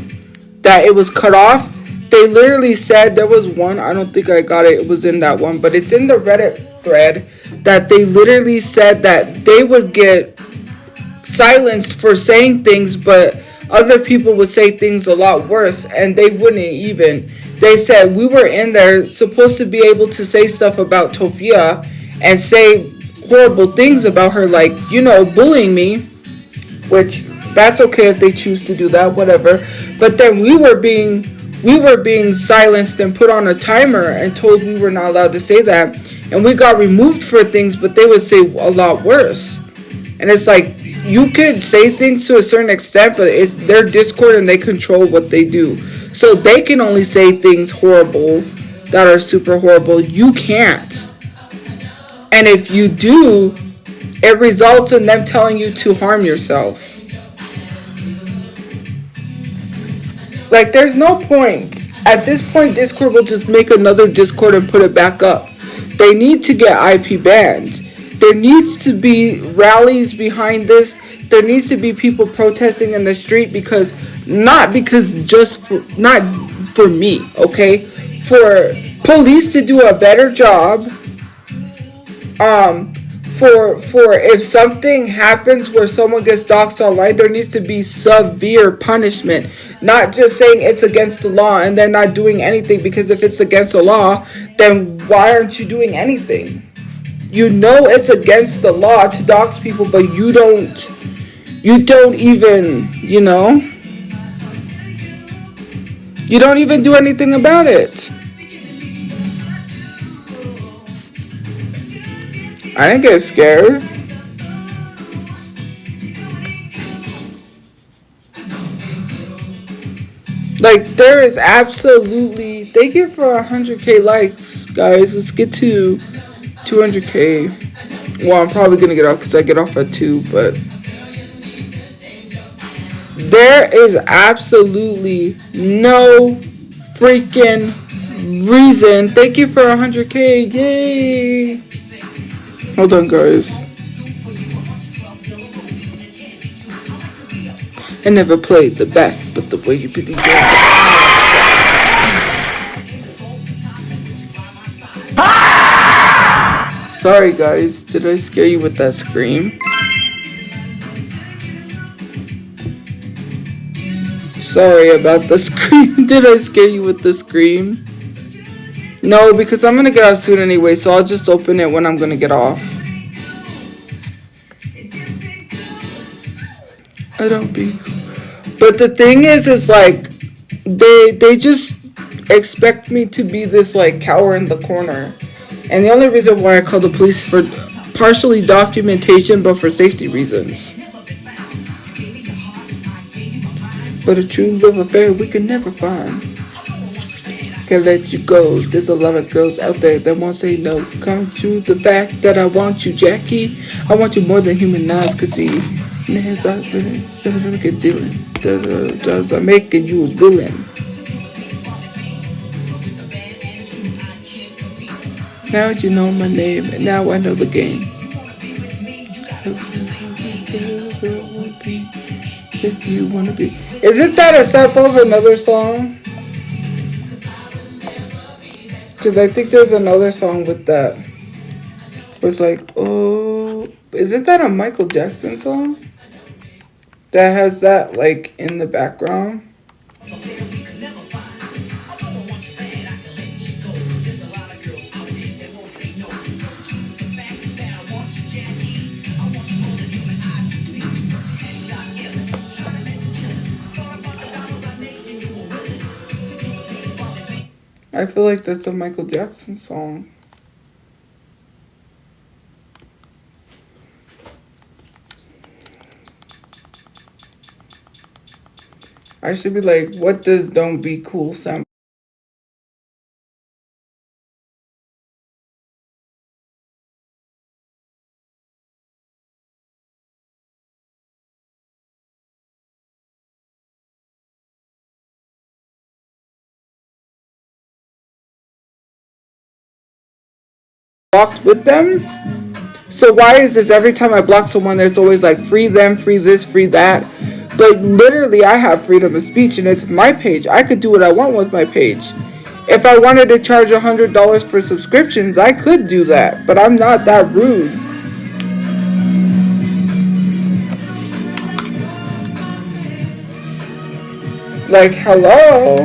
that it was cut off, they literally said, there was one, I don't think I got it, it was in that one, but it's in the Reddit thread, that they literally said that they would get silenced for saying things, but other people would say things a lot worse, and they wouldn't even. They said, we were in there supposed to be able to say stuff about Tophia and say horrible things about her, like, you know, bullying me, which that's okay if they choose to do that, whatever. But then we were being silenced and put on a timer and told we were not allowed to say that, and we got removed for things, but they would say a lot worse. And it's like, you could say things to a certain extent, but it's their Discord and they control what they do. So they can only say things horrible that are super horrible. You can't. And if you do, it results in them telling you to harm yourself. Like, there's no point. At this point, Discord will just make another Discord and put it back up. They need to get IP banned. There needs to be rallies behind this. There needs to be people protesting in the street not for me, okay? For police to do a better job. For if something happens where someone gets doxxed online, there needs to be severe punishment. Not just saying it's against the law and then not doing anything, because if it's against the law, then why aren't you doing anything? You know it's against the law to dox people, but you don't even, you don't even do anything about it. I didn't get scared. Like, there is absolutely... Thank you for 100k likes, guys. Let's get to 200k. Well, I'm probably going to get off because I get off at 2, but... There is absolutely no freaking reason. Thank you for 100k. Yay. Hold on, guys. I never played the back, but the way you put it down. Sorry, guys. Did I scare you with that scream? Sorry about the scream. Did I scare you with the scream? No, because I'm going to get off soon anyway, so I'll just open it when I'm going to get off. I don't be... But the thing is like, they just expect me to be this, like, cower in the corner. And the only reason why I call the police for partially documentation, but for safety reasons. But a true love affair we can never find. Can't let you go. There's a lot of girls out there that won't say no. Come to the fact that I want you, Jackie. I want you more than human eyes could see. Names are really, get dealing. Does are making you a villain. Now you know my name, and now I know the game. If you wanna be. Isn't that a sample of another song? Because I think there's another song with that. It's like, oh, isn't that a Michael Jackson song? That has that, like, in the background. I feel like that's a Michael Jackson song. I should be like, what does Don't Be Cool sound? Blocked with them? So why is this every time I block someone, there's always like free them, free this, free that? But literally, I have freedom of speech, and it's my page. I could do what I want with my page. If I wanted to charge $100 for subscriptions, I could do that. But I'm not that rude. Like, hello?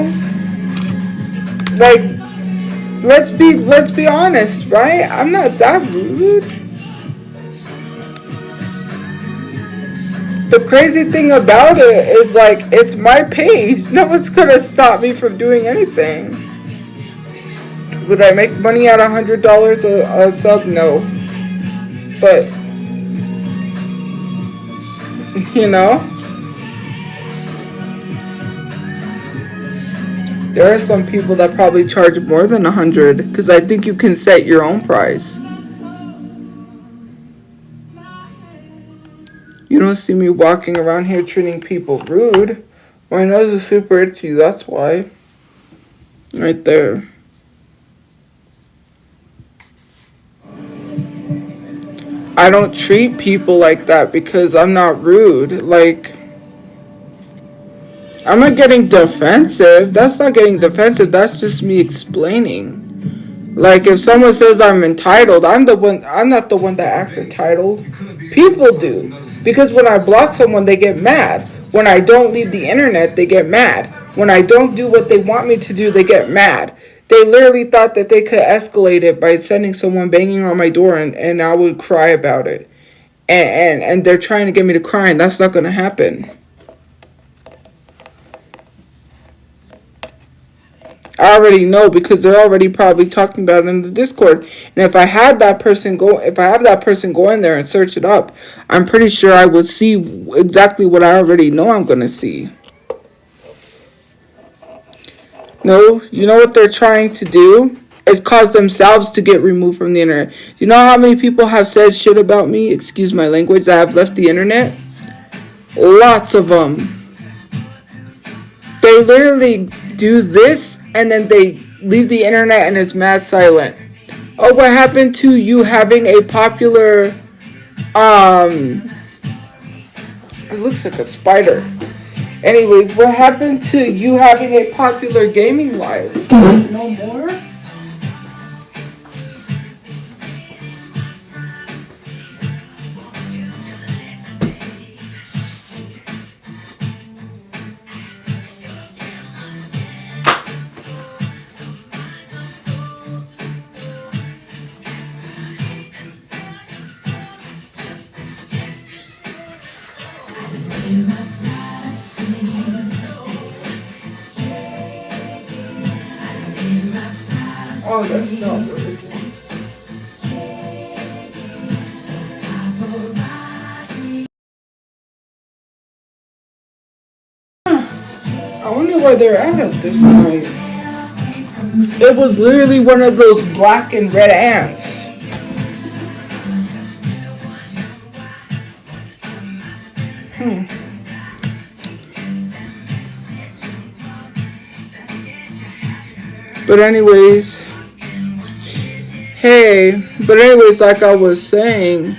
Like, let's be honest, right? I'm not that rude. The crazy thing about it is, like, it's my page. No one's gonna stop me from doing anything. Would I make money at $100 a sub? No. But, you know, there are some people that probably charge more than 100 because I think you can set your own price. You don't see me walking around here treating people rude. My nose is super itchy, that's why. Right there. I don't treat people like that because I'm not rude. Like, I'm not getting defensive. That's not getting defensive. That's just me explaining. Like, if someone says I'm entitled, I'm not the one that acts entitled. People do. Because when I block someone, they get mad. When I don't leave the internet, they get mad. When I don't do what they want me to do, they get mad. They literally thought that they could escalate it by sending someone banging on my door and I would cry about it. And they're trying to get me to cry, and that's not going to happen. I already know because they're already probably talking about it in the Discord. And if I have that person go in there and search it up, I'm pretty sure I will see exactly what I already know I'm going to see. No, you know what they're trying to do? Is cause themselves to get removed from the internet. You know how many people have said shit about me, excuse my language, that have left the internet? Lots of them. They literally do this and then they leave the internet and it's mad silent. Oh, what happened to you having a popular, it looks like a spider. Anyways, what happened to you having a popular gaming live? No more? Oh, that's not what it was. I wonder where they're at this night. It was literally one of those black and red ants. But anyways, like I was saying,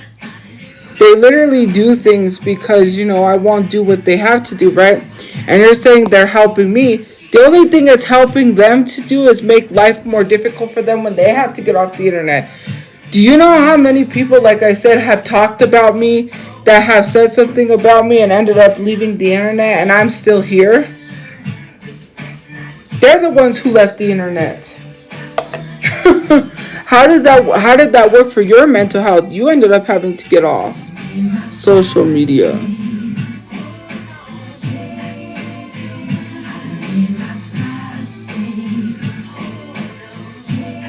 they literally do things because, you know, I won't do what they have to do, right? And they're saying they're helping me. The only thing it's helping them to do is make life more difficult for them when they have to get off the internet. Do you know how many people, like I said, have talked about me, that have said something about me and ended up leaving the internet and I'm still here? They're the ones who left the internet. How did that work for your mental health? You ended up having to get off social media.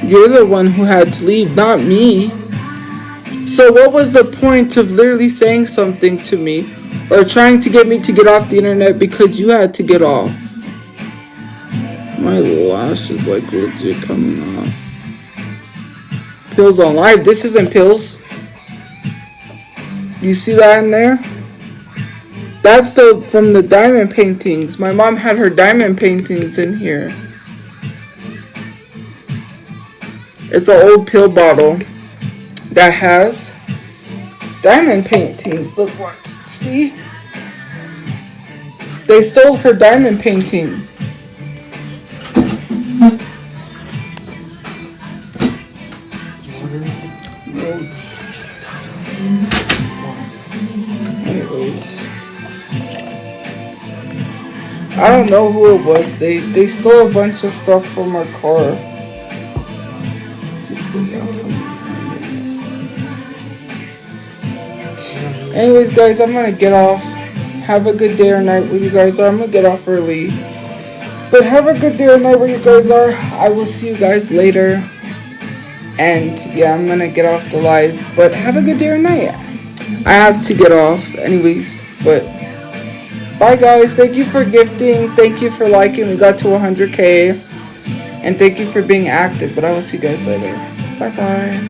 You're the one who had to leave, not me. So what was the point of literally saying something to me or trying to get me to get off the internet because you had to get off? My lash is like legit coming off. Pills on live. This isn't pills. You see that in there? That's from the diamond paintings. My mom had her diamond paintings in here. It's an old pill bottle that has diamond paintings. Look what. See? They stole her diamond painting. Anyways, I don't know who it was. They stole a bunch of stuff from our car. Anyways, guys, I'm gonna get off. Have a good day or night where you guys are. I'm gonna get off early. But have a good day or night where you guys are. I will see you guys later. And yeah, I'm gonna get off the live. But have a good day or night. I have to get off anyways. But bye, guys. Thank you for gifting. Thank you for liking. We got to 100K. And thank you for being active. But I will see you guys later. Bye-bye.